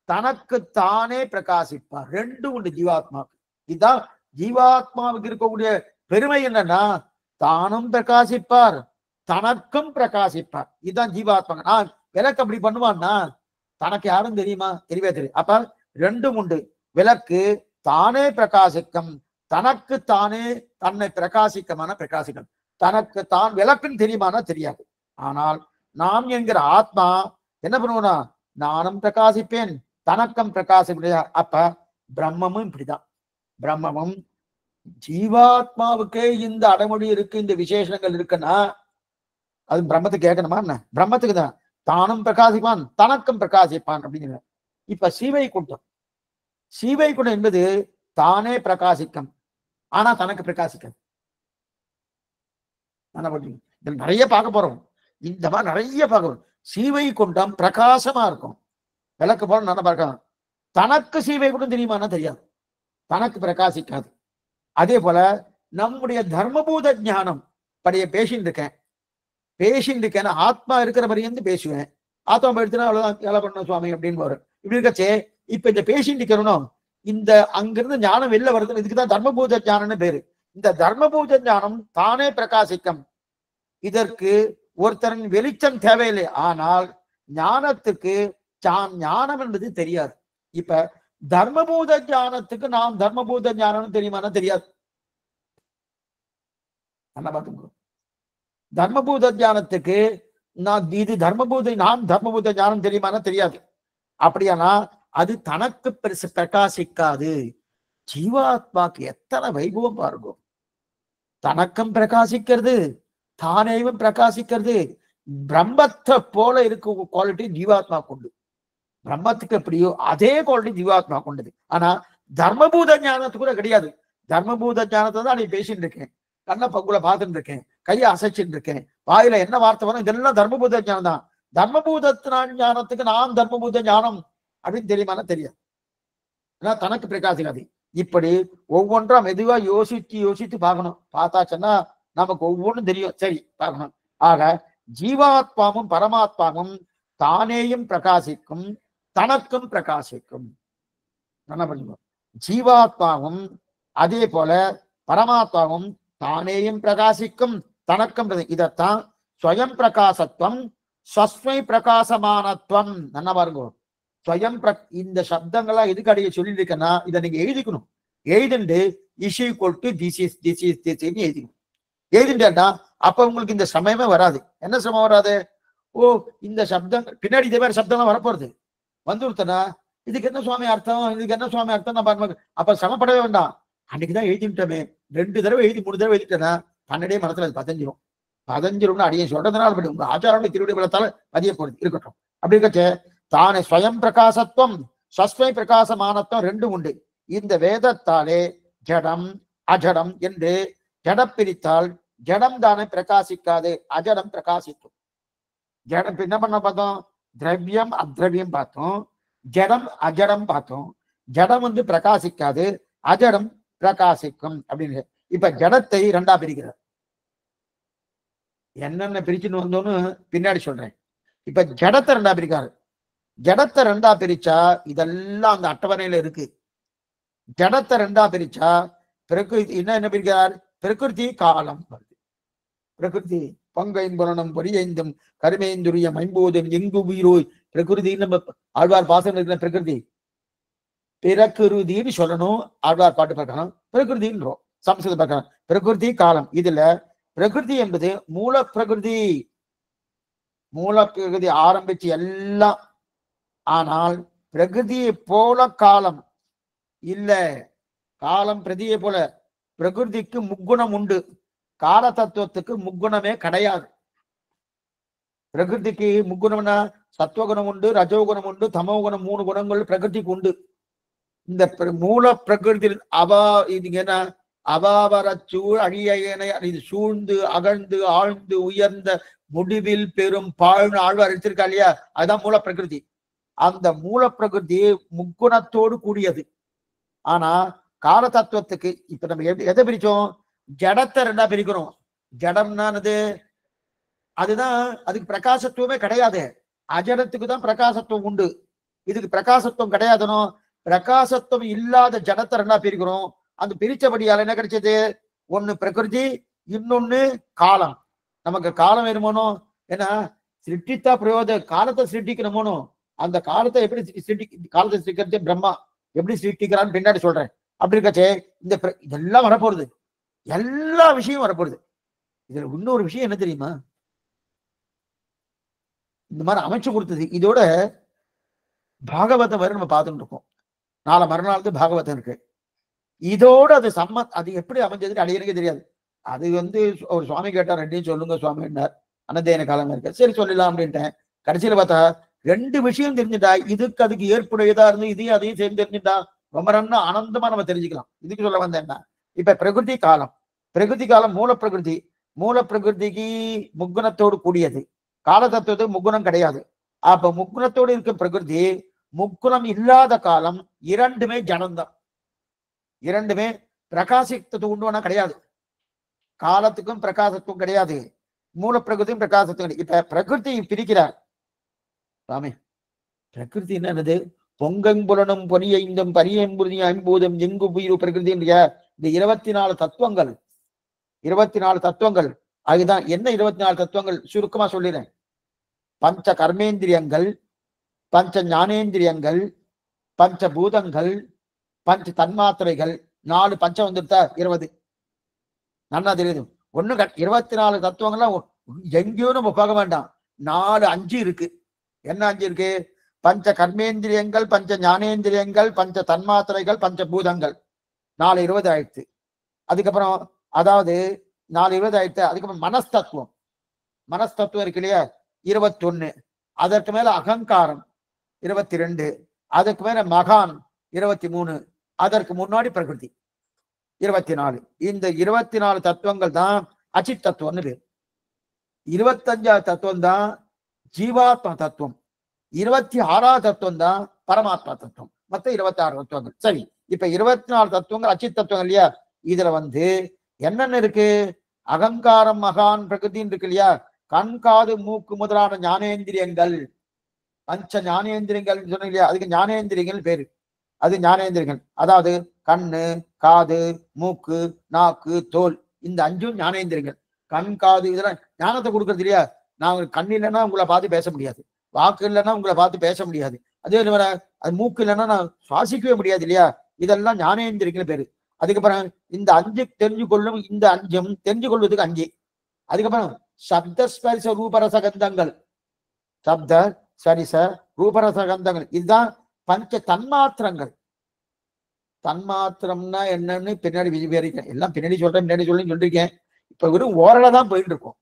தனக்கு தானே பிரகாசிப்பார். ரெண்டு உண்டு ஜீவாத்மா. இதுதான் ஜீவாத்மாவுக்கு இருக்கக்கூடிய பெருமை. என்னன்னா தானும் பிரகாசிப்பார், தனக்கும் பிரகாசிப்பார். இதுதான் ஜீவாத்மா. நான் விளக்கு அப்படி பண்ணுவான்னா தனக்கு யாரும் தெரியுமா? தெரியவே தெரியும். அப்ப ரெண்டும் உண்டு. விளக்கு தானே பிரகாசிக்கும், தனக்கு தானே தன்னை பிரகாசிக்கமான பிரகாசிக்கும். தனக்கு தான் விளக்குன்னு தெரியுமானா தெரியாது. ஆனால் நாம் என்கிற ஆத்மா என்ன பண்ணுவோம்னா, நானும் பிரகாசிப்பேன், தனக்கம் பிரகாசிப்பேன். அப்ப பிரம்மமும் இப்படிதான். பிரம்மமும் ஜீவாத்மாவுக்கே இந்த அடைமொழி இருக்கு, இந்த விசேஷங்கள் இருக்குன்னா அது பிரம்மத்துக்கு கேட்கணுமா என்ன? பிரம்மத்துக்கு தான். தானும் பிரகாசிப்பான், தனக்கும் பிரகாசிப்பான் அப்படிங்கிற. இப்ப சீவைகுண்டம், சீவைகுண்டம் என்பது தானே பிரகாசிக்கும், ஆனா தனக்கு பிரகாசிக்கும். இதில் நிறைய பார்க்க போறோம். இந்த மாதிரி நிறைய பார்க்கணும். சீவைகுண்டம் பிரகாசமா இருக்கும். விளக்கு போல நல்லா பார்க்கலாம். தனக்கு சீவைகுண்டம் தெரியுமானா தெரியாது, தனக்கு பிரகாசிக்காது. அதே போல நம்முடைய தர்மபூத ஞானம் படைய பேசிட்டு இருக்கேன், ஆத்மா இருக்கிற வரையும் பேசுவேன். ஆத்மா எடுத்துனா அவ்வளவுதான், வேலை பண்ணணும் சுவாமி அப்படின்னு வரும். இப்படி இருக்கச்சே இப்ப இந்த பேசிட்டு இருக்கணும், இந்த அங்கிருந்து ஞானம் வெளில வருது. இதுக்குதான் தர்மபூத ஞானம்னு பேரு. இந்த தர்மபூத ஞானம் தானே பிரகாசிக்கும். இதற்கு ஒருத்தரின் வெளிச்சம் தேவையில்லை. ஆனால் ஞானத்துக்கு ஞானம் என்பது தெரியாது. இப்ப தர்மபூத ஞானத்துக்கு நாம் தர்மபூத ஞானம் தெரியுமானா தெரியாது. தர்மபூத ஞானத்துக்கு நான் இது நான் தர்மபூத ஞானம் தெரியுமானா தெரியாது. அப்படியானா அது தனக்கு பெருசு பிரகாசிக்காது. ஜீவாத்மாக்கு எத்தனை வைபவம் பாருங்க. தனக்கும் பிரகாசிக்கிறது, தானேவும் பிரகாசிக்கிறது. பிரம்மத்தை போல இருக்க குவாலிட்டி ஜீவாத்மா கொண்டு. பிரம்மத்துக்கு எப்படியோ அதே குவாலிட்டி ஜீவாத்மா கொண்டது. ஆனா தர்மபூத ஞானத்துக்கு கூட கிடையாது. தர்மபூத ஞானத்தை தான் நீ பேசிட்டு இருக்கேன், கண்ண பங்குல பார்த்துட்டு இருக்கேன், கையை அசைச்சுட்டு இருக்கேன், வாயில என்ன வார்த்தை வரும், இதெல்லாம் தர்மபூத ஞானம் தான். தர்மபூத ஞானத்துக்கு நான் தர்மபூத ஞானம் அப்படின்னு தெரியுமானா தெரியாது. ஏன்னா தனக்கு பிரகாசிக்காது. இப்படி ஒவ்வொன்றா மெதுவா யோசிச்சு யோசித்து பார்க்கணும். பார்த்தாச்சுன்னா நமக்கு ஒவ்வொன்றும் தெரியும். சரி பார்க்கணும். ஆக ஜீவாத்மாவும் பரமாத்மாவும் தானேயும் பிரகாசிக்கும், தனக்கும் பிரகாசிக்கும். என்ன பண்ணுவோம்? ஜீவாத்மாவும் அதே போல பரமாத்மாவும் தானேயும் பிரகாசிக்கும், தனக்கும். இதத்தான் ஸ்வயம் பிரகாசத்துவம், ஸ்வஸ்மை பிரகாசமானத்துவம். என்ன பாருங்க, ஸ்வயம் இந்த சப்தங்களா எதுக்கு அடைய சொல்லி இருக்கேன்னா இதை நீங்க எழுதிக்கணும். எழுதிண்டு is equal to this is எழுதிக்கணும். எழுதிண்டா அப்ப உங்களுக்கு இந்த சமயமே வராது. என்ன சமயம் வராது? ஓ இந்த சப்தம் பின்னாடி இதே மாதிரி சப்தம்லாம் வரப்போறது வந்துருத்தனா இதுக்கு என்ன சுவாமி அர்த்தம், இதுக்கு என்ன சுவாமி அர்த்தம் நான் பாருங்க. அப்ப சமப்படவே வேண்டாம். அன்னைக்குதான் எழுதிட்டோமே, 2 தடவை எழுதி 3 தடவை எழுதிட்டேன்னா பன்னெண்டே மனசுல அது பதஞ்சிரும்னு அடியே சொல்றதுனால படி உங்க ஆச்சாரம் திருவிடை பலத்தால பதிய போறது இருக்கட்டும். அப்படி இருக்கச்சே தானே ஸ்வயம் பிரகாசத்துவம் ஸ்வஸ்மை பிரகாசமானத்துவம் ரெண்டும் உண்டு. இந்த வேதத்தாலே ஜடம் அஜடம் என்று ஜடம் பிரித்தால் ஜடம் தானே பிரகாசிக்காது, அஜடம் பிரகாசிக்கும். ஜடம் என்ன பண்ண பார்த்தோம்? திரவியம் அத்ரவியம் பார்த்தோம், ஜடம் அஜடம் பார்த்தோம். ஜடம் வந்து பிரகாசிக்காது, அஜடம் பிரகாசிக்கும் அப்படின்னு. இப்ப ஜடத்தை 2ஆ பிரிக்கிறார். என்னென்ன பிரிச்சுன்னு வந்தோன்னு பின்னாடி சொல்றேன். இப்ப ஜடத்தை 2ஆ பிரிக்காரு. ஜடத்தை 2ஆ பிரிச்சா இதெல்லாம் அந்த அட்டவணையில இருக்கு. ஜடத்தை 2ஆ பிரிச்சா பிரகிருதி என்ன பிரிக்கிறார்? பிரகிருதி காலம் வருது. பிரகிருதி பங்கைம்புரணம் பொரியைந்தும் கருமேந்துரியம் ஐம்போதும் எங்கு உயிரோய் பிரகிருதி. நம்ம ஆழ்வார் பாசனம் இருக்கிற பிரகிருதி பிரகிருதின்னு சொல்லணும். ஆழ்வார் பாட்டு பார்க்கணும் பிரகிருதின்றோம், சம்ஸ்கிருத பார்க்கணும் பிரகிருதி காலம். இதுல பிரகிருதி என்பது மூல பிரகிருதி, மூல பிரகிருதி ஆரம்பிச்சு எல்லாம். ஆனால் பிரகிருதியை போல காலம் இல்ல. காலம் பிரதியை போல பிரகிருதிக்கு முக்குணம் உண்டு, கால தத்துவத்துக்கு முக்குணமே கிடையாது. பிரகிருதிக்கு முக்குணம்னா சத்துவகுணம் உண்டு, ரஜோகுணம் உண்டு, தமோகுணம் 3 குணங்கள் பிரகிருதிக்கு உண்டு. இந்த மூல பிரகிருதி இது என்ன அபாவரச்சூழ் அழியனை இது சூழ்ந்து அகழ்ந்து ஆழ்ந்து உயர்ந்த முடிவில் பெரும் பாழ்னு ஆழ்வார் எடுத்திருக்கா இல்லையா? அதுதான் மூல பிரகிருதி. அந்த மூல பிரகிருதி முக்குணத்தோடு கூடியது. ஆனா கால தத்துவத்துக்கு இப்ப நம்ம எதை பிரிச்சோம்? ஜடத்தை 2ஆ பிரிக்கிறோம். ஜடம்னானது அதுதான், அதுக்கு பிரகாசத்துவமே கிடையாது. அஜடத்துக்கு தான் பிரகாசத்துவம் உண்டு, இதுக்கு பிரகாசத்துவம் கிடையாதுனோ. பிரகாசத்துவம் இல்லாத ஜடத்தை 2ஆ பிரிக்கிறோம். அந்த பிரிச்சபடியால என்ன கிடைச்சது? ஒண்ணு பிரகிருதி, இன்னொன்னு காலம். நமக்கு காலம் வேணுமோனோ, ஏன்னா சிருஷ்டித்தா பிரயோஜன காலத்தை சிருஷ்டிக்கணுமோனோ. அந்த காலத்தை எப்படி காலத்தை சிருஷ்டிக்கிறது பிரம்மா எப்படி சிருஷ்டிக்கிறான்னு பின்னாடி சொல்றேன். அப்படி இருக்கச்சே இந்த இதெல்லாம் வரப்போறது, எல்லா விஷயம் வரப்போறது. இதுல இன்னொரு விஷயம் என்ன தெரியுமா? இந்த மாதிரி அமைச்சு கொடுத்தது இதோட பாகவதம் வரை நம்ம பார்த்துட்டு இருக்கோம். நாளை மறுநாள் பாகவதம் இருக்கு. இதோட அது அது எப்படி அமைஞ்சதுன்னு அடியனுக்கு தெரியாது. அது வந்து ஒரு சுவாமி கேட்டார், 2யும் சொல்லுங்க சுவாமி என்னார். அனந்தேன காலம் இருக்கு, சரி சொல்லலாம் அப்படின்ட்டேன். கடைசியில பார்த்தா 2 விஷயம் தெரிஞ்சுட்டா இதுக்கு அதுக்கு ஏற்புடையதா இருந்து இதையும் அதையும் சேர்ந்து தெரிஞ்சுட்டா ரொம்ப ரொம்ப ஆனந்தமா நம்ம தெரிஞ்சுக்கலாம். இதுக்கு சொல்ல வந்தேன்னா இப்ப பிரகிருதி காலம். பிரகிருதி காலம் மூல பிரகிருதி. மூல பிரகிருதிக்கு முக்குணத்தோடு கூடியது, கால தத்துவத்துக்கு முக்குணம் கிடையாது. அப்ப முக்குணத்தோடு இருக்க பிரகிருதி, முக்குணம் இல்லாத காலம், இரண்டுமே ஜனம்தான். இரண்டுமே பிரகாசத்துவம் உண்டுவனா கிடையாது. காலத்துக்கும் பிரகாசத்துவம் கிடையாது, மூல பிரகிருதியும் பிரகாசத்துவம். இப்ப பிரகிருதி பிரிக்கிறார் சாமி. பிரகிருதி என்னது? பொங்கம்புலனும் பொனியைந்தும் பனியம்புதி ஐம்பூதம் எங்கு உயிர் பிரகிருதி இந்த 24 தத்துவங்கள் 24 தத்துவங்கள். அதுதான் என்ன 24 தத்துவங்கள் சுருக்கமா சொல்லிடுறேன். பஞ்ச கர்மேந்திரியங்கள், பஞ்ச ஞானேந்திரியங்கள், பஞ்ச பூதங்கள், பஞ்ச தன்மாத்திரைகள். 4 பஞ்சம் வந்துட்டா 20. நல்லா தெரியுது. ஒண்ணு 24 தத்துவங்கள்லாம் எங்கேயோ நம்ம பார்க்க வேண்டாம். 4 5 இருக்கு. என்ன 5 இருக்கு? பஞ்ச கர்மேந்திரியங்கள், பஞ்ச ஞானேந்திரியங்கள், பஞ்ச தன்மாத்திரைகள், பஞ்ச பூதங்கள். 4 20 ஆயிடுச்சு. அதுக்கப்புறம் அதாவது 4 20 ஆயிடுச்சு. அதுக்கப்புறம் மனஸ்தத்துவம். மனஸ்தத்துவம் இருக்கு இல்லையா? 21. அதற்கு மேல அகங்காரம் 22. அதுக்கு மேல மகான் 23. அதற்கு முன்னாடி பிரகிருதி 24. இந்த 24 தத்துவங்கள் தான் அச்சித் தத்துவம்னு பேர். 25வது தத்துவம் தான் ஜீவாத்மா தத்துவம். 26வது தத்துவம் தான் பரமாத்மா தத்துவம். மொத்தம் 26 தத்துவங்கள். சரி, இப்ப 24 தத்துவங்கள் அச்சித் தத்துவங்கள் இல்லையா? இதுல என்னென்ன இருக்கு? அகங்காரம், மகான், பிரகிருதின்னு இருக்கு இல்லையா? கண், காது, மூக்கு முதலான ஞானேந்திரியங்கள், பஞ்ச ஞானேந்திரியங்கள் சொன்ன இல்லையா? அதுக்கு ஞானேந்திரியங்கள் பேரு. அது ஞானேந்திரியங்கள். அதாவது கண்ணு, காது, மூக்கு, நாக்கு, தோல். இந்த 5ம் ஞானேந்திரியங்கள். கண், காது இதெல்லாம் ஞானத்தை கொடுக்கறது இல்லையா? நான் கண் இல்லைன்னா உங்களை பார்த்து பேச முடியாது, வாக்கு இல்லைன்னா உங்களை பார்த்து பேச முடியாது, அதே அது மூக்கு இல்லைன்னா நான் சுவாசிக்கவே முடியாது இல்லையா? இதெல்லாம் ஞானேந்திரியங்கள் பேரு. அதுக்கப்புறம் இந்த 5 தெரிஞ்சு கொள்ளும். இந்த 5ம் தெரிஞ்சு கொள்வதுக்கு 5. அதுக்கப்புறம் சப்த ஸ்பரிச ரூபரச கந்தங்கள். சப்த ஸ்பரிச ரூபரச கந்தங்கள் இதுதான் பஞ்ச தன்மாத்திரங்கள். தன்மாத்திரம்னா என்னன்னு பின்னாடி விவரிக்கிறேன். எல்லாம் பின்னாடி சொல்லிருக்கேன். இப்ப வெறும் ஓரளவு தான் போயிட்டு இருக்கும்.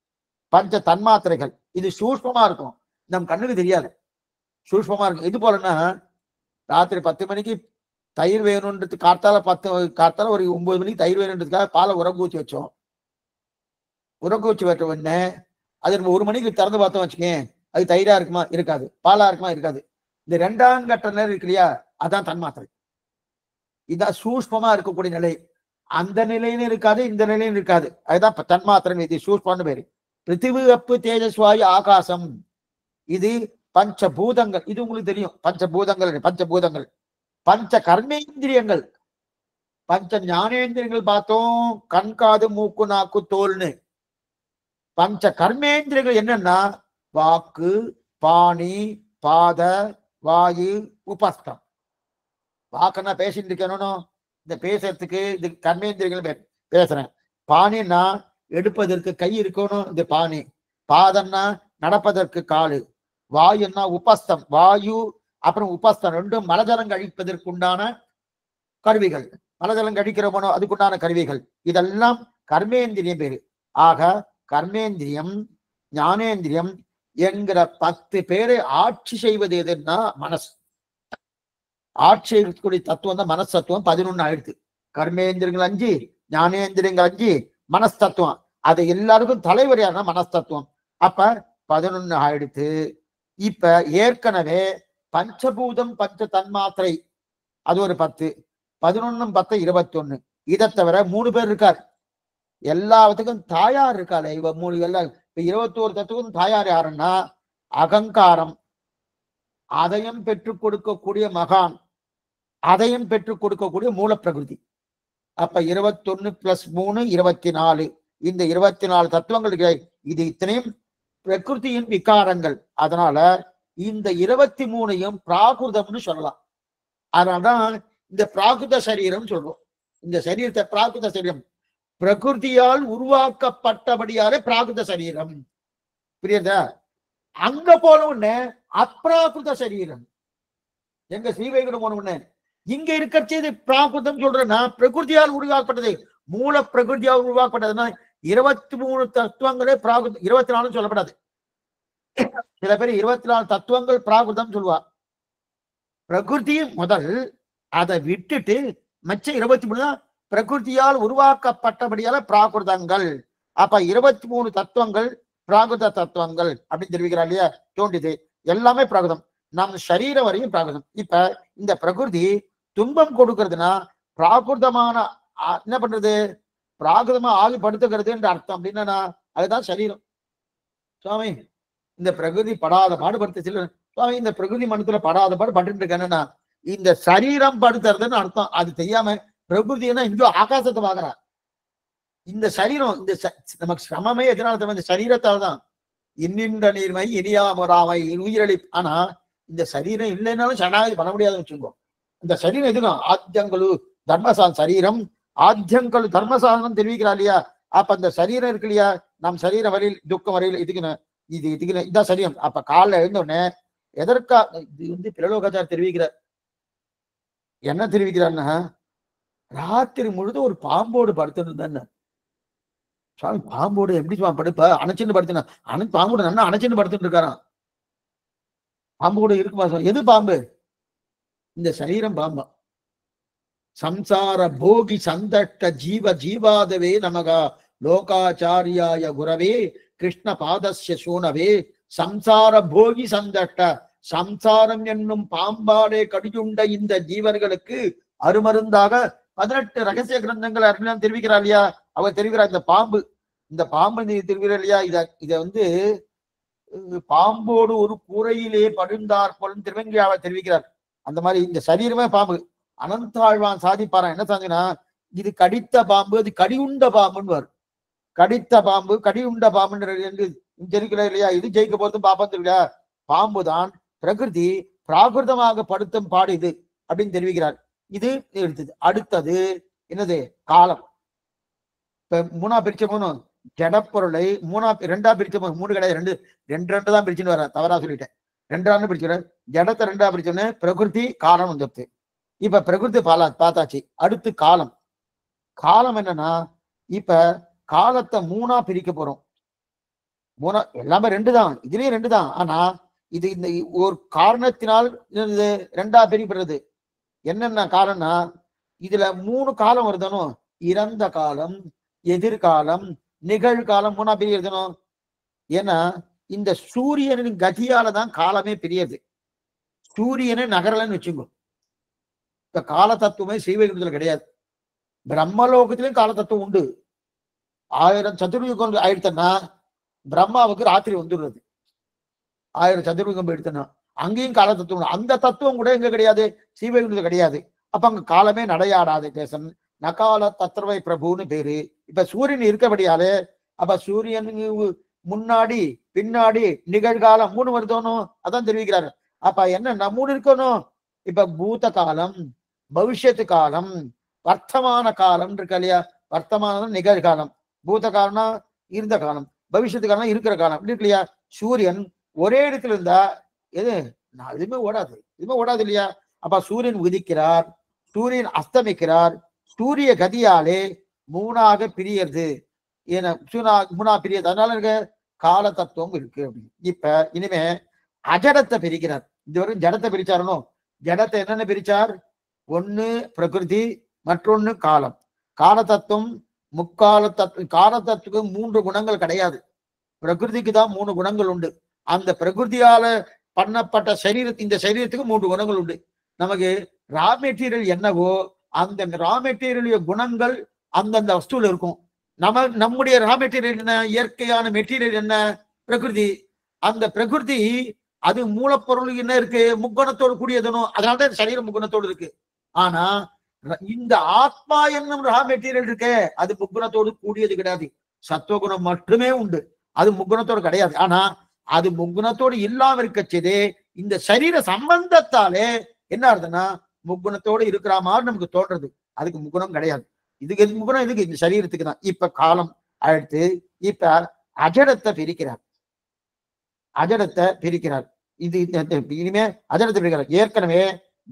பஞ்ச தன்மாத்திரைகள் இது சூஷ்மமா இருக்கும், நம் கண்ணுக்கு தெரியாது. சூஷ்மமா இருக்கும். இது போலன்னா ராத்திரி 10 மணிக்கு தயிர் வேணும்ன்றது காத்தால ஒரு 9 மணிக்கு தயிர் வேணுன்றதுக்காக பாலை உரங்கூச்சி வச்சோம். உரங்கூச்சி வச்ச உடனே அது நம்ம 1 மணிக்கு திறந்து பார்த்தோம் வச்சுக்கேன், அது தயிரா இருக்குமா? இருக்காது. பாலா இருக்குமா? இருக்காது. இந்த 2ஆம் கட்ட நிலை இருக்கு இல்லையா? அதான் தன்மாத்திரை. இதான் சூஷ்மமா இருக்கக்கூடிய நிலை. அந்த நிலையிலும் இருக்காது, இந்த நிலையிலும் இருக்காது. அதுதான் தன்மாத்திரை. இது சூஷ்மம்னு பேரு. பிருத்திவி, அப்பு, தேஜஸ்வாயு, ஆகாசம். இது பஞ்சபூதங்கள். இது உங்களுக்கு தெரியும். பஞ்சபூதங்கள். பஞ்ச கர்மேந்திரியங்கள். பஞ்ச ஞானேந்திரியங்கள் பார்த்தோம், கண், காது, மூக்கு, நாக்கு, தோல்னு. பஞ்ச கர்மேந்திரியங்கள் என்னன்னா வாக்கு, பாணி, பாத, வாயு, உபஸ்தம். வாக்குன்னா பேசிட்டு இருக்கணும். இந்த பேசுறதுக்கு இது கர்மேந்திரியங்கள் பேசுறேன். பாணின்னா எடுப்பதற்கு கை இருக்கணும், இது பாணி. பாதம்னா நடப்பதற்கு காலு. வாயுன்னா உபஸ்தம், வாயு அப்புறம் உபஸ்தம் ரெண்டும் மலஜலம் கழிப்பதற்கு உண்டான கருவிகள். மலஜலம் கழிக்கிறோமோ அதுக்குண்டான கருவிகள். இதெல்லாம் கர்மேந்திரியம் பேரு. ஆக கர்மேந்திரியம், ஞானேந்திரியம் என்கிற 10 பேரை ஆட்சி செய்வது எதுன்னா மனசு. ஆட்சி செய்யக்கூடிய தத்துவம் தான் மனசு தத்துவம். 11 ஆயிடுத்து. கர்மேந்திரியங்கள் 5, ஞானேந்திரியங்கள் 5, மனஸ்தத்துவம். அது எல்லாருக்கும் தலைவர் யாருன்னா மனஸ்தத்துவம். அப்ப 11 ஆயிடுத்து. இப்ப ஏற்கனவே பஞ்சபூதம், பஞ்ச தன்மாத்திரை அது ஒரு 10. 11 10 21. இதை தவிர 3 பேர் இருக்கார். எல்லாத்துக்கும் தாயார் இருக்காளே. இவ 3 எல்லாம் இப்ப 21 தத்துவம். தாயார் யாருன்னா அகங்காரம், அதையும் பெற்றுக் கொடுக்கக்கூடிய மகான், அதையும் பெற்றுக் கொடுக்கக்கூடிய மூல பிரகிருதி. அப்ப 21 + 3 24. இந்த 24 தத்துவங்கள் இது இத்தனையும் பிரகிருதியின் விகாரங்கள். அதனால இந்த 23ஐயும் பிராகிருதம்னு சொல்லலாம். அதனால்தான் இந்த பிராகிருத சரீரம் சொல்றோம். இந்த சரீரத்தை பிராகிருத சரீரம், பிரகிருதியால் உருவாக்கப்பட்டபடியாலே பிராகிருத சரீரம். புரியுதா? அங்க போன உடனே அப்ராகிருத சரீரம். எங்க ஸ்ரீவைகுண்டம் போன உடனே இங்க இருக்கிறது பிராகிருதம் சொல்றேன்னா பிரகிருதியால் உருவாக்கப்பட்டது, மூல பிரகிருதியால் உருவாக்கப்பட்டதுன்னா 23 தத்துவங்களே பிராகிருதம். 24 சொல்லப்படாது. சில பேர் 24 தத்துவங்கள் பிராகிருதம் சொல்லுவா. பிரகிருதி முதல் அதை விட்டுட்டு மிச்சம் 23 தான் பிரகிருதியால் உருவாக்கப்பட்டபடியால பிராகிருதங்கள். அப்ப 23 தத்துவங்கள் பிராகிருத தத்துவங்கள் அப்படின்னு தெரிவிக்கிறா இல்லையா? தோன்றுது. எல்லாமே பிராகிருதம். நம் சரீரம் வரையும் பிராகிருதம். இப்ப இந்த பிரகிருதி துன்பம் கொடுக்கிறதுனா பிராகிருதமான என்ன பண்றது? பிராகிருதமா ஆகி படுத்துக்கிறது என்ற அர்த்தம். அப்படின்னா அதுதான் சரீரம். சுவாமி இந்த பிரகிருதி படாத பாடுபடுத்த சுவாமி இந்த பிரகிருதி மனத்துல படாத பாடு பட்டு இருக்கேன்னா இந்த சரீரம் படுத்துறதுன்னு அர்த்தம். அது தெரியாம பிரகிருதினா இங்கோ ஆகாசத்தை பாக்குறான். இந்த சரீரம் இந்த நமக்கு சமமே எதனால இந்த சரீரத்தால் தான். இன்னின்ற நீர்மை இனியாமராமை உயிரளி. ஆனா இந்த சரீரம் இல்லைன்னாலும் சரணாகதி பண்ண முடியாதுன்னு வச்சுக்கோ. இந்த சரீரம் எதுக்கும் ஆத்தியங்களு தர்மசாதம் சரீரம் ஆத்தியங்களு தர்மசாதனம் தெரிவிக்கிறா இல்லையா? அப்ப அந்த சரீரம் இருக்கு இல்லையா, நம் சரீர வரையில் துக்கம் வரையில் இதுக்குன்னு இதுக்குன்னு இதான் சரீரம். அப்ப காலைல எழுந்தோடனே எதற்கா இது பிரலோகாச்சார் தெரிவிக்கிறார். என்ன தெரிவிக்கிறார்னா, ராத்திரி முழுது ஒரு பாம்போடு படுத்துன்னு சுவாமி. பாம்போடு எப்படி சுவாமி படுப்ப? அணைச்சுன்னு படுத்துனா பாம்போடு நல்லா அணைச்சுன்னு படுத்துட்டு இருக்காராம். பாம்போடு இருக்குமா? எது பாம்பு? இந்த சரீரம் பாம்பா. சம்சார போகி சந்தட்ட ஜீவ ஜீவாதவே நமகா லோகாச்சாரியாய குரவே கிருஷ்ண பாதஸ்ய சூனவே. சம்சார போகி சந்தட்ட சம்சாரம் என்னும் பாம்பாலே கடியுண்ட இந்த ஜீவர்களுக்கு அருமருந்தாக 18 ரகசிய கிரந்தங்கள் அருமையான் தெரிவிக்கிறார் இல்லையா? அவர் தெரிவிக்கிறார் இந்த பாம்பு தெரிவிக்கிறார் இல்லையா? இத பாம்போடு ஒரு கூரையிலே படுந்தார் போலும் திருவங்கியாவை தெரிவிக்கிறார். அந்த மாதிரி இந்த சரீரமே பாம்பு. அனந்தாழ்வான் சாதிப்பாரான் என்ன சாதினா, இது கடித்த பாம்பு, அது கடி உண்ட பாம்புன்னு வரும். கடித்த பாம்பு கடி உண்ட பாம்புன்னு தெரிவிக்கிறார் இல்லையா? இது ஜெயிக்க போறதும் பாப்பம் தெரியல. பாம்புதான் பிரகிருதி பிராகிருதமாக படுத்தும் பாடு இது அப்படின்னு தெரிவிக்கிறார். இது எடுத்தது. அடுத்தது என்னது? காலம். இப்ப மூணா பிரிச்ச போனும் ஜடப்பொருளை ரெண்டா பிரிச்ச போது 3 கிடையாது, ரெண்டு தான் பிரிச்சுன்னு வர. தவறா சொல்லிட்டேன். 2 பிரிச்சு ஜடத்தை 2 பிரிச்சோன்னு பிரகிருதி காலம் வந்துருது. இப்ப பிரகிருதி பார்த்தாச்சு. அடுத்து காலம். காலம் என்னன்னா, இப்ப காலத்தை 3 பிரிக்க போறோம். எல்லாமே 2 தான், இதுலயும் 2 தான். ஆனா இது இந்த ஒரு காரணத்தினால் 2 பிரிப்படுறது. என்னென்ன காரணம்னா, இதுல 3 காலம் வருதனும். இறந்த காலம், எதிர்காலம், நிகழ்காலம் 3 பிரியணும். ஏன்னா இந்த சூரியனின் கதியால தான் காலமே பிரியது. சூரியனை நகரலன்னு வச்சுக்கோ. இப்ப கால தத்துவமே ஸ்ரீவைகுண்டத்துல கிடையாது. பிரம்மலோகத்திலும் கால தத்துவம் உண்டு. 1000 சதுர்யுகம் ஆயிடுத்தன்னா பிரம்மாவுக்கு ராத்திரி வந்துடுறது. 1000 சதுர்யுகம் எடுத்தனா அங்கேயும் கால தத்துவம். அந்த தத்துவம் கூட எங்க கிடையாது, ஸ்ரீவைகுண்டத்துல கிடையாது. அப்ப அங்க காலமே நடையாடாது. தேசம் நகால தத்ரவை பிரபுன்னு பேரு. இப்ப சூரியன் இருக்கபடியாலே அப்ப சூரியன் முன்னாடி பின்னாடி நிகழ்காலம் 3 வருதோனும். அதான் தெரிவிக்கிறாரு. அப்ப என்ன 3 இருக்கணும். இப்ப பூத காலம், பவிஷ்யத்து காலம், வர்த்தமான காலம் இருக்கு இல்லையா? வர்த்தமான நிகழ்காலம், பூத காலம்னா இருந்த காலம், பவிஷ்யத்து காலம் இருக்கிற காலம் அப்படி இருக்கு இல்லையா? சூரியன் ஒரே இடத்துல இருந்தா எதுவுமே ஓடாது இல்லையா? அப்ப சூரியன் உதிக்கிறார், சூரியன் அஸ்தமிக்கிறார். சூரிய கதியாலே 3 பிரியறது. ஏன்னா 3 பிரியது. அதனால இருக்க கால தத்துவம் இருக்கு அப்படின்னு. இப்ப இனிமே அஜடத்தை பிரிக்கிறார். இதுவரைக்கும் ஜடத்தை பிரிச்சாரனோ. ஜடத்தை என்னென்ன பிரிச்சார்? 1 பிரகிருதி, மற்றொன்னு காலம். கால தத்துவம் முக்கால தத்துவம். கால தத்துவம் 3 குணங்கள் கிடையாது. பிரகிருதிக்கு தான் 3 குணங்கள் உண்டு. அந்த பிரகிருதியால பண்ணப்பட்ட இந்த சரீரத்துக்கு 3 குணங்கள் உண்டு. நமக்கு ரா மெட்டீரியல் என்னவோ அந்த ரா மெட்டீரியல் குணங்கள் அந்தந்த வஸ்துல இருக்கும். நம்முடைய ரா மெட்டீரியல் என்ன? இயற்கையான மெட்டீரியல் என்ன? பிரகிருதி. அந்த பிரகிருதி அது மூலப்பொருள் என்ன இருக்கு? முக்குணத்தோடு கூடியதுனும். அதனாலதான் சரீரம் முக்குணத்தோடு இருக்கு. ஆனா இந்த ஆத்மா என்னும் ரா மெட்டீரியல் இருக்கே, அது முக்குணத்தோடு கூடியது கிடையாது. சத்துவகுணம் மட்டுமே உண்டு. அது முக்குணத்தோடு கிடையாது. ஆனா அது முக்குணத்தோடு இல்லாம இருக்கச்சதே இந்த சரீர சம்பந்தத்தாலே என்ன ஆகுதுன்னா முக்குணத்தோடு இருக்கிற மாதிரி நமக்கு தோன்றது. அதுக்கு முக்குணம் கிடையாது. இதுக்கு முக்குணம் இதுக்கு இந்த சரீரத்துக்கு தான். இப்ப காலம் அடுத்து இப்ப அஜடத்தை பிரிக்கிறார். இது இனிமே அஜடத்தை பிரிக்கிறார். ஏற்கனவே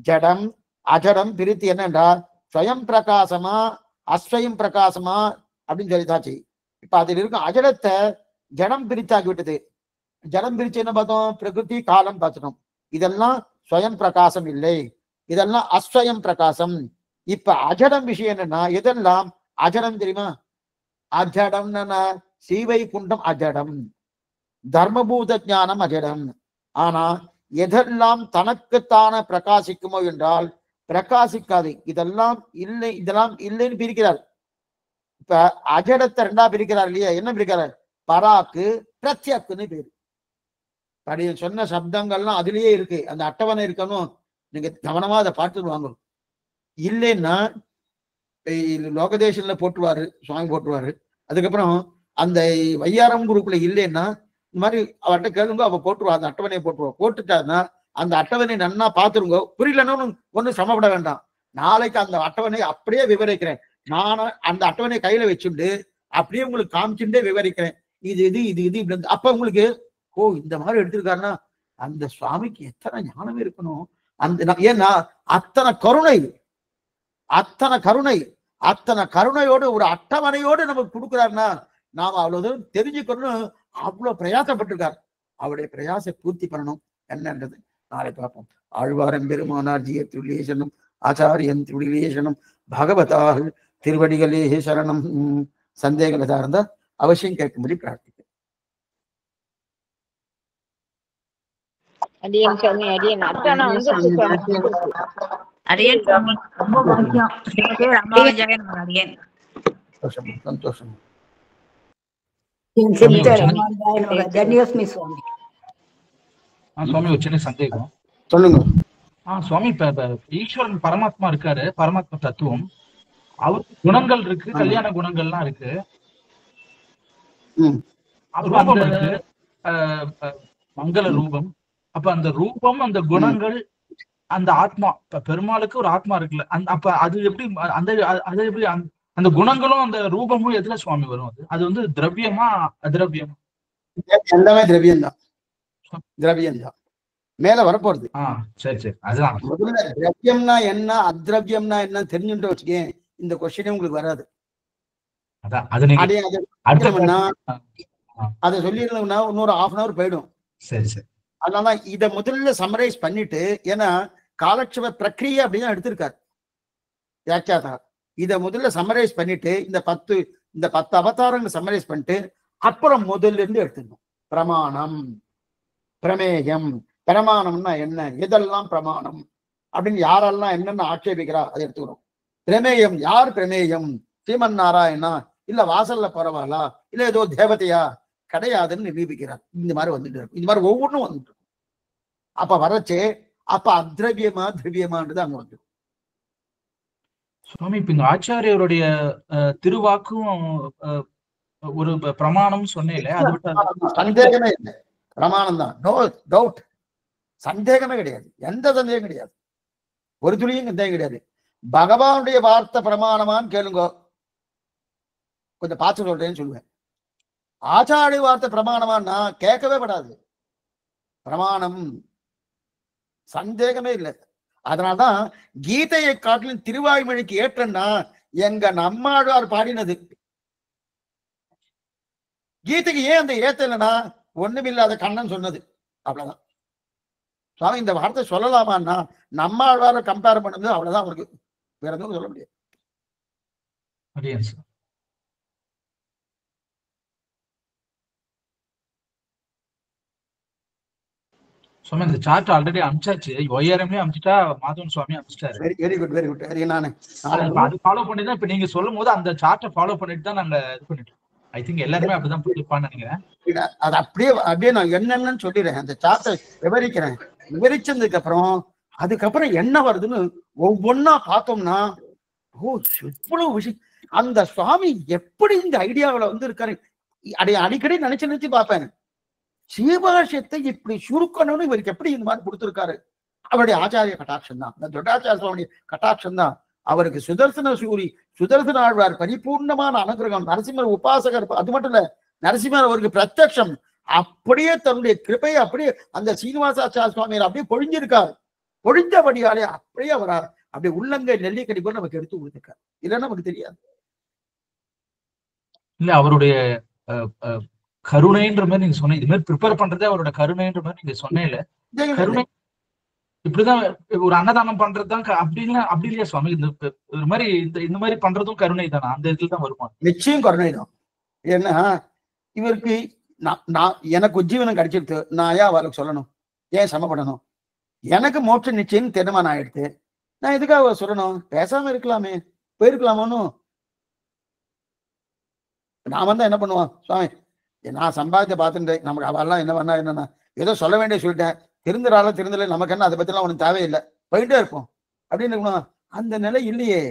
ஜடம் அஜடம் பிரித்து என்னன்றா ஸ்வயம் பிரகாசமா அஸ்வயம் பிரகாசமா அப்படின்னு சொல்லிதாச்சு. இப்ப அதில் இருக்கும் அஜடத்தை ஜடம் பிரித்தாக்கி விட்டது. ஜடம் பிரிச்சு என்ன பார்த்தோம்? பிரகிருதி காலம் பார்த்துட்டோம். இதெல்லாம் ஸ்வயம் பிரகாசம் இல்லை, இதெல்லாம் அஸ்வயம் பிரகாசம். இப்ப அஜடம் விஷயம் என்னன்னா, எதெல்லாம் அஜடம் தெரியுமா? அஜடம் ஸ்ரீவைகுண்டம் அஜடம், தர்மபூத ஞானம் அஜடம். ஆனா எதெல்லாம் தனக்குத்தான பிரகாசிக்குமோ என்றால் பிரகாசிக்காது. இதெல்லாம் இல்லை, இதெல்லாம் இல்லைன்னு பிரிக்கிறார். இப்ப அஜடத்தை 2 பிரிக்கிறார் இல்லையா? என்ன பிரிக்கிறார்? பராக்கு பிரத்யக்குன்னு பேரு. சொன்ன சப்தங்கள்லாம் அதுலயே இருக்கு. அந்த அட்டவணை இருக்கணும். நீங்க கவனமா அதை பார்த்துட்டு வாங்க. இல்லைன்னா லோகதேசன்ல போட்டுருவாரு, சுவாமி போட்டுருவாரு. அதுக்கப்புறம் அந்த வையாரம் குரூப்ல இல்லைன்னா இந்த மாதிரி அவர்கிட்ட கேளுங்க, அவ போட்டுருவா, அந்த அட்டவணையை போட்டுருவா. போட்டுட்டாருன்னா அந்த அட்டவணை நன்னா பார்த்துருங்க. புரியலன்னு ஒன்றும் சிரமப்பட வேண்டாம். நாளைக்கு அந்த அட்டவணை அப்படியே விவரிக்கிறேன். நானும் அந்த அட்டவணையை கையில வச்சுட்டு அப்படியே உங்களுக்கு காமிச்சுட்டே விவரிக்கிறேன். இது இது இது இது இப்படி. அப்ப உங்களுக்கு ஓ இந்த மாதிரி எடுத்திருக்காருன்னா அந்த சுவாமிக்கு எத்தனை ஞானம் இருக்கணும். அந்த ஏன்னா அத்தனை கருணை, அத்தனை கருணை, அத்தனை கருணையோடு ஒரு அட்டவணையோடு நமக்கு கொடுக்குறாருன்னா நாம அவ்வளவு தெரிஞ்சுக்கணும். அவ்வளவு பிரயாசப்பட்டிருக்காரு. அவருடைய பிரயாசை பூர்த்தி பண்ணணும் என்னன்றது நாளை பார்ப்போம். ஆழ்வாரம் பெருமானார் ஜிய துல்லேசனும் ஆச்சாரியன் துல்லேசனும் பகவதாக திருவடிகளே சரணம். சந்தேகங்கள் இருந்தா அவசியம் கேட்கும்படி பிரார்த்திக்கிறேன். அடியன் சுவாமி, அடியன் அர்ச்சனா அடியன் சுவாமி ரொம்ப பாக்கியம். அடியன் சந்தோஷம். சுவாமி ஒரு சின்ன சந்தேகம். சொல்லுங்க. சுவாமி இப்ப ஈஸ்வரன் பரமாத்மா இருக்காரு, பரமாத்மா தத்துவம், அவருக்கு குணங்கள் இருக்கு, கல்யாண குணங்கள்லாம் இருக்கு, ரூபம் இருக்கு, மங்கள ரூபம். அப்ப அந்த ரூபம், அந்த குணங்கள், அந்த ஆத்மா, இப்ப பெருமாளுக்கு ஒரு ஆத்மா இருக்குல்ல, அப்ப அது எப்படி அந்த அது எப்படி அந்த குணங்களும் அந்த ரூபமும் எதுல சுவாமி வரும்? அது வந்து திரவியமா அதிரவியமா? எல்லாமே திரவியம்தான், திரவியம்தான். மேல வரப்போறது. சரி சரி. அதுதான் முதல்ல திரவியம்னா என்ன அத்ரவியம்னா என்ன தெரிஞ்சுட்டு வச்சுக்கேன், இந்த கொஸ்டினே உங்களுக்கு வராது. அதை சொல்லியிருந்தோம்னா இன்னொரு 1/2 hour போயிடும். சரி சரி. அதனாலதான் இதை முதல்ல சம்மரைஸ் பண்ணிட்டு, ஏன்னா காலட்சேப பிரக்ரியை அப்படின்னு எடுத்திருக்காரு வியாக்கியாதா. இதை முதல்ல சம்மரைஸ் பண்ணிட்டு இந்த 10 அவதாரங்கள் சம்மரைஸ் பண்ணிட்டு அப்புறம் முதல்ல இருந்து எடுத்துக்கணும். பிரமாணம், பிரமேயம். பிரமாணம்னா என்ன, எதெல்லாம் பிரமாணம் அப்படின்னு யாரெல்லாம் என்னென்ன ஆட்சேபிக்கிறா அதை எடுத்துக்கிறோம். பிரமேயம், யார் பிரமேயம்? ஸ்ரீமன் நாராயணா, இல்ல வாசல்ல பரவாயில்லா, இல்ல ஏதோ தேவதையா? கிடையாதுன்னு நிரூபிக்கிறார். இந்த மாதிரி வந்துட்டு இருக்கும். இந்த மாதிரி ஒவ்வொன்றும் வந்துட்டு இருக்கும். அப்ப வரச்சே அப்ப அத்ரவியமா திரவியமான்றது அங்க வந்து சுவாமி. இப்ப இங்க ஆச்சாரியருடைய திருவாக்கும் ஒரு பிரமாணம் சொன்னேன், சந்தேகமே இல்லை, பிரமாணம் தான், நோ டவுட். சந்தேகமே கிடையாது, எந்த சந்தேகம் கிடையாது, ஒரு துளியும் சந்தேகம் கிடையாது. பகவானுடைய வார்த்தை பிரமாணமான்னு கேளுங்க, கொஞ்சம் பார்த்து சொல்றேன்னு சொல்லுவேன். ஆச்சாரிய வார்த்தை பிரமாணமானா கேட்கவே படாது, பிரமாணம், சந்தேகமே இல்லை. அதனால்தான் கீதையை காட்டிலும் திருவாய்மொழிக்கு ஏற்றன்னா எங்க நம்மாழ்வார் பாடினது. கீதைக்கு ஏன் அந்த ஏத்த இல்லைன்னா ஒண்ணுமில்லாத கண்ணன் சொன்னது, அவ்வளவுதான். சுவாமி இந்த வார்த்தை சொல்லலாமான்னா நம்மாழ்வார கம்பேர் பண்ணது, அவ்வளவுதான். அவருக்கு வேற எதுவும் சொல்ல முடியாது. சுவாமி இந்த சார்ட் ஆல்ரெடி அனுப்பிச்சாச்சு, ஒய்ஆர்எம்லயே அனுப்பிச்சிட்டா, மாதவன் சுவாமி அனுப்பிச்சிட்டாரு. Very good, very good. நானு அது ஃபாலோ பண்ணி தான் இப்ப நீங்க சொல்லும் போது அந்த சார்ட்டை ஃபாலோ பண்ணிட்டு தான் நாங்க இது பண்ணிட்டோம். ஐ திங்க் எல்லாருமே அப்படிதான் பண்ணிருப்பான்னு நினைக்கிறேன். அது அப்படியே நான் என்னென்னு சொல்லிடுறேன், அந்த சார்ட்டை விவரிக்கிறேன். விவரிச்சதுக்கு அதுக்கப்புறம் என்ன வருதுன்னு ஒவ்வொன்னா பார்த்தோம்னா, ஓ இவ்வளவு விஷயம். அந்த சுவாமி எப்படி இந்த ஐடியாவில வந்து இருக்காரு, அடிக்கடி நினைச்சு பார்ப்பேன். சீபாஷ்யத்தை இப்படி சுருக்கணும்னு இவருக்கு எப்படி இந்த மாதிரி கொடுத்திருக்காரு. அவருடைய ஆச்சாரிய கட்டாட்சம் தான், இந்த தொட்டாச்சாரிய சுவாமி கட்டாட்சம் தான். அவருக்கு சுதர்சன ஆழ்வார் பரிபூர்ணமான அனுகிரகம், நரசிம்மர் உபாசகர். அது மட்டும் இல்ல, நரசிம்மர் அவருக்கு பிரத்யக்ஷம். அப்படியே தன்னுடைய கிருப்பை அப்படியே அந்த சீனிவாசாச்சாரிய சுவாமியார் அப்படியே பொழிஞ்சிருக்காரு. பொழிஞ்சபடியாலே அப்படியே அவர் அப்படி உள்ளங்கை நெல்லிக்கடி போல நமக்கு எடுத்து கொடுத்துருக்காரு. இல்லைன்னா நமக்கு தெரியாது. இல்ல அவருடைய கருணைன்ற மாதிரி நீங்க சொன்னீங்க, இது மாதிரி ப்ரிப்பேர் பண்றதே அவரோட கருணைன்ற மாதிரி நீங்க சொன்னேன். கருணை இப்படிதான் ஒரு அன்னதானம் பண்றதுதான் அப்படின்னு அப்படி இல்லையா சுவாமி? இந்த மாதிரி பண்றதும் கருணை தானே? அந்த இடத்துல தான் வருமா? நிச்சயம் கருணை தான். ஏன்னா இவருக்கு நான் எனக்கு உஜ்ஜீவனம் கிடைச்சிருக்கு, நான் ஏன் அவருக்கு சொல்லணும், ஏன் சமப்படணும்? எனக்கு மோட்சம் நிச்சயம் தீர்மானம் ஆயிடுத்து, நான் எதுக்காக சொல்லணும்? பேசாம இருக்கலாமே, போயிருக்கலாமோன்னு. நான் வந்தா என்ன பண்ணுவான் சுவாமி, நான் சம்பாதித்த பார்த்துட்டேன், நமக்கு அவெல்லாம் என்ன பண்ணா என்னன்னா ஏதோ சொல்ல வேண்டிய சொல்லிட்டேன், திருந்துறாலும் திருந்தல, நமக்கு என்ன அதை பத்திலாம் ஒன்றும் தேவையில்லை, போயிட்டே இருப்போம் அப்படின்னு இருக்கணும். அந்த நிலை இல்லையே.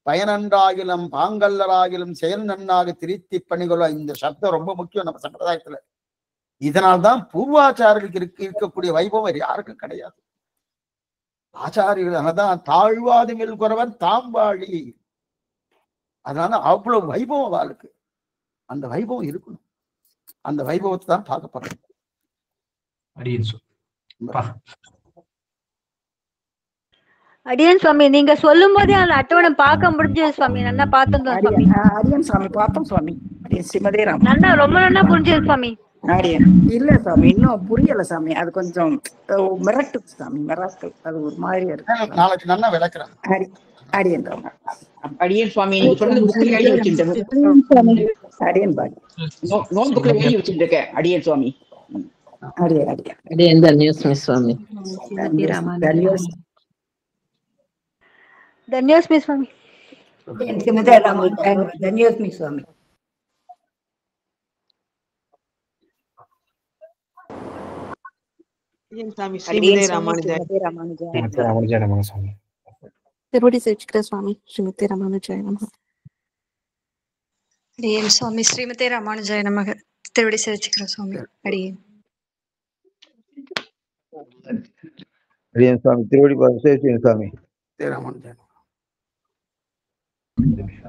பயனன்றாகிலும் பாங்கல்லராகிலும் செயல் நன்னாக திருத்தி பணிகொள்ள. இந்த சப்தம் ரொம்ப முக்கியம் நம்ம சம்பிரதாயத்துல. இதனால்தான் பூர்வாச்சாரியர்களுக்கு இருக்கக்கூடிய வைபவம் வேறு யாருக்கும் கிடையாது. ஆச்சாரியர்கள் அதான் தாழ்வாது மேல் குறவன் தாம்பாழி. அதனால அவ்வளவு வைபவம் வாழ்க்கை. அந்த வைபவம் இருக்கணும். அந்த வைபவத்தை தான் பார்க்கப்படுறோம். அடியன் சுவாமி, நீங்க சொல்லும் போதே அந்த அட்டவணை பார்க்க முடிஞ்சது சுவாமி. நல்லா பார்த்தோம் சுவாமி. அடியன் சுவாமி பார்த்தோம் சுவாமி. ஸ்ரீமதே ராம நல்லா ரொம்ப நல்லா புரிஞ்சது சுவாமி. அடியன் இல்ல சுவாமி, இன்னும் புரியல சாமி. அது கொஞ்சம் மிரட்டு சாமி, மிராக்கள். அது ஒரு மாதிரி இருக்கு. நாளைக்கு நல்லா விளக்குறேன். அடியன் அடியன் சுவாமி, நீங்க சொல்றது புக்ல எழுதி வச்சிருக்கேன். அடியன் பாடி நோட் புக்ல எழுதி வச்சிருக்கேன். அடியன் சுவாமி. அடியன் அடியன் அடியன் தன்யோஸ்மி சுவாமி. தன்யோஸ்மி சுவாமி. ஸ்ரீமதே ராம தன்யோஸ்மி சுவாமி. திருவடி சேவிச்சுக்கிற சுவாமி. ஸ்ரீமதே ராமானுஜாய நமக. அடியேன் சுவாமி. ஸ்ரீமதே ராமானுஜாய நமக. திருவடி சேவிச்சுக்கிற சுவாமி. அடியேன் அடியேன் சுவாமி. திருவடி சேவிச்சுக்கிற சுவாமி.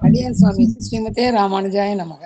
அடியேன் சுவாமி. ஸ்ரீமதே ராமானுஜாய நமக.